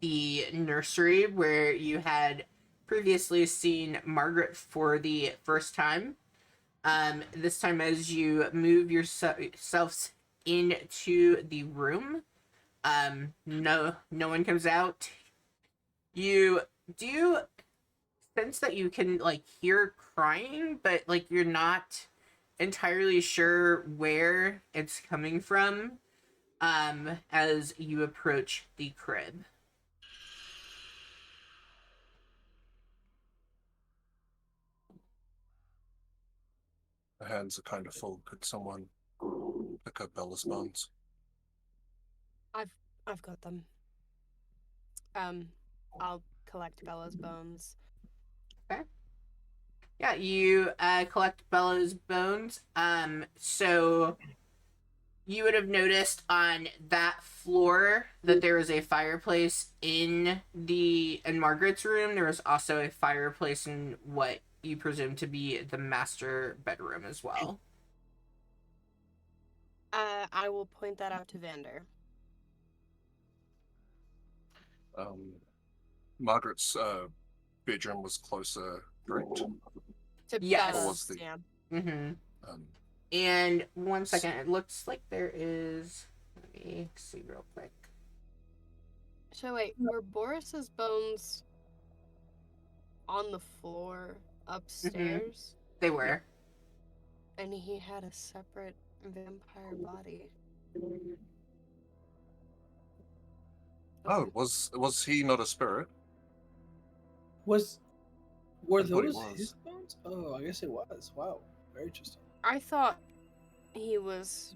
the nursery where you had previously seen Margaret for the first time. This time, as you move yourselves into the room, no one comes out. You do sense that you can hear crying, but you're not entirely sure where it's coming from. As you approach the crib. My hands are kind of full. Could someone pick up Bella's bones? I've got them. I'll collect Bella's bones. Yeah, you collect Bella's bones. So you would have noticed on that floor that there was a fireplace in Margaret's room. There was also a fireplace in what you presume to be the master bedroom as well. I will point that out to Vander. Margaret's bedroom was closer, correct? To Yes. Bella's, Or was the- yeah. Mm-hmm. Um, And 1 second, it looks like there is. Let me see real quick. So wait, were Boris's bones on the floor upstairs? They were. And he had a separate vampire body. oh, was he not a spirit? Were I thought he those was. his bones? Oh, I guess it was. Wow, very interesting. I thought he was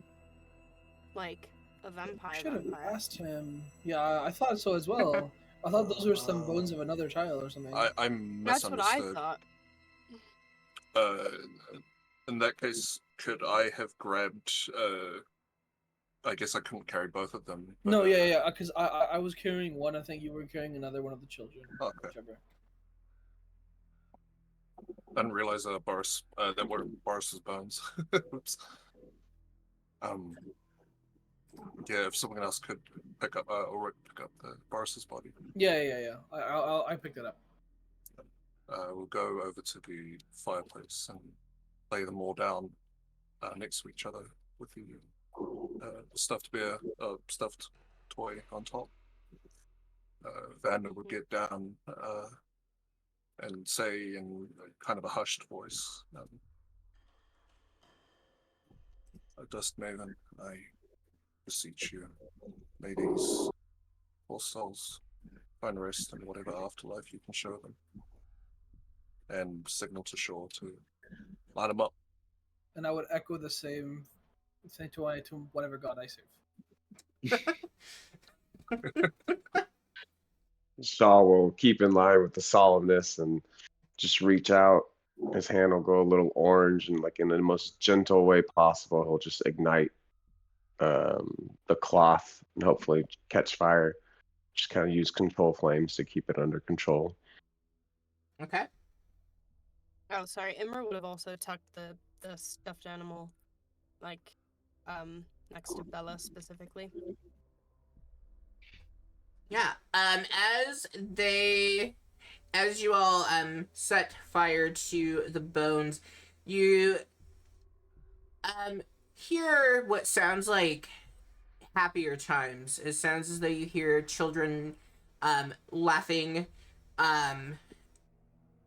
like a vampire. Should have asked him. Yeah, I thought so as well. I thought those were some bones of another child or something. I That's what I misunderstood. thought. In that case, could I have grabbed? I guess I couldn't carry both of them. But, No, yeah, because I was carrying one. I think you were carrying another one of the children. Okay. Whichever. I didn't realize Boris that were Boris's bones. Oops. Yeah, if someone else could pick up or pick up the Boris's body, Yeah. I picked it up. we'll go over to the fireplace and lay them all down next to each other with the stuffed bear, stuffed toy on top. Vander would get down and say in kind of a hushed voice, Dust Maven, I beseech you, may these poor souls find rest in whatever afterlife you can show them. And signal to shore to line them up. And I would echo the same thing to whatever god I serve. Shaw will keep in line with the solemnness and just reach out. His hand will go a little orange, and in the most gentle way possible, he'll just ignite the cloth and hopefully catch fire. Just kind of use control flames to keep it under control. Okay. Oh, sorry. Imra would have also tucked the stuffed animal, next to Bella specifically. Yeah. As you all set fire to the bones, you Hear what sounds like happier times. It sounds as though you hear children laughing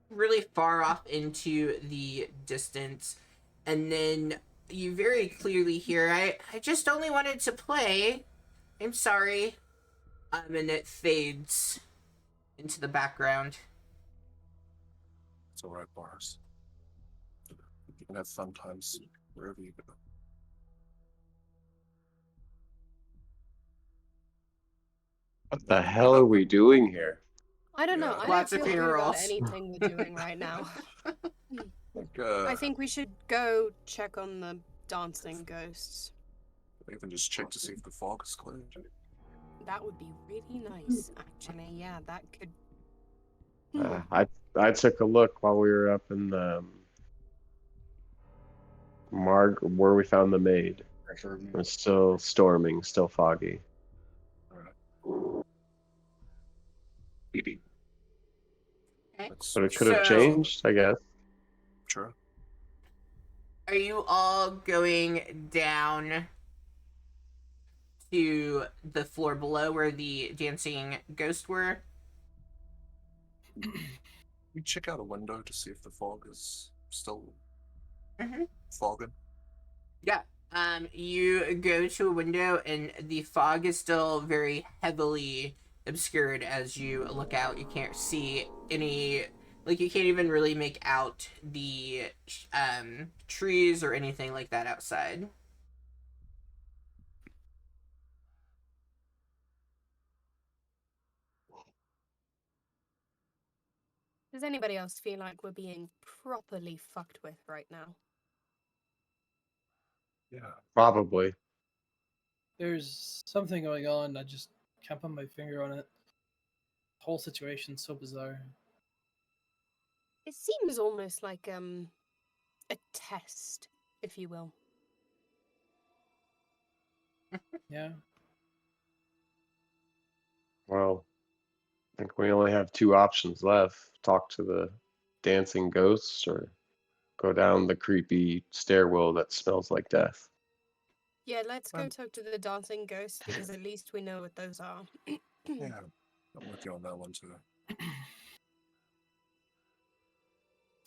really far off into the distance. And then you very clearly hear, I just only wanted to play. I'm sorry. And it fades into the background. It's alright, Boris. You can have fun times wherever you go. What the hell are we doing here? I don't know. Yeah. I Lots don't of feel good about funerals. anything we're doing right now. Like, I think we should go check on the dancing ghosts. even just check to see if the fog is cleared. That would be really nice, actually. Yeah, that could. I took a look while we were up in the where we found the maid. It was still storming, still foggy. Alright. Okay. But it could have So- changed, I guess. Sure. Are you all going down to the floor below where the dancing ghosts were? We check out a window to see if the fog is still Mhm. fogging. Yeah. You go to a window and the fog is still very heavily obscured as you look out. You can't see any, like, you can't even really make out the trees or anything like that outside. Does anybody else feel like we're being properly fucked with right now? Yeah. Probably. There's something going on. I just can't put my finger on it. The whole situation's so bizarre. It seems almost like a test, if you will. Yeah. Well, I think we only have two options left. Talk to the dancing ghosts or go down the creepy stairwell that smells like death. Yeah, let's go Um, talk to the dancing ghosts because at least we know what those are. Yeah. I'm with you on that one too.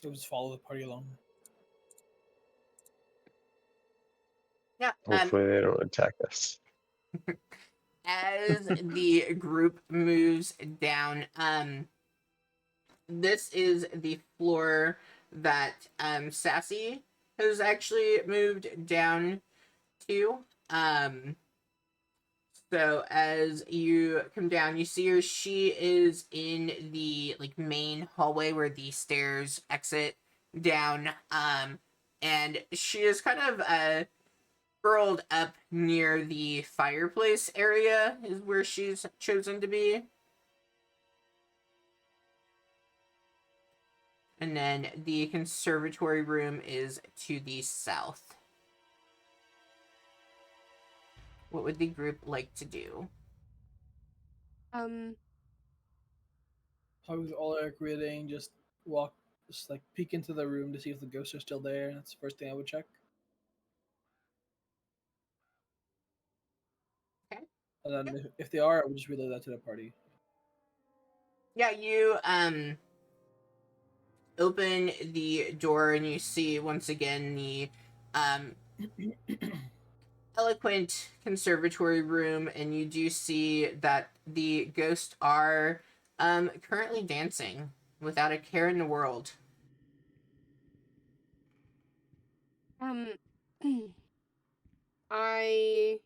We'll just follow the party along. Yeah. Hopefully they don't attack us. As the group moves down, this is the floor that Sassy has actually moved down to. So as you come down, you see her. She is in the like main hallway where the stairs exit down. And she is kind of curled up near the fireplace area is where she's chosen to be. And then the conservatory room is to the south. What would the group like to do? Probably with Ulrich reading, just like peek into the room to see if the ghosts are still there. That's the first thing I would check. Okay. And then if they are, I would just relay that to the party. Yeah, you open the door and you see once again the eloquent conservatory room, and you do see that the ghosts are currently dancing without a care in the world. I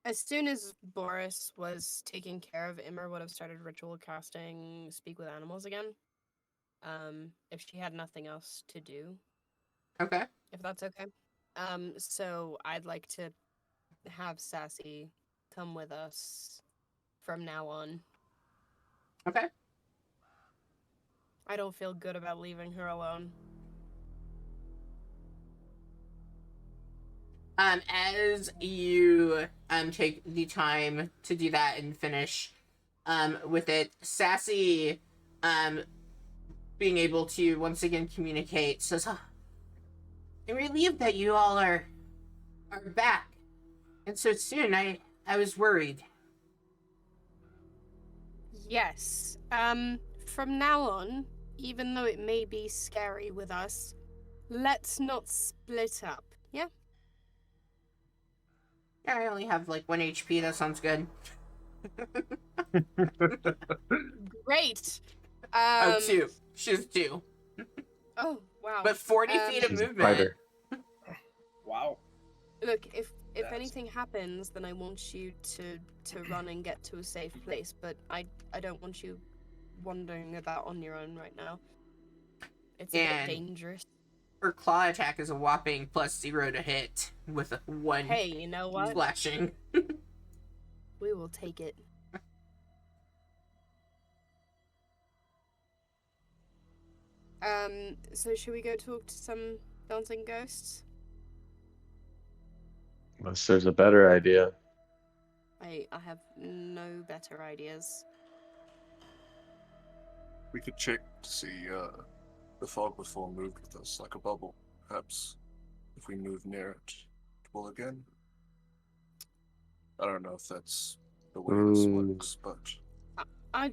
as soon as Boris was taking care of Immer would have started ritual casting Speak with Animals again. If she had nothing else to do. Okay. If that's okay. So I'd like to have Sassy come with us from now on. Okay. I don't feel good about leaving her alone. As you take the time to do that and finish with it, Sassy being able to once again communicate says, I'm relieved that you all are back. And so soon, I was worried. Yes. From now on, even though it may be scary with us, let's not split up. Yeah? Yeah, I only have like 1 HP. That sounds good. Great. Oh, 2. She's 2. Oh, wow. But 40 feet of She's a movement. fighter. Wow. Look, if Yes. anything happens, then I want you to run and get to a safe place, but I don't want you wandering about on your own right now. It's a bit And dangerous. her claw attack is a whopping +0 to hit with a 1 Hey, you know what? slashing. We will take it. So should we go talk to some dancing ghosts? Unless there's a better idea. I have no better ideas. We could check to see the fog before moved with us like a bubble. Perhaps if we move near it, it will again. I don't know if that's the way this works, but I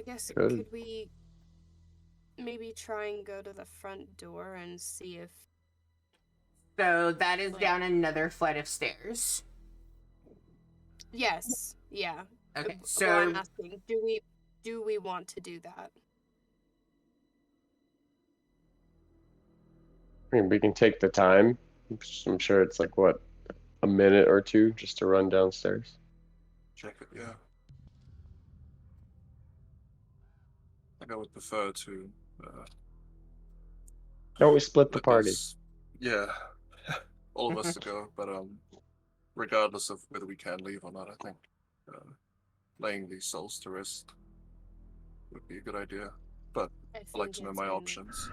guess Good. could we maybe try and go to the front door and see if So that is Like- down another flight of stairs. yes, yeah. Okay, Well, so I'm asking, do we want to do that? I mean, we can take the time. I'm sure it's like, what, a minute or two just to run downstairs? check it, yeah. I think I would prefer to Don't we split the let party? those- yeah, all of us to go, but regardless of whether we can leave or not, I think laying these souls to rest would be a good idea. But I I'd like think to know it's my only- options.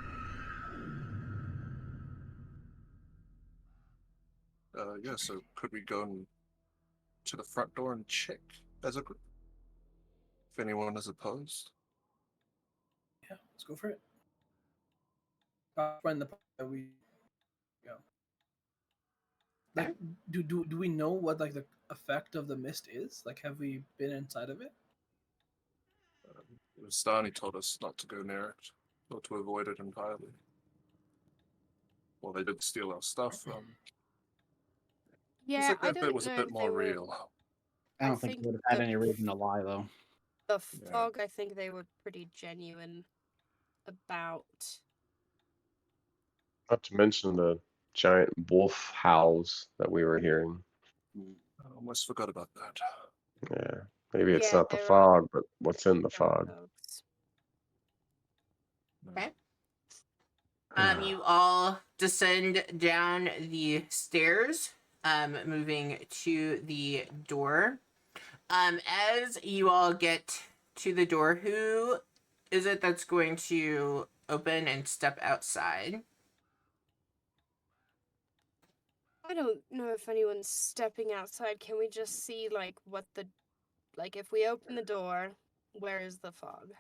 Yeah, so could we go to the front door and check as a group? If anyone is opposed. Yeah, let's go for it. Find the part that we go. Like, do we know what like the effect of the mist is? Like, have we been inside of it? Stani told us not to go near it, or to avoid it entirely. Well, they did steal our stuff. Yeah, like I that bit don't was a know bit if more they were real. I I don't think think they would have had the- any reason to lie, though. the Yeah. fog. I think they were pretty genuine about. Not to mention the giant wolf howls that we were hearing. I almost forgot about that. Yeah, maybe it's Yeah, not the there are fog, but what's in the some fog. folks. Okay. You all descend down the stairs, moving to the door. As you all get to the door, who is it that's going to open and step outside? I don't know if anyone's stepping outside. Can we just see like what the if we open the door, where is the fog?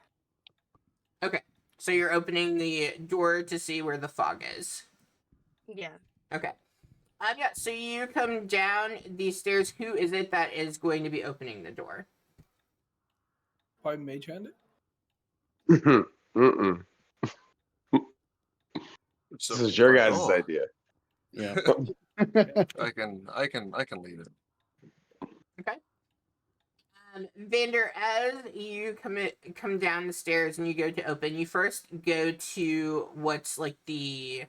Okay, so you're opening the door to see where the fog is. Yeah. Okay. Yeah, so you come down the stairs. Who is it that is going to be opening the door? Probably Mage Hand it. Mm-mm. It's This open is the your front guys' door. idea. Yeah. I can lead it. Okay. Vander, as you come down the stairs and you go to open, you first go to what's like the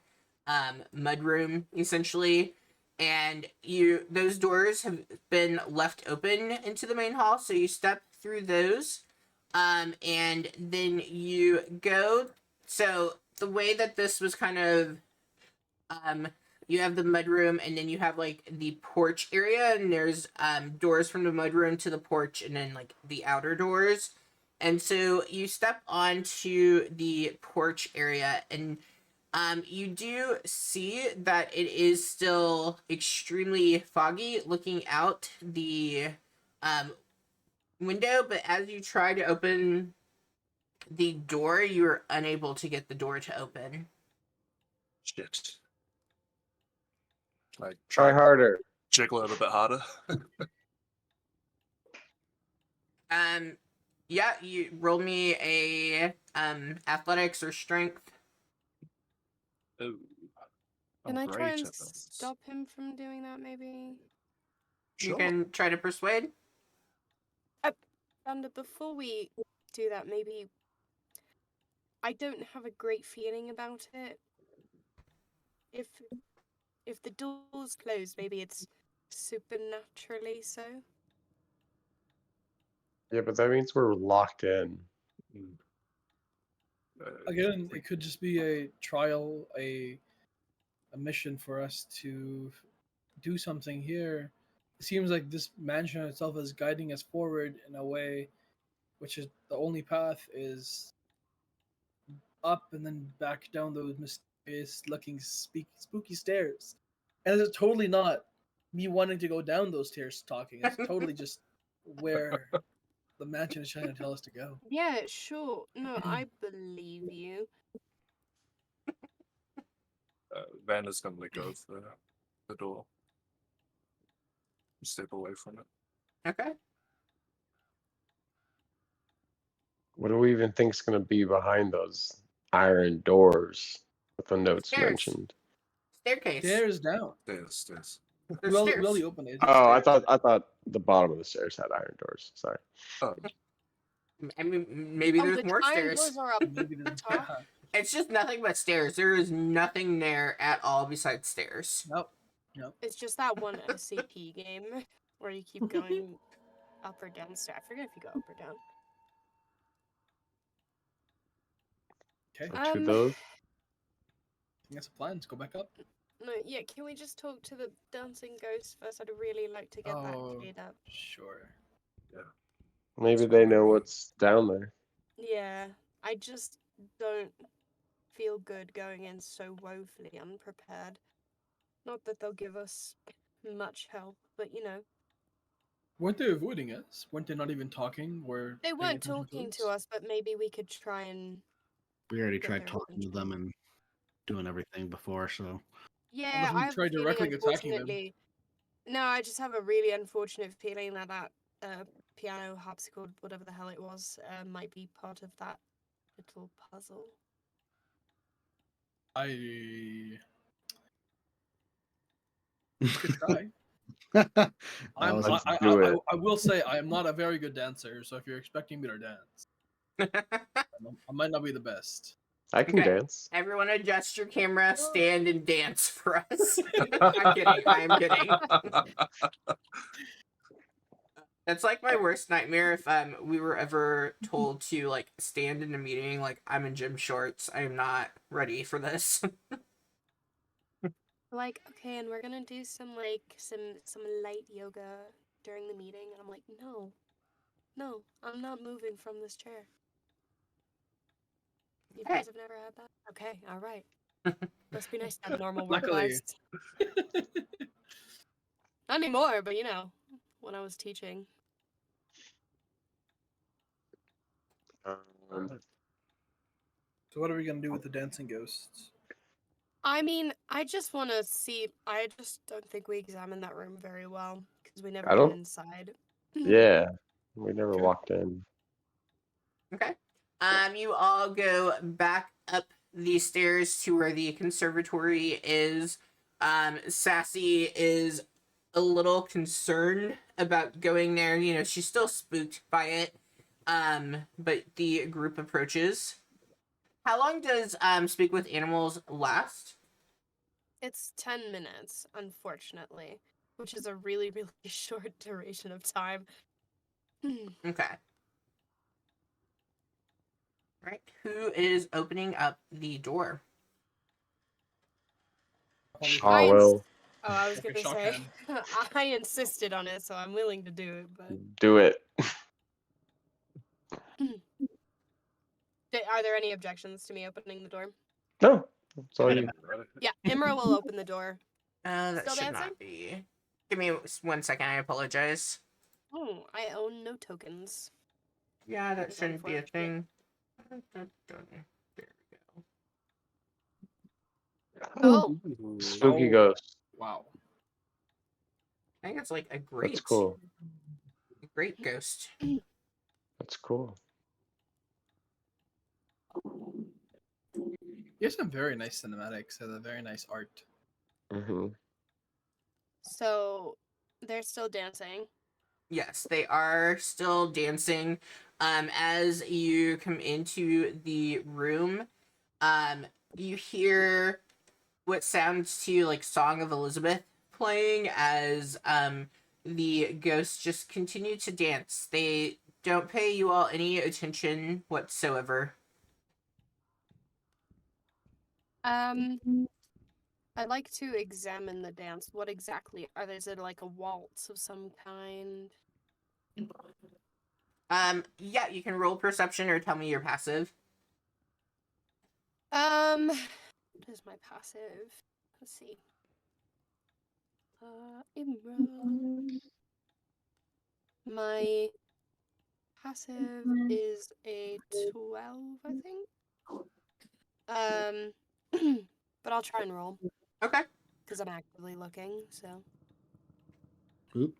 mud room essentially, and those doors have been left open into the main hall, so you step through those, and then you go. So the way that this was kind of you have the mudroom, and then you have like the porch area, and there's doors from the mudroom to the porch, and then like the outer doors. And so you step onto the porch area, and you do see that it is still extremely foggy looking out the window. But as you try to open The door, you are unable to get the door to open. Shit. Like Try harder. jiggle it a bit harder. Yeah, you roll me a athletics or strength. Ooh, Can I'm I try great and at those. stop him from doing that, maybe? You Sure. can try to persuade. And before we do that, maybe I don't have a great feeling about it. If the door's closed, maybe it's supernaturally so. Yeah, but that means we're locked in. Mm. Again, it could just be a trial, a mission for us to do something here. It seems like this mansion itself is guiding us forward in a way, which is the only path is up and then back down those mysterious-looking spooky stairs. And it's totally not me wanting to go down those stairs talking. It's totally just where the mansion is trying to tell us to go. Yeah, sure. No, I believe you. Van is going to let go of the door. Step away from it. Okay. What do we even think is going to be behind those iron doors with the notes Stairs. mentioned? Staircase. Stairs down. Stairs. There's We stairs. already opened it. Oh, I Stairs. thought the bottom of the stairs had iron doors. Sorry. Oh, I mean, maybe Oh, there's the more iron stairs. doors are up Maybe there's top. It's just nothing but stairs. There is nothing there at all besides stairs. Nope. It's just that one SCP game where you keep going up or down stairs. I forget if you go up or down. Okay. So to those. I think that's a plan. Let's go back up. No, yeah, can we just talk to the dancing ghost first? I'd really like to get that cleared up. Sure. Maybe they know what's down there. Yeah, I just don't feel good going in so woefully unprepared. Not that they'll give us much help, but you know. Weren't they avoiding us? Weren't they not even talking? Or They paying weren't attention talking to us, but maybe we could try and. We already Get tried their talking to them and doing everything before, so Yeah, Unless we I have a try feeling, directly attacking them. unfortunately. No, I just have a really unfortunate feeling that piano, harpsichord, whatever the hell it was, might be part of that little puzzle. I could try. that I'm, was I, Let's I, do I, it. I will say I am not a very good dancer, so if you're expecting me to dance, I might not be the best. I can Okay. dance. Everyone adjust your camera, stand and dance for us. I'm kidding. I am kidding. That's like my worst nightmare if we were ever told to like stand in a meeting like I'm in gym shorts. I am not ready for this. Like, okay, and we're gonna do some light yoga during the meeting, and I'm like, no, I'm not moving from this chair. You Okay. guys have never had that? Okay, all right. Must be nice to have normal work Luckily. lives. Not anymore, but you know, when I was teaching. So what are we gonna do with the dancing ghosts? I mean, I just want to see. I just don't think we examined that room very well because we never I went don't- inside. Yeah, we never Okay. walked in. Okay. You all go back up the stairs to where the conservatory is. Sassy is a little concerned about going there. You know, she's still spooked by it. But the group approaches. How long does Speak with Animals last? It's 10 minutes, unfortunately, which is a really, really short duration of time. Okay. Right. Who is opening up the door? Probably Oh, I well, Oh, I was Like a gonna shock say, hand. I insisted on it, so I'm willing to do it. But do it. are there any objections to me opening the door? No, it's all you. Yeah, Imra will open the door. That Still should dancing? not be. Give me 1 second. I apologize. Oh, I own no tokens. Yeah, that That's shouldn't be a unfortunate. thing. There we go. Oh, Spooky Oh. ghost. Wow. I think it's like a That's cool. great ghost. That's cool. You have some very nice cinematics and a very nice art. Hmm. so they're still dancing. Yes, they are still dancing. As you come into the room, you hear what sounds to you like Song of Elizabeth playing as the ghosts just continue to dance. They don't pay you all any attention whatsoever. Um, I'd like to examine the dance. What exactly are there? Is it like a waltz of some kind? Yeah, you can roll perception or tell me your passive. What is my passive? Let's see. Imra. My passive is a 12, I think. But I'll try and roll Okay. because I'm actively looking. So Oop.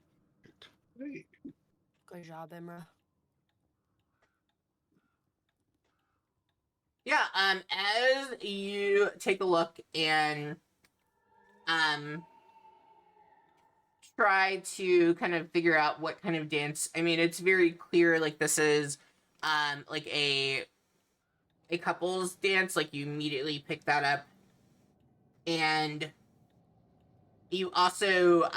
good job, Imra. Yeah, as you take a look and try to kind of figure out what kind of dance. I mean, it's very clear like this is like a couple's dance, like you immediately pick that up. And you also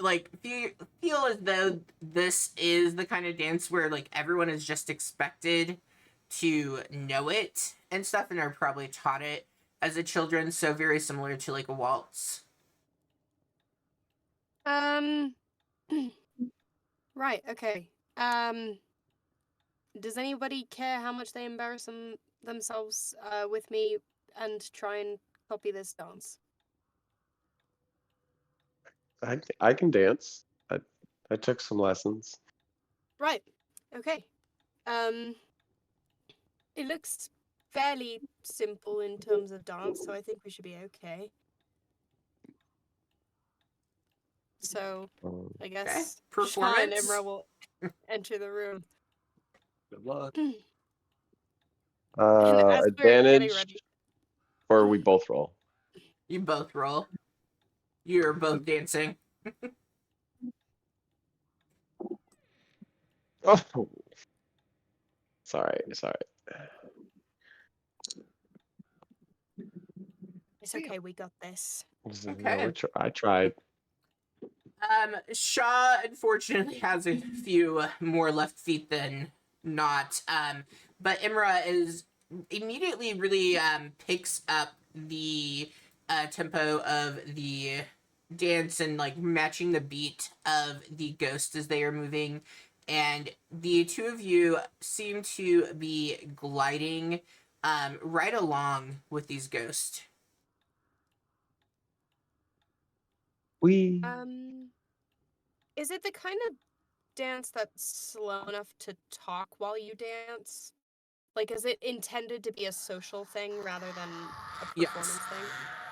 like feel as though this is the kind of dance where like everyone is just expected to know it and stuff and are probably taught it as a children, so very similar to like a waltz. Um, right, okay. Does anybody care how much they embarrass themselves with me and try and copy this dance? I can dance. I took some lessons. Right, okay. It looks fairly simple in terms of dance, so I think we should be okay. So, Um, I Okay. guess Shaw and Performance. Imra will enter the room. Good luck. And as we're getting advantage, ready, or we both roll. You both roll. You're both dancing. Oh, sorry. it's okay, we got this. Okay. I tried. Shaw unfortunately has a few more left feet than not. But Imra is immediately really picks up the tempo of the dance and like matching the beat of the ghost as they are moving. And the two of you seem to be gliding right along with these ghosts. We Is it the kind of dance that's slow enough to talk while you dance? Like, is it intended to be a social thing rather than a Yes. performance thing?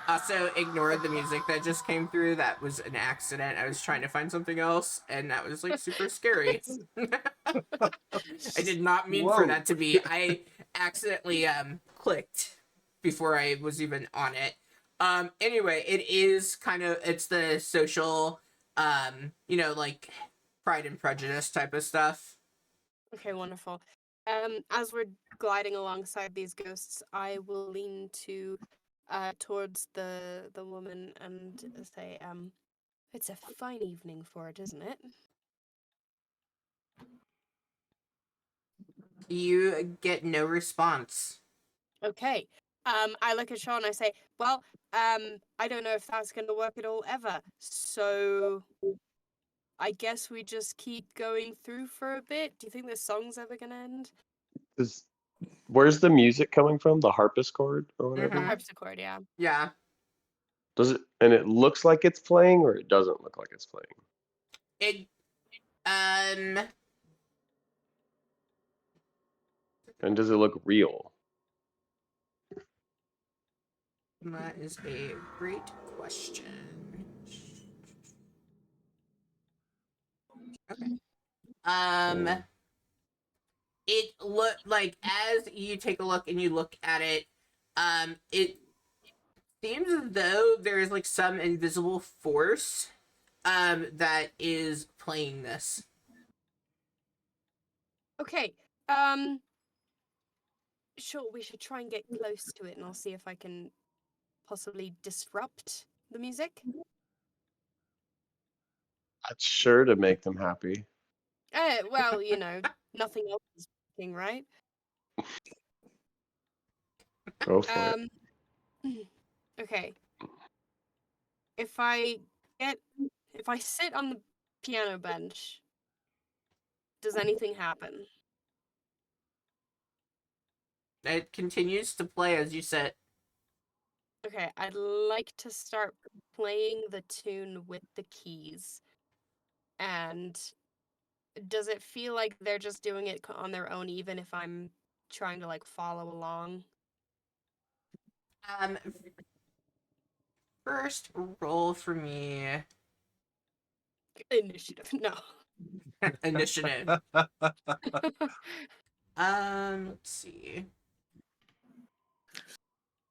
Also, ignore the music that just came through. That was an accident. I was trying to find something else, and that was like super scary. I did not mean for Whoa. that to be. I accidentally clicked before I was even on it. Anyway, it is kind of it's the social like Pride and Prejudice type of stuff. Okay, wonderful. As we're gliding alongside these ghosts, I will lean towards the woman and say, it's a fine evening for it, isn't it? You get no response. Okay. I look at Sean and I say, well, I don't know if that's gonna work at all ever. So I guess we just keep going through for a bit. Do you think this song's ever gonna end? Where's the music coming from? The harpsichord or whatever? The Mhm. harpsichord, yeah. Yeah. Does it? And it looks like it's playing, or it doesn't look like it's playing. It um And does it look real? That is a great question. Okay. Mm. It look like as you take a look and you look at it, it seems as though there is like some invisible force, that is playing this. Okay. Sure, we should try and get close to it, and I'll see if I can possibly disrupt the music. That's sure to make them happy. Well, nothing else is working, right? Go for it. Okay. If I sit on the piano bench, does anything happen? It continues to play as you sit. Okay, I'd like to start playing the tune with the keys. And does it feel like they're just doing it on their own, even if I'm trying to like follow along? Um, First roll for me. Initiative, no. Initiative. Let's see.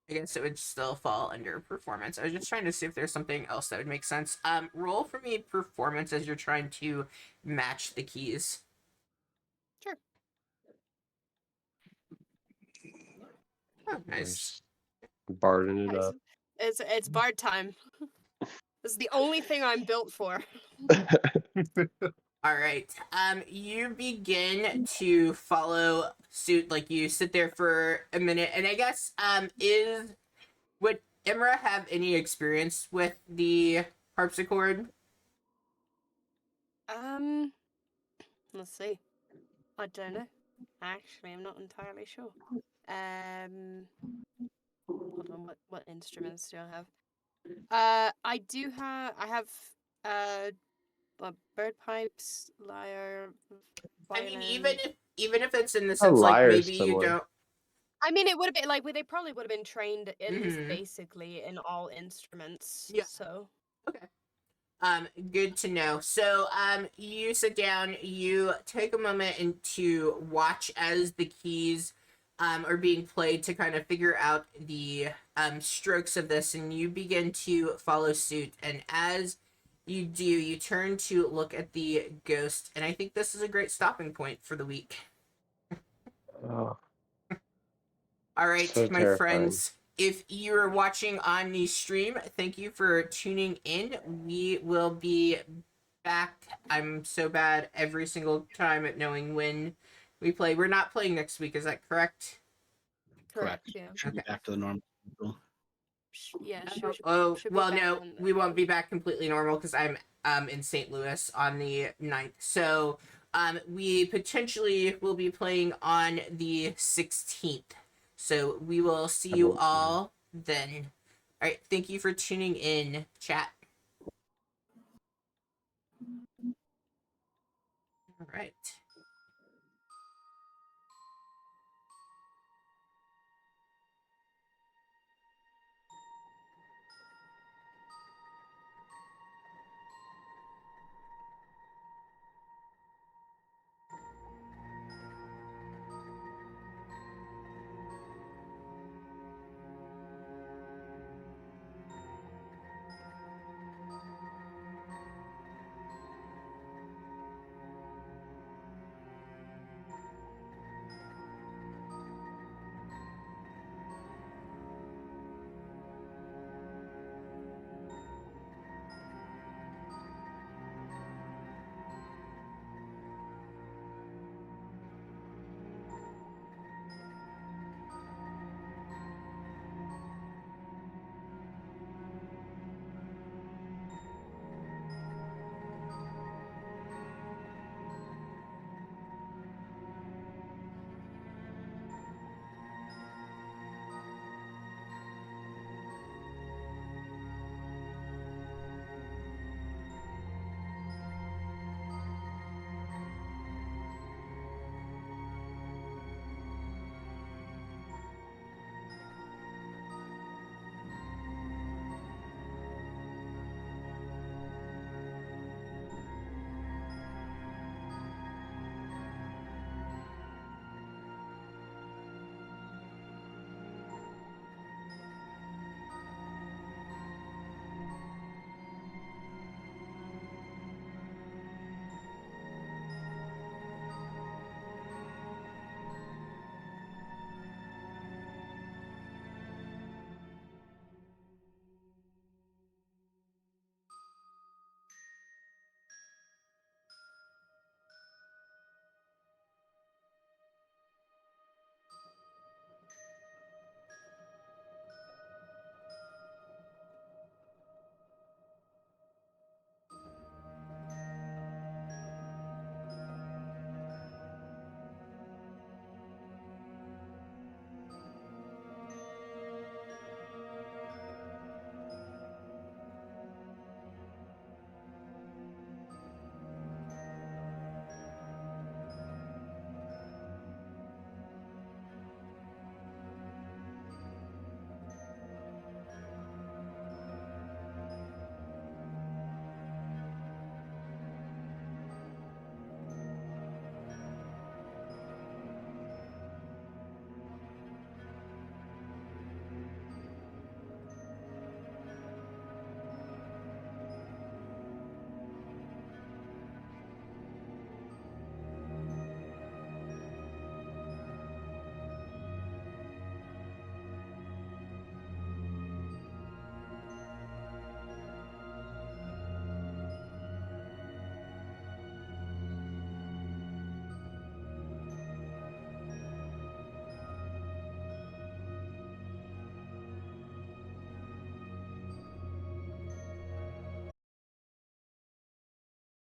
I guess it would still fall under performance. I was just trying to see if there's something else that would make sense. Roll for me performance as you're trying to match the keys. Sure. Oh, nice. Barding it Nice. up. It's bard time. This is the only thing I'm built for. All right. You begin to follow suit. Like you sit there for a minute, and I guess would Imra have any experience with the harpsichord? Let's see. I don't know. Actually, I'm not entirely sure. Hold on. What instruments do I have? I have bird pipes, lyre, I mean, violin. even if it's in the A sense like lyre's maybe you similar. don't. I mean, it would have been like they probably would have been trained at least Mhm. basically in all instruments. Yeah. So Okay. Good to know. So, you sit down, you take a moment and to watch as the keys, are being played to kind of figure out the, strokes of this, and you begin to follow suit. And as you do, you turn to look at the ghost, and I think this is a great stopping point for the week. Oh, All right, so my terrifying. friends. If you're watching on the stream, thank you for tuning in. We will be back. I'm so bad every single time at knowing when we play. We're not playing next week, is that correct? correct. Yeah. Should be Okay. back to the normal schedule. Yeah. Oh, Should be well, back no, on we won't be back completely normal because I'm in St. Louis on the 9th. So we potentially will be playing on the 16th. So we will see I you won't be. all then. All right, thank you for tuning in, chat. All right.